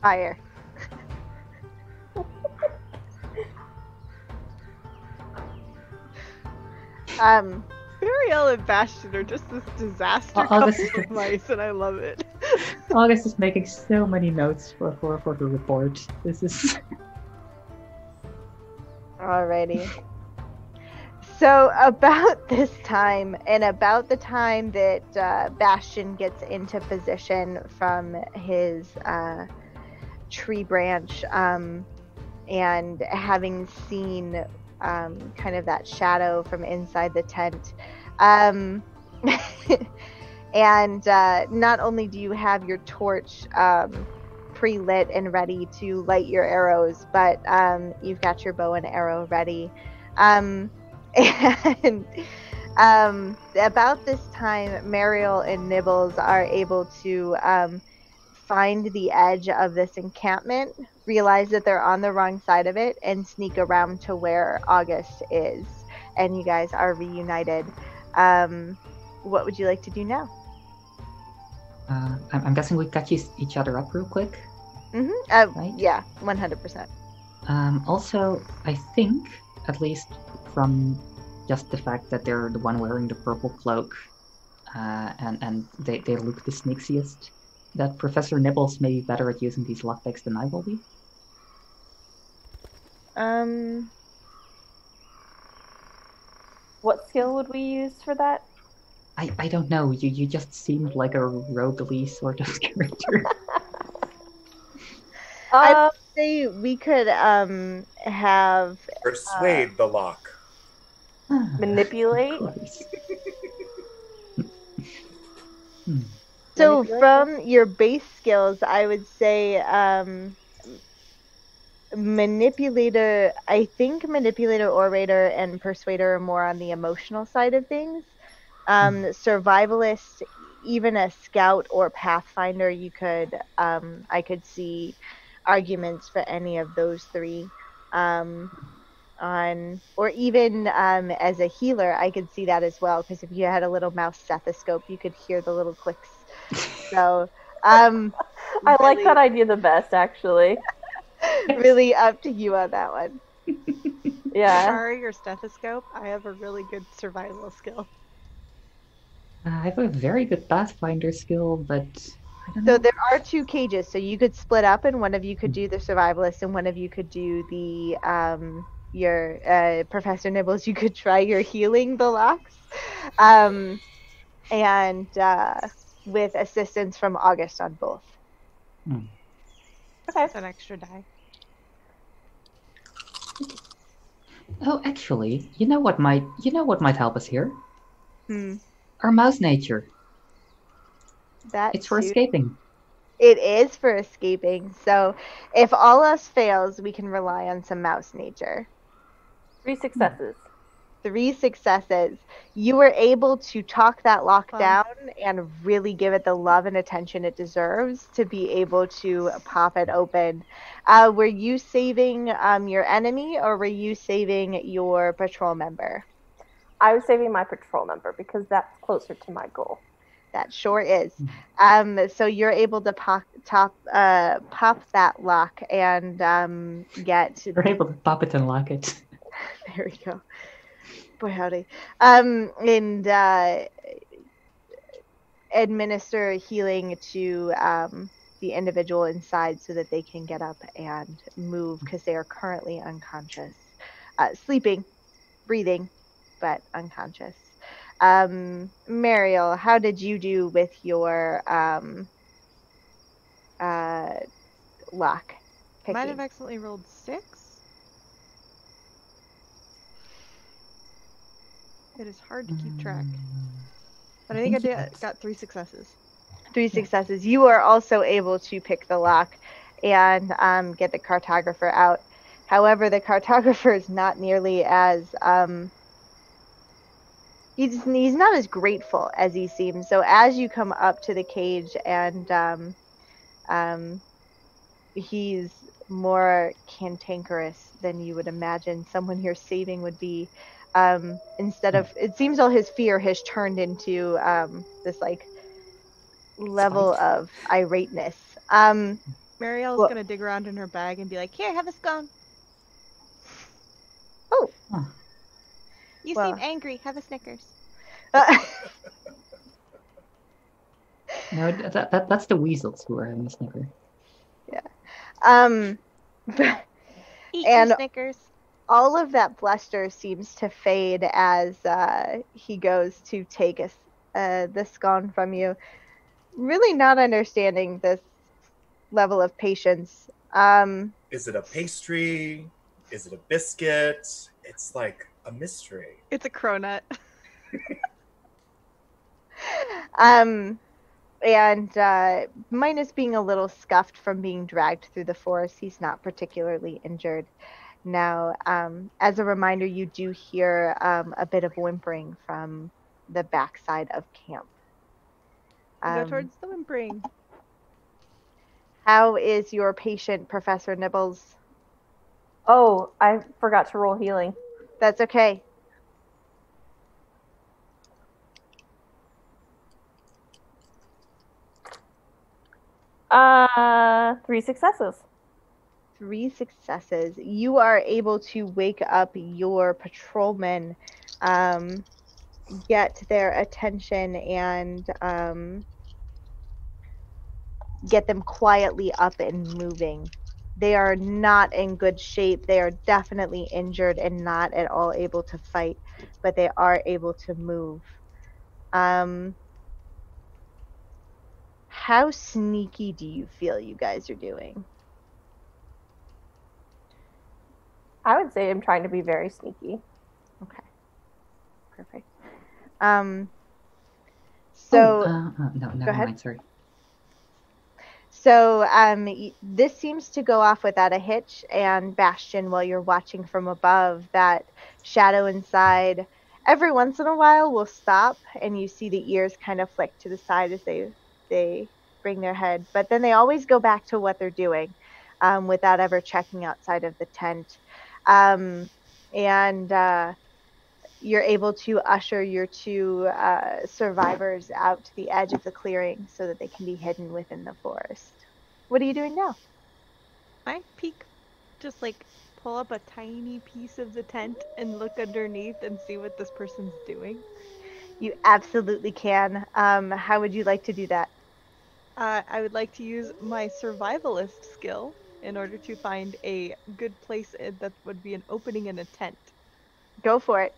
Fire. Mariel and Bastion are just this disaster August couple of mice, and I love it. August is making so many notes for the report. This is Alrighty. So about this time, and about the time that Bastion gets into position from his tree branch, and having seen kind of that shadow from inside the tent, and not only do you have your torch pre-lit and ready to light your arrows, but you've got your bow and arrow ready. And about this time, Mariel and Nibbles are able to find the edge of this encampment, realize that they're on the wrong side of it, and sneak around to where August is. And you guys are reunited. What would you like to do now? I'm guessing we catch each other up real quick. Mm-hmm. Right? Yeah, 100%. Also, I think, at least from just the fact that they're the one wearing the purple cloak, and they look the sneakiest, that Professor Nibbles may be better at using these lockpicks than I will be. What skill would we use for that? I don't know. You just seemed like a roguely sort of character. I would say we could have Persuade the lock. Manipulate? Of course. So from your base skills, I would say manipulator. I think manipulator, orator, and persuader are more on the emotional side of things. Survivalist, even a scout or pathfinder, you could. I could see arguments for any of those 3. Or even as a healer, I could see that as well, because if you had a little mouse stethoscope, you could hear the little clicks. So I really, like that idea the best, actually. really up to you on that one. Yeah. Sorry, your stethoscope. I have a really good survival skill. I have a very good Pathfinder skill, but I don't know. So there are 2 cages, so you could split up, and one of you could do the survivalist, and one of you could do the your Professor Nibbles. You could try your healing the locks, and with assistance from August on both. Okay. That's an extra die. Oh, actually, you know what might help us here? Our mouse nature. It's for escaping. It is for escaping. So if all else fails, we can rely on some mouse nature. 3 successes. 3 successes. You were able to talk that lock Wow. down and really give it the love and attention it deserves to be able to pop it open. Were you saving your enemy, or were you saving your patrol member? I was saving my patrol member because that's closer to my goal. That sure is. So you're able to pop that lock and get. You're able to pop it and lock it. There we go. Boy howdy. And administer healing to the individual inside so that they can get up and move because they are currently unconscious, sleeping, breathing, but unconscious. Mariel, how did you do with your lock picking? Might have accidentally rolled 6. It is hard to keep track. But I think I got 3 successes. 3 successes. You are also able to pick the lock and get the cartographer out. However, the cartographer is not nearly as he's not as grateful as he seems. So as you come up to the cage and he's more cantankerous than you would imagine someone you're saving would be. Instead of, it seems all his fear has turned into this like level of irateness. Marielle's gonna dig around in her bag and be like, "Here, have a scone." Oh. You seem angry. Have a Snickers. No, that's the weasels who are having a Snicker. Yeah. Eat and your Snickers. All of that bluster seems to fade as he goes to take the scone from you. Really not understanding this level of patience. Is it a pastry? Is it a biscuit? It's like a mystery. It's a cronut. And minus being a little scuffed from being dragged through the forest, he's not particularly injured. Now, as a reminder, you do hear a bit of whimpering from the backside of camp. Go towards the whimpering. How is your patient, Professor Nibbles? Oh, I forgot to roll healing. That's okay. Three successes. 3 successes. You are able to wake up your patrolmen, get their attention, and get them quietly up and moving. They are not in good shape. They are definitely injured and not at all able to fight, but they are able to move. How sneaky do you feel you guys are doing? I would say I'm trying to be very sneaky. Okay. Perfect. No, never ahead. mind, sorry. So this seems to go off without a hitch, and Bastion, while you're watching from above, that shadow inside every once in a while will stop, and you see the ears kind of flick to the side as they bring their head, but then they always go back to what they're doing without ever checking outside of the tent. You're able to usher your 2 survivors out to the edge of the clearing so that they can be hidden within the forest. What are you doing now? I peek, just like pull up a tiny piece of the tent and look underneath and see what this person's doing. You absolutely can. How would you like to do that? I would like to use my survivalist skill in order to find a good place that would be an opening in a tent. Go for it.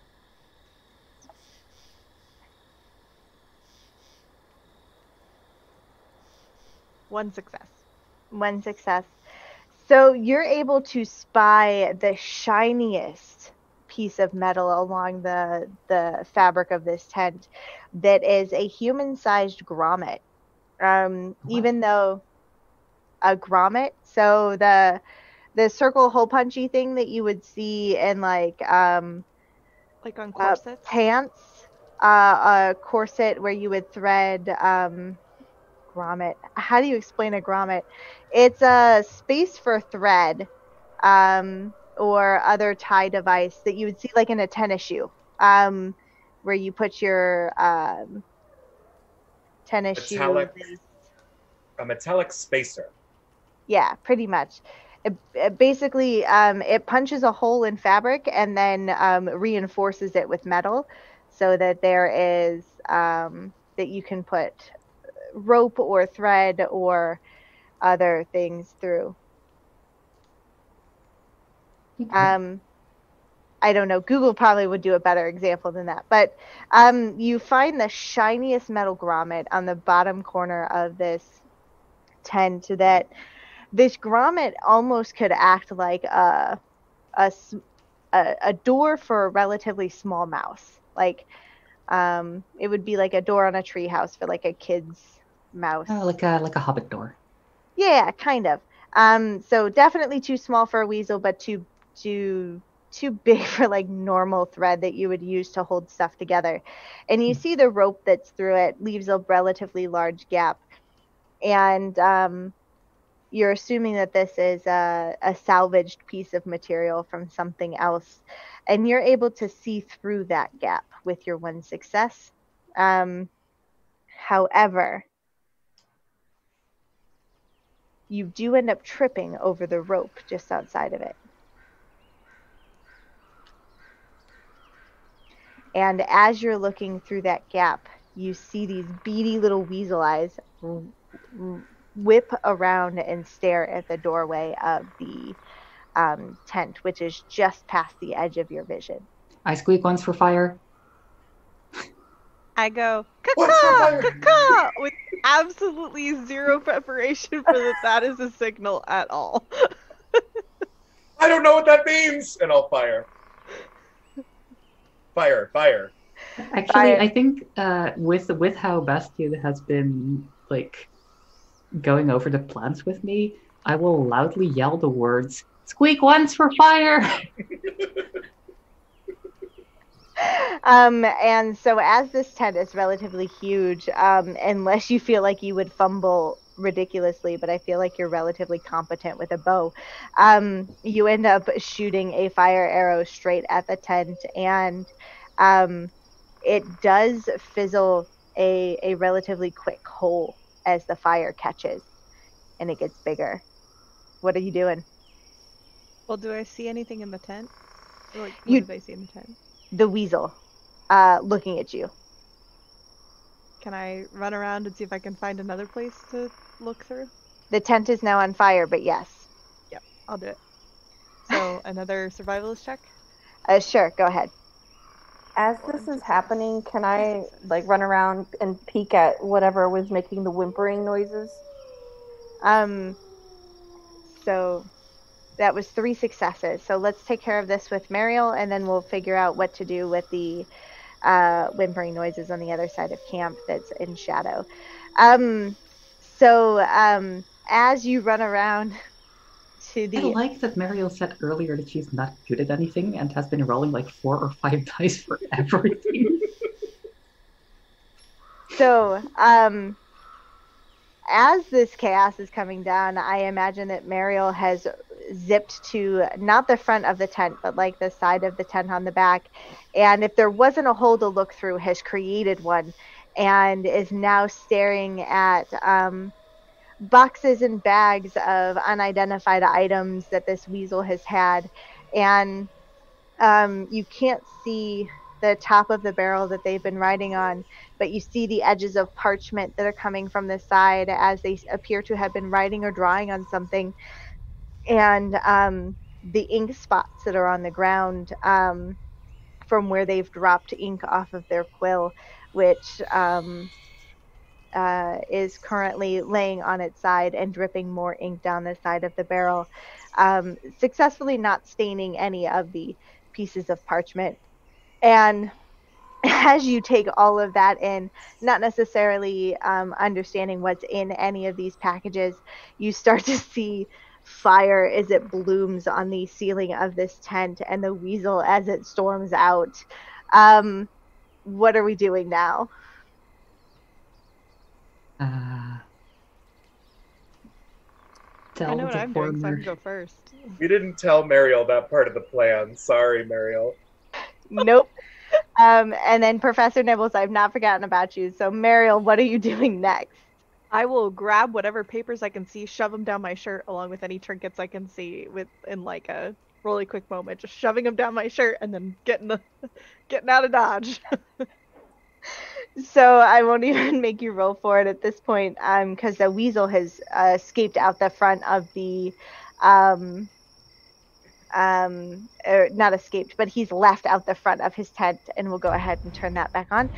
One success. 1 success. So you're able to spy the shiniest piece of metal along the fabric of this tent that is a human-sized grommet. Even though a grommet, so the circle hole punchy thing that you would see in like on corsets, pants, a corset where you would thread grommet. How do you explain a grommet? It's a space for thread or other tie device that you would see like in a tennis shoe, where you put your tennis shoe. Metallic. This, A metallic spacer. yeah, pretty much. It basically, it punches a hole in fabric and then reinforces it with metal, so that there is that you can put rope or thread or other things through. Okay. I don't know. Google probably would do a better example than that. But you find the shiniest metal grommet on the bottom corner of this tent. That this grommet almost could act like a door for a relatively small mouse. Like it would be like a door on a treehouse for like a kid's mouse. Like a hobbit door. Yeah, kind of. So definitely too small for a weasel, but too big for like normal thread that you would use to hold stuff together. And you see the rope that's through it leaves a relatively large gap. And you're assuming that this is a salvaged piece of material from something else. And you're able to see through that gap with your one success. However, you do end up tripping over the rope just outside of it. And as you're looking through that gap, you see these beady little weasel eyes whip around and stare at the doorway of the tent, which is just past the edge of your vision. I squeak once for fire. I go, What's for fire? caw, with absolutely zero preparation for that is a signal at all. I don't know what that means! And I'll fire. Fire. Actually, Fire. I think with how Bastian has been like going over the plans with me, I will loudly yell the words "Squeak once for fire." And so as this tent is relatively huge, unless you feel like you would fumble ridiculously, but I feel like you're relatively competent with a bow, you end up shooting a fire arrow straight at the tent, and it does fizzle a relatively quick hole as the fire catches and it gets bigger. What are you doing? Well, do I see anything in the tent? Like, what You- did I see in the tent? The weasel looking at you. Can I run around and see if I can find another place to look through? The tent is now on fire, but yes. Yep, I'll do it. So, another survivalist check? Sure, go ahead. As this is happening, can I like run around and peek at whatever was making the whimpering noises? So that was 3 successes. So let's take care of this with Mariel, and then we'll figure out what to do with the whimpering noises on the other side of camp that's in shadow. As you run around to I the... like that Mariel said earlier that she's not good at anything and has been rolling like 4 or 5 dice for everything. So, as this chaos is coming down, I imagine that Mariel has zipped to not the front of the tent, but like the side of the tent on the back. And if there wasn't a hole to look through, has created one and is now staring at boxes and bags of unidentified items that this weasel has had. And you can't see the top of the barrel that they've been riding on, but you see the edges of parchment that are coming from the side as they appear to have been writing or drawing on something. And the ink spots that are on the ground from where they've dropped ink off of their quill, which is currently laying on its side and dripping more ink down the side of the barrel, successfully not staining any of the pieces of parchment. And as you take all of that in, not necessarily understanding what's in any of these packages, you start to see fire as it blooms on the ceiling of this tent and the weasel as it storms out. What are we doing now? I Tell know what the I'm doing, so I foreigner. can go first. We didn't tell Mariel that part of the plan. Sorry, Mariel. Nope. And then Professor Nibbles, I've not forgotten about you. So Mariel, what are you doing next? I will grab whatever papers I can see, shove them down my shirt, along with any trinkets I can see in like a really quick moment, just shoving them down my shirt and then getting out of Dodge. So I won't even make you roll for it at this point, because the weasel has escaped out the front of the, or not escaped, but he's left out the front of his tent, and we'll go ahead and turn that back on.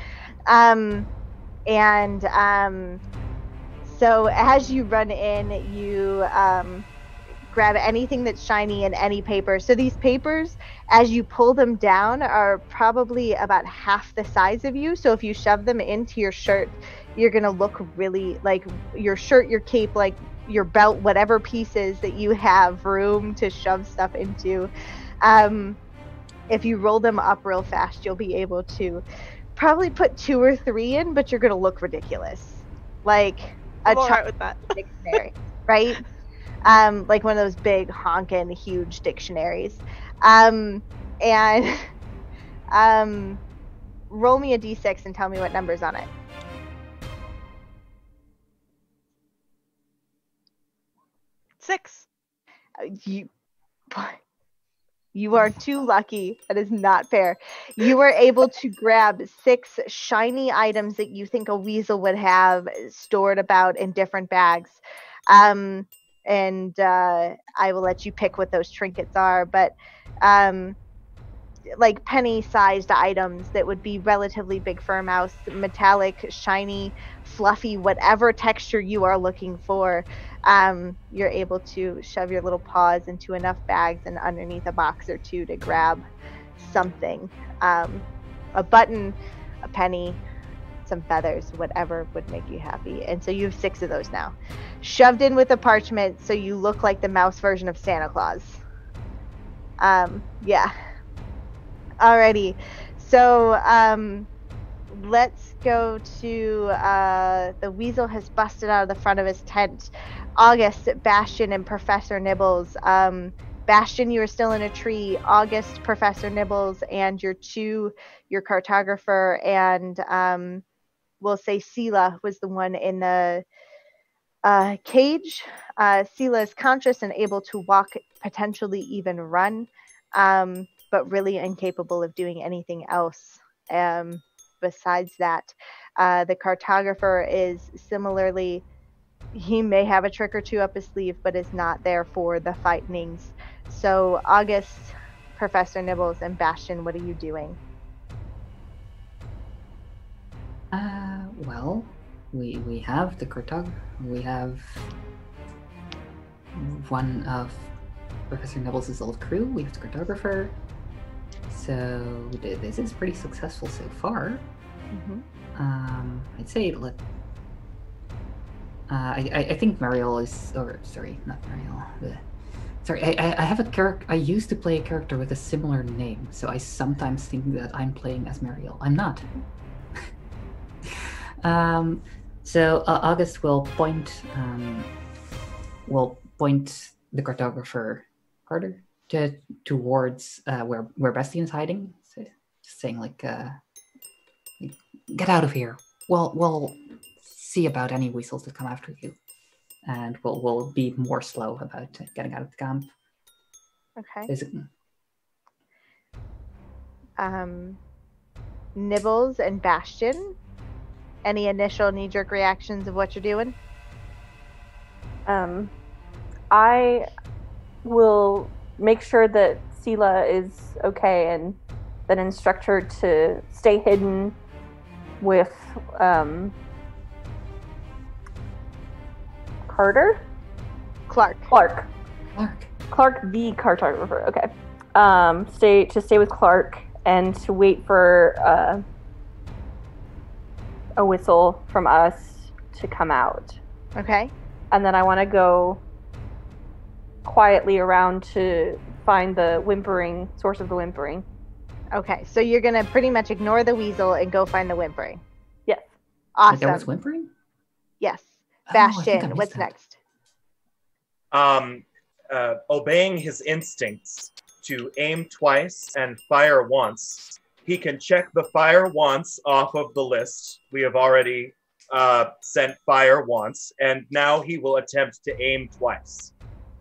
So as you run in, you grab anything that's shiny and any paper. So these papers, as you pull them down, are probably about half the size of you. So if you shove them into your shirt, you're going to look really like your shirt, your cape, like your belt, whatever pieces that you have room to shove stuff into. If you roll them up real fast, you'll be able to probably put 2 or 3 in, but you're going to look ridiculous. Like I'm all right with that. Dictionary, right? Like one of those big honkin' huge dictionaries. Roll me a d6 and tell me what number's on it. 6. You are too lucky. That is not fair. You were able to grab 6 shiny items that you think a weasel would have stored about in different bags. I will let you pick what those trinkets are, but like penny-sized items that would be relatively big for a mouse, metallic, shiny, fluffy, whatever texture you are looking for. You're able to shove your little paws into enough bags and underneath a box or 2 to grab something. A button, a penny, some feathers, whatever would make you happy. And so you have 6 of those now. Shoved in with a parchment so you look like the mouse version of Santa Claus. Yeah. Alrighty. So let's go to the weasel has busted out of the front of his tent. August, Bastion, and Professor Nibbles. Bastion, you are still in a tree. August, Professor Nibbles, and your cartographer, and we'll say Sela was the one in the cage. Sela is conscious and able to walk, potentially even run, but really incapable of doing anything else. Besides that, the cartographer is similarly, he may have a trick or 2 up his sleeve, but is not there for the fighting's. So August, Professor Nibbles, and Bastion, what are you doing? Well, we have the we have one of Professor Nibbles' old crew. We have the cartographer. So this is pretty successful so far. Mm-hmm. I'd say I think Mariel is, or sorry, not Mariel. Sorry, I have a character. I used to play a character with a similar name, so I sometimes think that I'm playing as Mariel. I'm not. So August will point the cartographer Carter towards where Bastion is hiding. So just saying like, get out of here. We'll see about any weasels that come after you, and we'll be more slow about getting out of the camp. Okay. Basically. Nibbles and Bastion, any initial knee-jerk reactions of what you're doing? I will make sure that Sela is okay and then instruct her to stay hidden with Carter? Clark, the cartographer. Okay. Stay with Clark and to wait for a whistle from us to come out. Okay. And then I want to go quietly around to find the source of the whimpering. Okay, so you're gonna pretty much ignore the weasel and go find the whimpering. Yes. Awesome. There was whimpering? Yes. Bastion, what's next? Obeying his instincts to aim twice and fire once, he can check the fire once off of the list. We have already sent fire once, and now he will attempt to aim twice.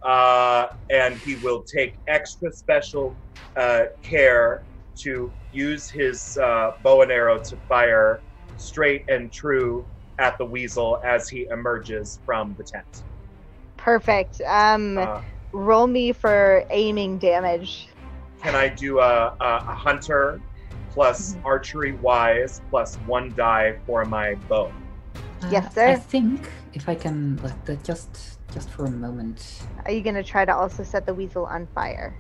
And he will take extra special care to use his bow and arrow to fire straight and true at the weasel as he emerges from the tent. Perfect. Roll me for aiming damage. Can I do a hunter plus archery wise plus 1 die for my bow? Yes, sir. I think if I can just for a moment. Are you going to try to also set the weasel on fire?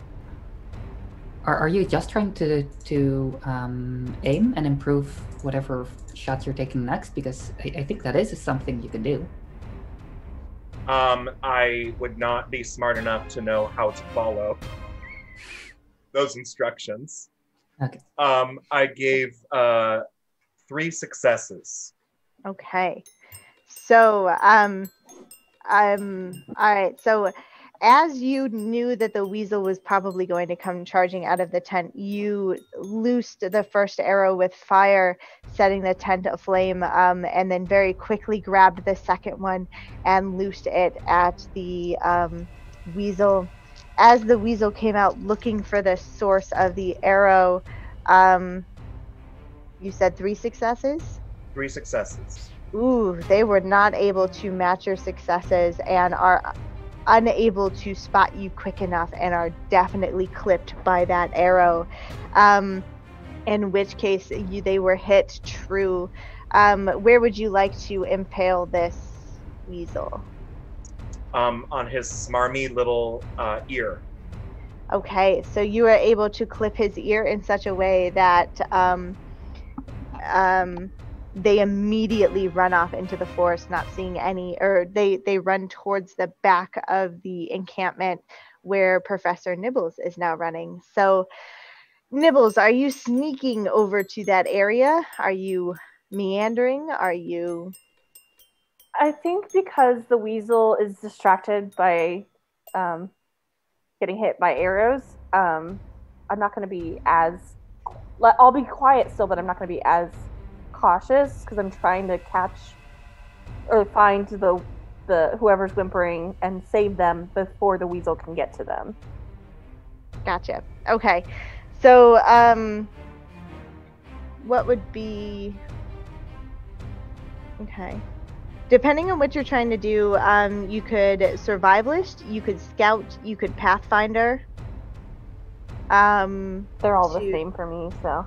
Are you just trying to aim and improve whatever shots you're taking next? Because I think that is something you can do. I would not be smart enough to know how to follow those instructions. Okay. I gave 3 successes. Okay. So, all right. So, as you knew that the weasel was probably going to come charging out of the tent, you loosed the first arrow with fire, setting the tent aflame, and then very quickly grabbed the second one and loosed it at the weasel. As the weasel came out looking for the source of the arrow, you said 3 successes? 3 successes. Ooh, they were not able to match your successes and are unable to spot you quick enough and are definitely clipped by that arrow. In which case they were hit true. Where would you like to impale this weasel? On his smarmy little ear. Okay, so you are able to clip his ear in such a way that they immediately run off into the forest, not seeing any, or they run towards the back of the encampment where Professor Nibbles is now running. So, Nibbles, are you sneaking over to that area? Are you meandering? Are you... I think because the weasel is distracted by getting hit by arrows, I'm not going to be as... I'll be quiet still, but I'm not going to be as cautious because I'm trying to catch or find the whoever's whimpering and save them before the weasel can get to them. Gotcha. Okay. So, what would be... Okay. Depending on what you're trying to do, you could survivalist, you could scout, you could pathfinder. They're all the same for me, so.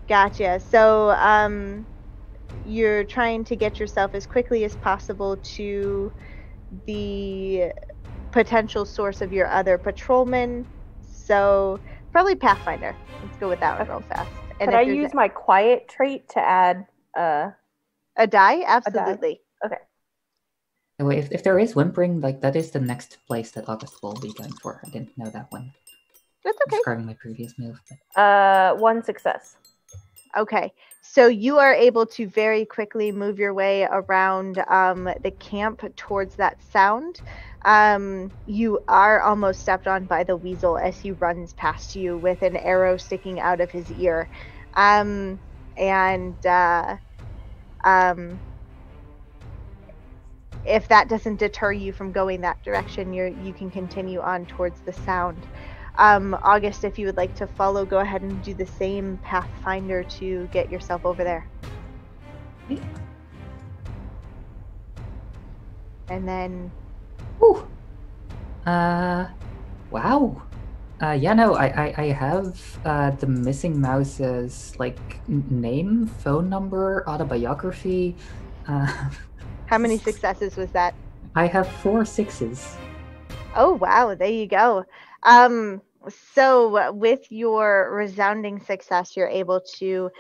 Gotcha. So, you're trying to get yourself as quickly as possible to the potential source of your other patrolman. So, probably pathfinder. Let's go with that one real fast. And could I use my quiet trait to add a die? Absolutely. Okay. Anyway, if there is whimpering, that is the next place that August will be going for. I didn't know that one. That's okay. Describing my previous move. But... 1 success. Okay, so you are able to very quickly move your way around the camp towards that sound. You are almost stepped on by the weasel as he runs past you with an arrow sticking out of his ear. If that doesn't deter you from going that direction, you can continue on towards the sound. August, if you would like to follow, go ahead and do the same pathfinder to get yourself over there. And then... Ooh. Wow. Yeah, no, I have the missing mouse's, name, phone number, autobiography. How many successes was that? I have 4 6s. Oh, wow, there you go. So with your resounding success, you're able to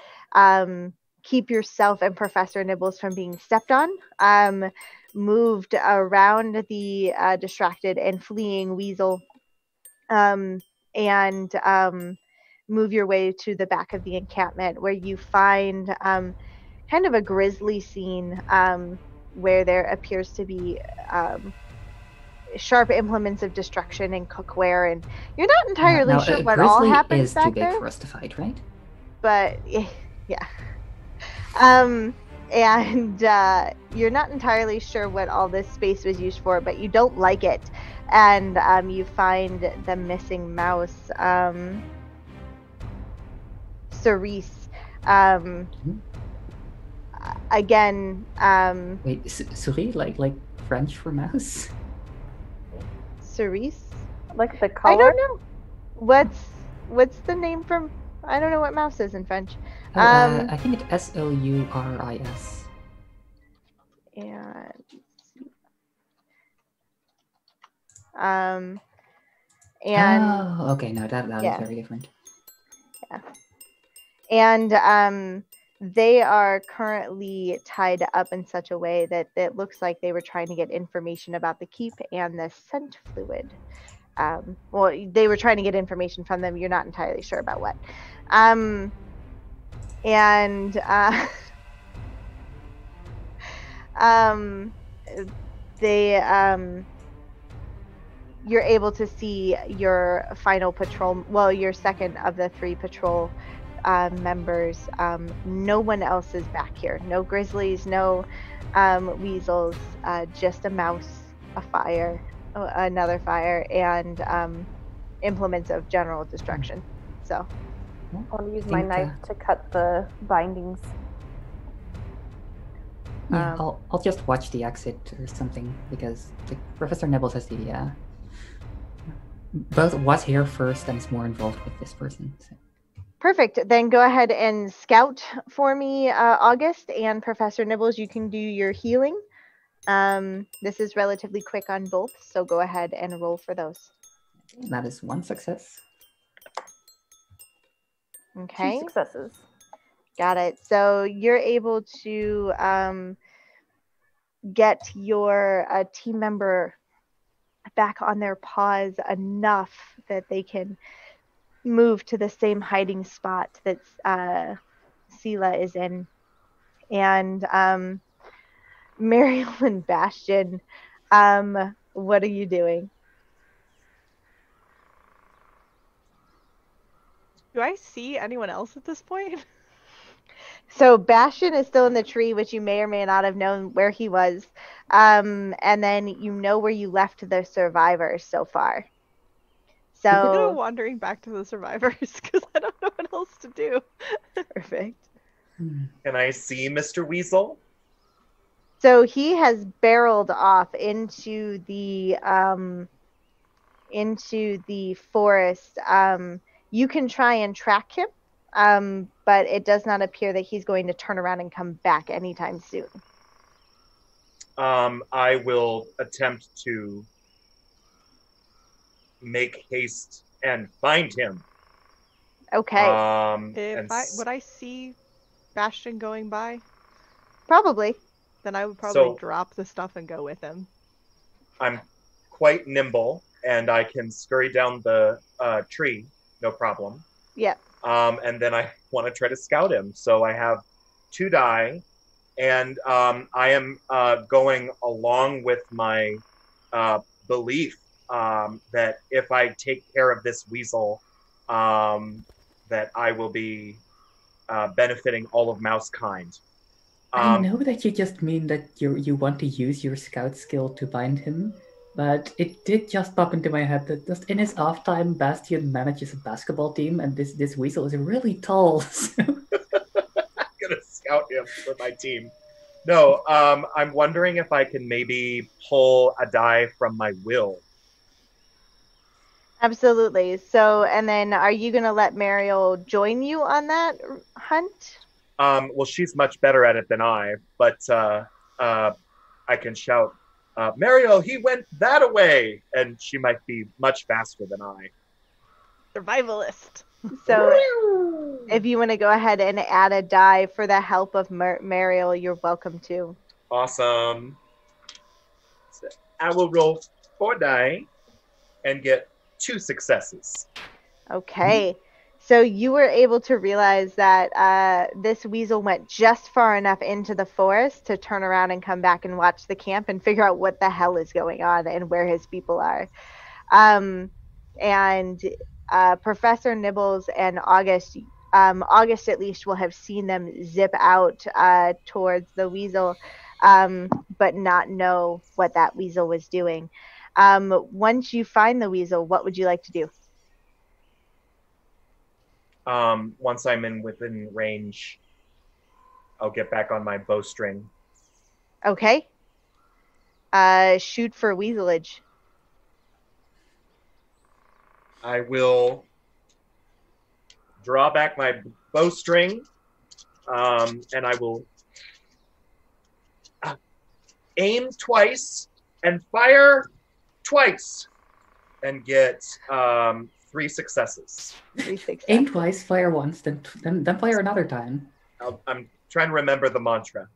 keep yourself and Professor Nibbles from being stepped on, moved around the distracted and fleeing weasel, and move your way to the back of the encampment where you find kind of a grisly scene where there appears to be sharp implements of destruction and cookware, and you're not entirely sure what all happens is back too big there. for us to fight, right? but yeah. And you're not entirely sure what all this space was used for, but you don't like it. And you find the missing mouse, Cerise. Again, Wait, souris, like French for mouse? Cerise? Like the color? I don't know. What's the name from? I don't know what mouse is in French. Oh, I think it's SOURIS. And oh, okay, no, that yeah. is very different. Yeah. And they are currently tied up in such a way that it looks like they were trying to get information about the keep and the scent fluid. Well, they were trying to get information from them. You're not entirely sure about what. You're able to see your final patrol, well, your second of the 3 patrol members. No one else is back here. No grizzlies, no weasels, just a mouse, a fire, another fire, and implements of general destruction. So I'll use my knife to cut the bindings. Yeah, I'll just watch the exit or something, because Professor Nibbles has the both was here first and is more involved with this person. So. Perfect. Then go ahead and scout for me, August, and Professor Nibbles. You can do your healing. This is relatively quick on both, so go ahead and roll for those. That is 1 success. Okay. 2 successes. Got it. So you're able to get your team member back on their paws enough that they can move to the same hiding spot that Sela is in. And Mariel and Bastion, what are you doing? Do I see anyone else at this point? So Bastion is still in the tree, which you may or may not have known where he was. And then you know where you left the survivors so far. So I'm gonna go wandering back to the survivors because I don't know what else to do. Perfect. Can I see Mr. Weasel? So he has barreled off into the forest. You can try and track him, but it does not appear that he's going to turn around and come back anytime soon. I will attempt to make haste and find him. Okay. Would I see Bastion going by? Probably. Then I would probably drop the stuff and go with him. I'm quite nimble, and I can scurry down the tree, no problem. Yeah. And then I want to try to scout him. So I have 2 die, and I am going along with my belief that if I take care of this weasel, that I will be benefiting all of mouse kind. I know that you just mean that you want to use your scout skill to bind him, but it did just pop into my head that just in his off time, Bastion manages a basketball team, and this weasel is really tall. So. I'm gonna scout him for my team. No, I'm wondering if I can maybe pull a die from my will. Absolutely. So, and then are you going to let Mariel join you on that hunt? Well, she's much better at it than I, but I can shout, Mariel, he went that way! And she might be much faster than I. Survivalist. So, if you want to go ahead and add a die for the help of Mariel, you're welcome to. Awesome. So I will roll 4 die and get 2 successes. Okay. So you were able to realize that this weasel went just far enough into the forest to turn around and come back and watch the camp and figure out what the hell is going on and where his people are. And Professor Nibbles and August, August at least will have seen them zip out towards the weasel, but not know what that weasel was doing. Once you find the weasel, what would you like to do? Once I'm within range, I'll get back on my bowstring. Okay. Shoot for weaselage. I will draw back my bowstring, and I will aim twice and fire twice and get 3 successes. 3 successes. Aim twice, fire once, then fire another time. I'm trying to remember the mantra.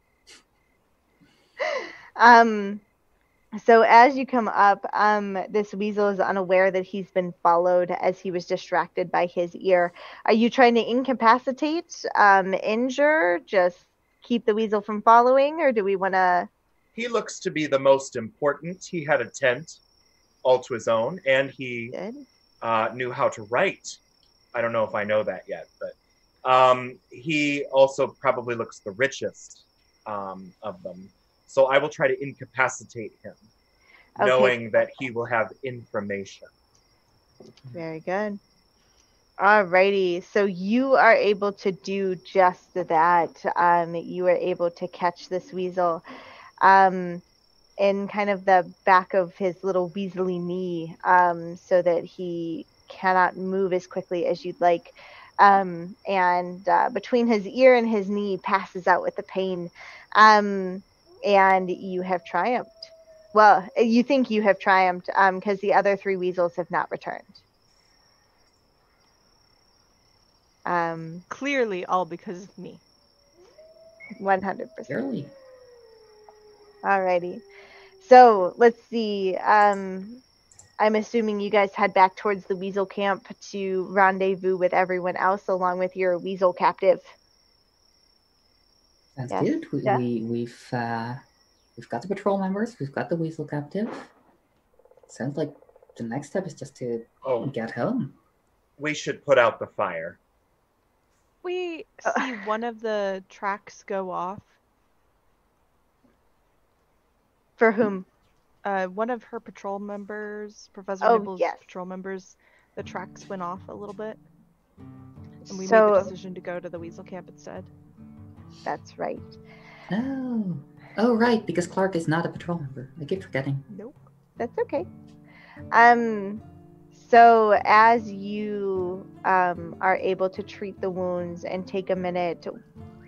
So as you come up, this weasel is unaware that he's been followed as he was distracted by his ear. Are you trying to incapacitate, injure, just keep the weasel from following, or do we want to... He looks to be the most important. He had a tent all to his own, and he knew how to write. I don't know if I know that yet, but he also probably looks the richest of them. So I will try to incapacitate him, knowing that he will have information. Very good. Alrighty, so you are able to do just that. You are able to catch this weasel in kind of the back of his little weaselly knee, so that he cannot move as quickly as you'd like. And between his ear and his knee passes out with the pain. And you have triumphed. Well, you think you have triumphed because the other 3 weasels have not returned. Clearly all because of me. 100%. Clearly. Alrighty. So let's see. I'm assuming you guys head back towards the weasel camp to rendezvous with everyone else along with your weasel captive. That's Yes. good. Yeah. We've got the patrol members. We've got the weasel captive. Sounds like the next step is just to get home. We should put out the fire. We see one of the tracks go off. For whom? One of her patrol members, Professor Oh, Nibble's yes. patrol members, the tracks went off a little bit. And we made So the decision to go to the weasel camp instead. that's right. Oh, right, because Clark is not a patrol member. I keep forgetting. Nope. That's okay. So as you are able to treat the wounds and take a minute,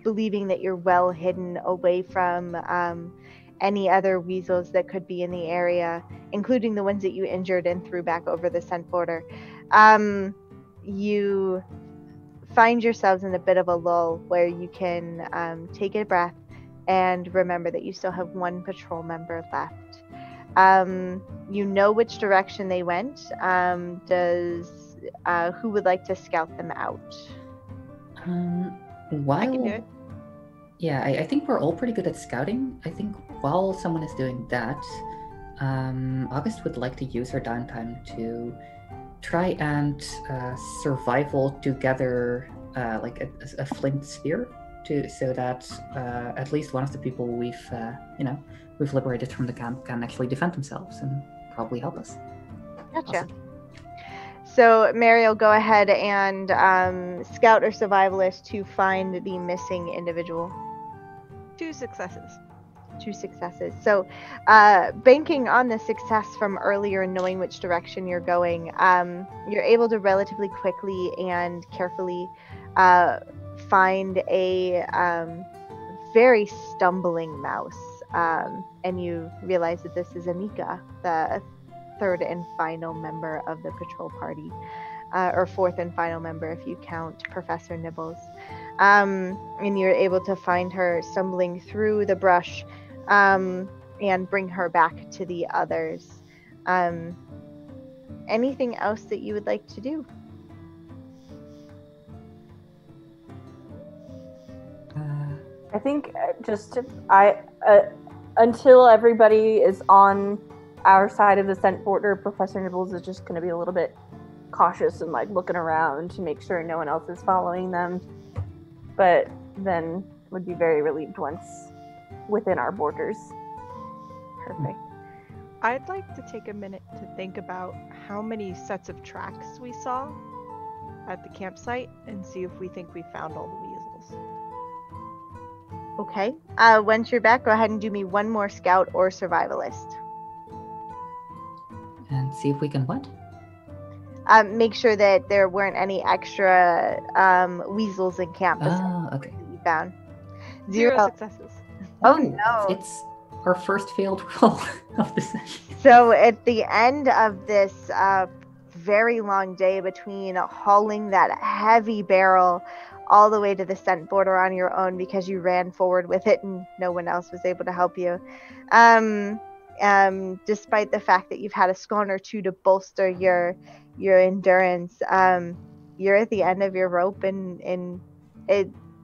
believing that you're well hidden away from any other weasels that could be in the area, including the ones that you injured and threw back over the scent border, you find yourselves in a bit of a lull where you can take a breath and remember that you still have 1 patrol member left. You know which direction they went. Who would like to scout them out? I can do it. Yeah, I think we're all pretty good at scouting. I think while someone is doing that, August would like to use her downtime to try and survival together like a flint spear, so that at least one of the people we've liberated from the camp can actually defend themselves and probably help us. Gotcha. Awesome. So, Mariel, go ahead and scout or survivalist to find the missing individual. 2 successes. 2 successes. So, banking on the success from earlier and knowing which direction you're going, you're able to relatively quickly and carefully find a very stumbling mouse. And you realize that this is Amika, the 3rd and final member of the patrol party, or 4th and final member if you count Professor Nibbles. And you're able to find her stumbling through the brush and bring her back to the others. Anything else that you would like to do? I think until everybody is on our side of the scent border, Professor Nibbles is just going to be a little bit cautious and like looking around to make sure no one else is following them, but then would be very relieved once within our borders. Perfect. I'd like to take a minute to think about how many sets of tracks we saw at the campsite and see if we think we found all the weasels. Okay. Once you're back, go ahead and do me one more scout or survivalist. And see if we can what? Make sure that there weren't any extra weasels in camp Ah, okay. that you found. Zero successes. Oh no. It's our first failed roll of the session. So at the end of this very long day, between hauling that heavy barrel all the way to the scent border on your own because you ran forward with it and no one else was able to help you, despite the fact that you've had a scone or two to bolster your endurance, you're at the end of your rope, and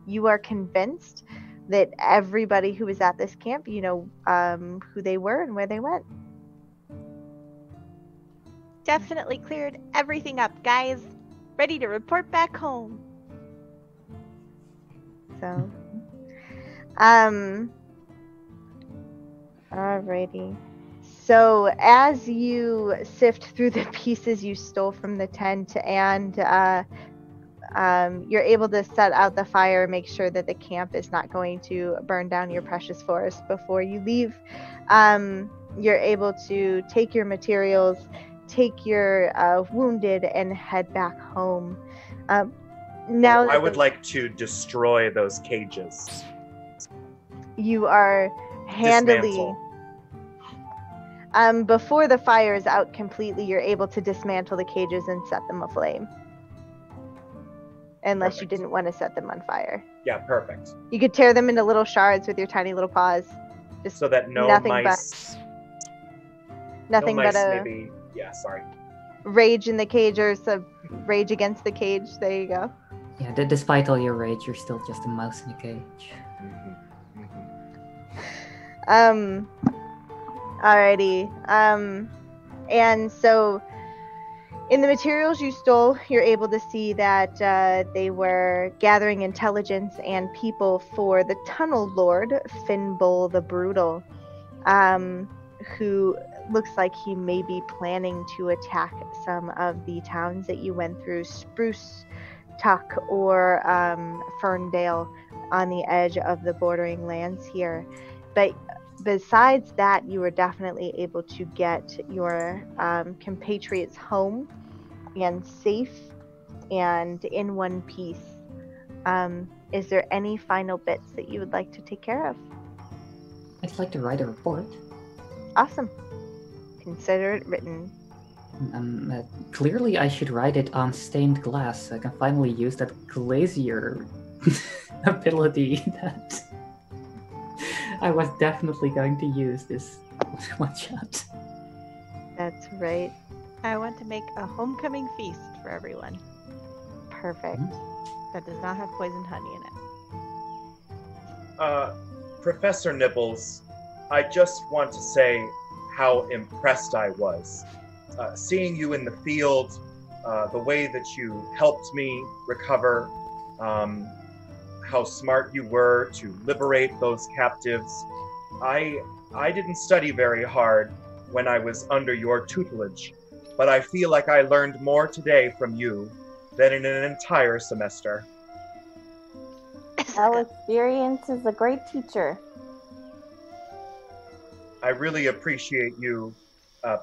you are convinced that everybody who was at this camp, you know who they were and where they went. Definitely cleared everything up, guys. Ready to report back home. So, alrighty. So as you sift through the pieces you stole from the tent, and you're able to set out the fire, make sure that the camp is not going to burn down your precious forest before you leave. You're able to take your materials, take your wounded, and head back home. Now I would like to destroy those cages. You are handily... Dismantle. Before the fire is out completely, you're able to dismantle the cages and set them aflame. Unless you Perfect. didn't want to set them on fire. Yeah, perfect. You could tear them into little shards with your tiny little paws. Just So that no nothing mice... nothing no but mice a maybe... Yeah, sorry. rage in the cage, or some rage against the cage. There you go. Yeah, despite all your rage, you're still just a mouse in a cage. Alrighty. And so in the materials you stole, you're able to see that they were gathering intelligence and people for the Tunnel Lord, Finbull the Brutal, who looks like he may be planning to attack some of the towns that you went through, Spruce Tuck or Ferndale, on the edge of the bordering lands here. But besides that, you were definitely able to get your compatriots home and safe and in one piece. Is there any final bits that you would like to take care of? I'd like to write a report. Awesome. Consider it written. Clearly I should write it on stained glass so I can finally use that glazier ability that I was definitely going to use this one shot. That's right. I want to make a homecoming feast for everyone Perfect. that does not have poisoned honey in it. Professor Nibbles, I just want to say how impressed I was. Seeing you in the field, the way that you helped me recover, how smart you were to liberate those captives. I didn't study very hard when I was under your tutelage, but I feel like I learned more today from you than in an entire semester. Well, experience is a great teacher. I really appreciate you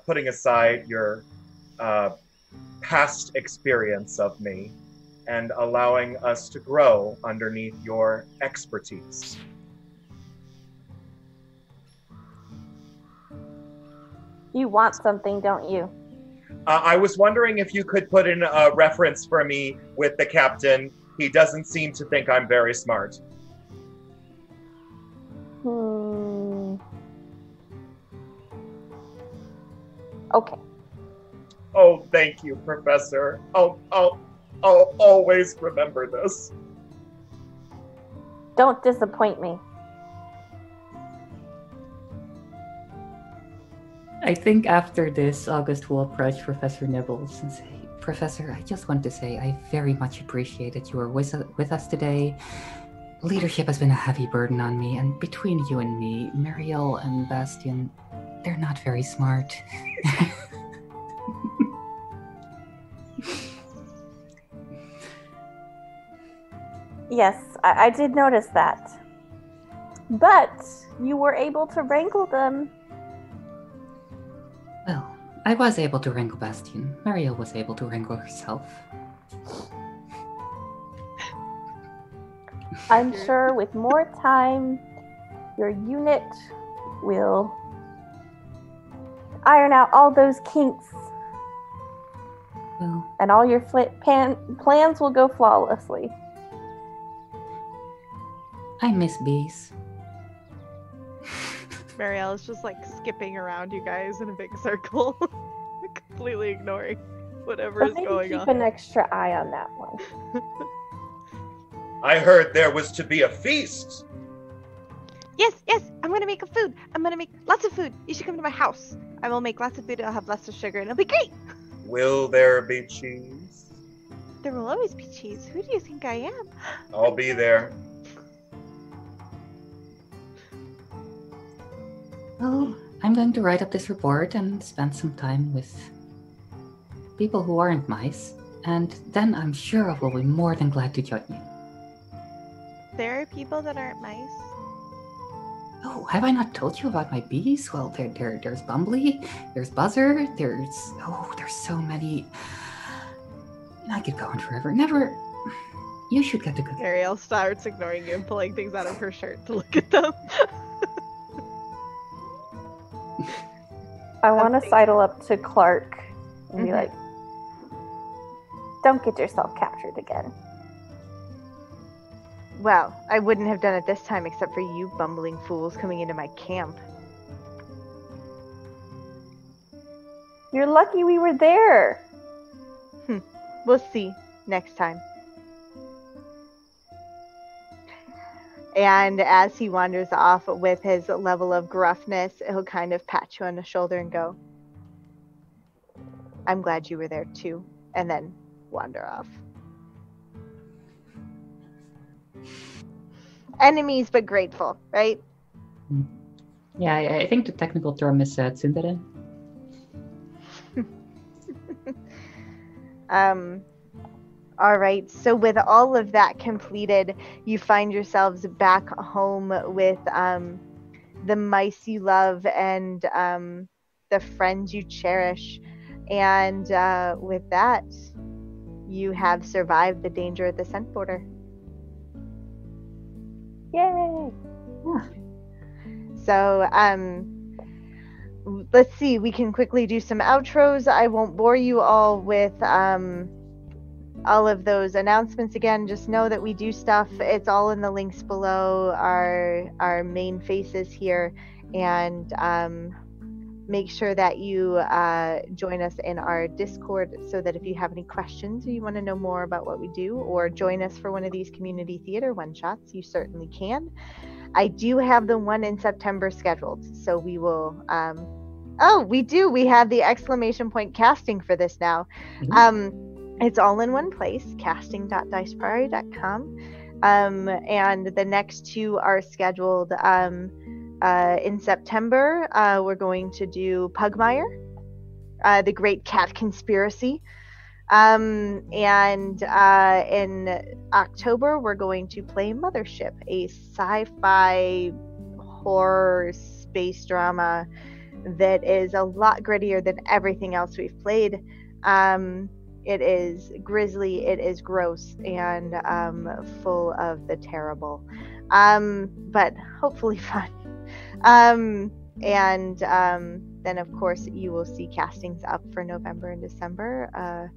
putting aside your past experience of me and allowing us to grow underneath your expertise. You want something, don't you? I was wondering if you could put in a reference for me with the captain. He doesn't seem to think I'm very smart. Okay. Oh, thank you, Professor. I'll always remember this. Don't disappoint me. I think after this, August will approach Professor Nibbles and say, Professor, I just want to say I very much appreciate that you were with us today. Leadership has been a heavy burden on me, and between you and me, Mariel and Bastian, they're not very smart. Yes, I did notice that. But you were able to wrangle them. Well, I was able to wrangle Bastian. Mariel was able to wrangle herself. I'm sure with more time, your unit will iron out all those kinks. Well, And all your plans will go flawlessly. I miss bees. Marielle is just like skipping around you guys in a big circle, completely ignoring whatever But is maybe going keep on. an extra eye on that one. I heard there was to be a feast. Yes, I'm gonna make food. I'm gonna make lots of food. You should come to my house. I will make lots of food. I'll have lots of sugar, and it'll be great. Will there be cheese? There will always be cheese. Who do you think I am? I'll be there. Well, I'm going to write up this report and spend some time with people who aren't mice, and then I'm sure I will be more than glad to join you. There are people that aren't mice. Oh, have I not told you about my bees? Well, there's Bumbly, there's Buzzer, there's so many. I could go on forever. Never. You should get to cooking. Ariel starts ignoring you and pulling things out of her shirt to look at them. I want to sidle up to Clark and be like, don't get yourself captured again. Well, I wouldn't have done it this time except for you bumbling fools coming into my camp. You're lucky we were there. We'll see next time. And as he wanders off with his level of gruffness, he'll kind of pat you on the shoulder and go, I'm glad you were there too, and then wander off. Enemies but grateful, right? Yeah, I think the technical term is tsundere. All right, so with all of that completed, you find yourselves back home with the mice you love and the friends you cherish. And with that, you have survived the danger at the scent border. Yay! So, let's see, we can quickly do some outros. I won't bore you all with all of those announcements again. Just know that we do stuff. It's all in the links below our main faces here, and make sure that you join us in our Discord so that if you have any questions or you want to know more about what we do, or join us for one of these community theater one-shots, you certainly can. I do have the one in September scheduled, so we will we have the exclamation point casting for this now. It's all in one place, casting.dicepriory.com. And the next two are scheduled in September. We're going to do Pugmire, The Great Cat Conspiracy. And in October, we're going to play Mothership, a sci-fi horror space drama that is a lot grittier than everything else we've played. It is grisly, it is gross, and full of the terrible, but hopefully fun. And then, of course, you will see castings up for November and December,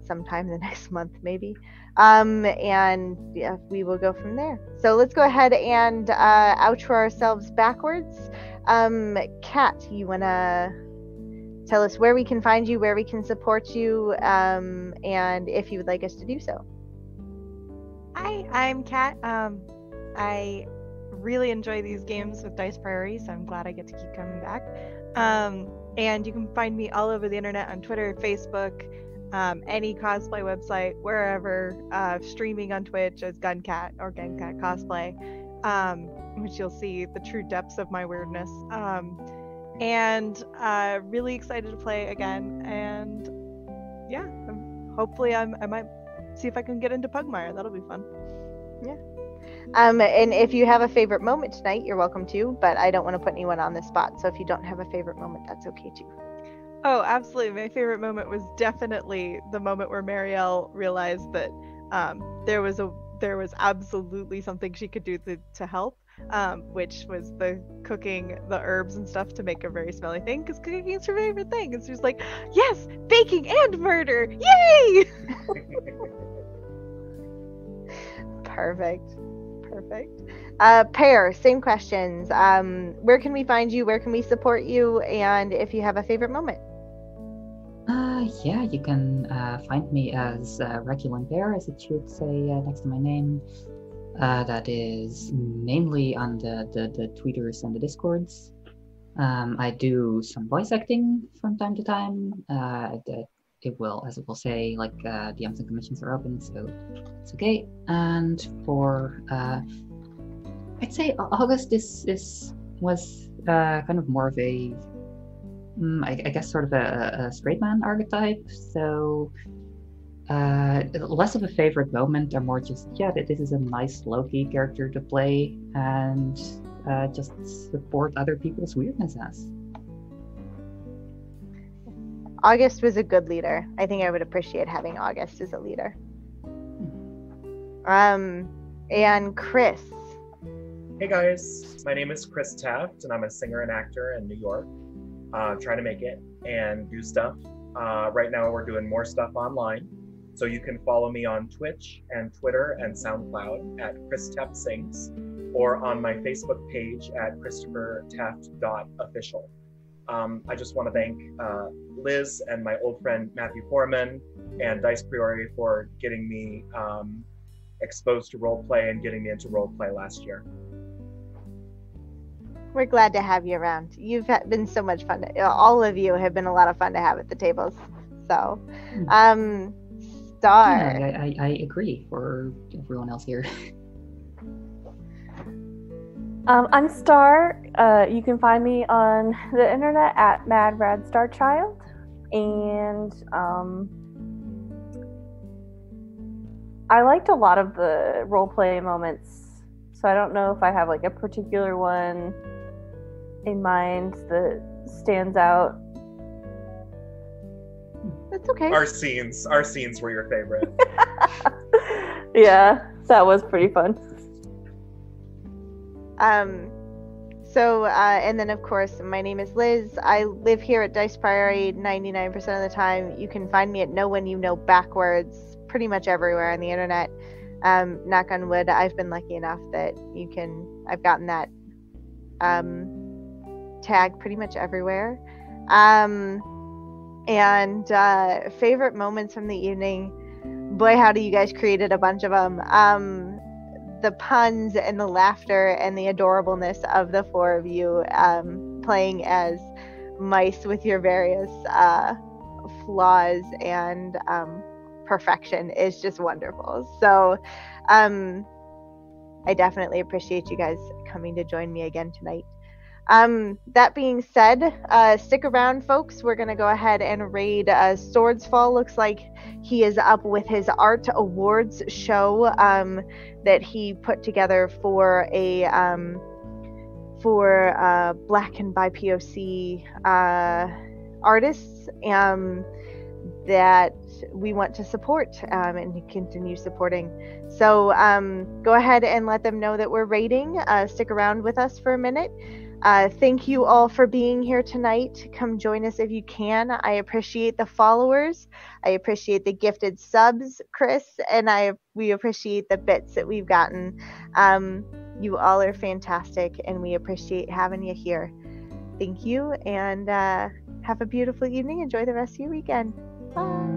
sometime the next month, maybe. And yeah, we will go from there. So let's go ahead and outro ourselves backwards. Kat, you want to tell us where we can find you, where we can support you, and if you would like us to do so. Hi, I'm Kat. I really enjoy these games with Dice Priory, so I'm glad I get to keep coming back. And you can find me all over the internet on Twitter, Facebook, any cosplay website, wherever, streaming on Twitch as Guncat or Guncat Cosplay, which you'll see the true depths of my weirdness. And really excited to play again. And yeah, hopefully I might see if I can get into Pugmire. That'll be fun. Yeah. And if you have a favorite moment tonight, you're welcome to, but I don't want to put anyone on the spot. So if you don't have a favorite moment, that's okay too. Oh, absolutely. My favorite moment was definitely the moment where Marielle realized that there was absolutely something she could do to help, which was the cooking the herbs and stuff to make a very smelly thing, because cooking is her favorite thing. And she was like, yes, baking and murder, yay! Perfect. Pear, same questions. Where can we find you? Where can we support you? And if you have a favorite moment. Yeah, you can find me as Reculent Bear, as it should say next to my name. That is mainly on the Tweeters and the Discords. I do some voice acting from time to time. It will say, like, DMs and commissions are open, so it's okay. And for I'd say August was kind of more of a I guess sort of a straight man archetype. So less of a favorite moment, and more just, yeah, this is a nice low-key character to play and just support other people's weirdness as. August was a good leader. I think I would appreciate having August as a leader. And Chris. Hey guys, my name is Chris Taft, and I'm a singer and actor in New York, trying to make it and do stuff. Right now we're doing more stuff online, so you can follow me on Twitch and Twitter and SoundCloud at Chris Taft Sings, or on my Facebook page at ChristopherTaft.official. I just want to thank Liz and my old friend Matthew Foreman and Dice Priori for getting me exposed to roleplay and getting me into roleplay last year. We're glad to have you around. You've been so much fun. All of you have been a lot of fun to have at the tables. So, Star. Yeah, I agree for everyone else here. I'm Star. You can find me on the internet at MadRadStarChild, and I liked a lot of the roleplay moments, so I don't know if I have like a particular one in mind that stands out. That's okay. Our scenes were your favorite. Yeah, that was pretty fun. And then of course, my name is Liz. I live here at Dice Priory 99% of the time. You can find me at No One You Know Backwards pretty much everywhere on the internet. Knock on wood, I've been lucky enough that I've gotten that tag pretty much everywhere. And favorite moments from the evening, boy howdy, you guys created a bunch of them. The puns and the laughter and the adorableness of the four of you playing as mice with your various flaws and perfection is just wonderful. So I definitely appreciate you guys coming to join me again tonight. That being said, stick around, folks. We're going to go ahead and raid Swords Fall. Looks like he is up with his art awards show that he put together for a Black and BIPOC artists that we want to support and continue supporting. So go ahead and let them know that we're raiding. Stick around with us for a minute. Thank you all for being here tonight. Come join us if you can. I appreciate the followers. I appreciate the gifted subs, Chris, and we appreciate the bits that we've gotten. You all are fantastic, and we appreciate having you here. Thank you, and have a beautiful evening. Enjoy the rest of your weekend. Bye.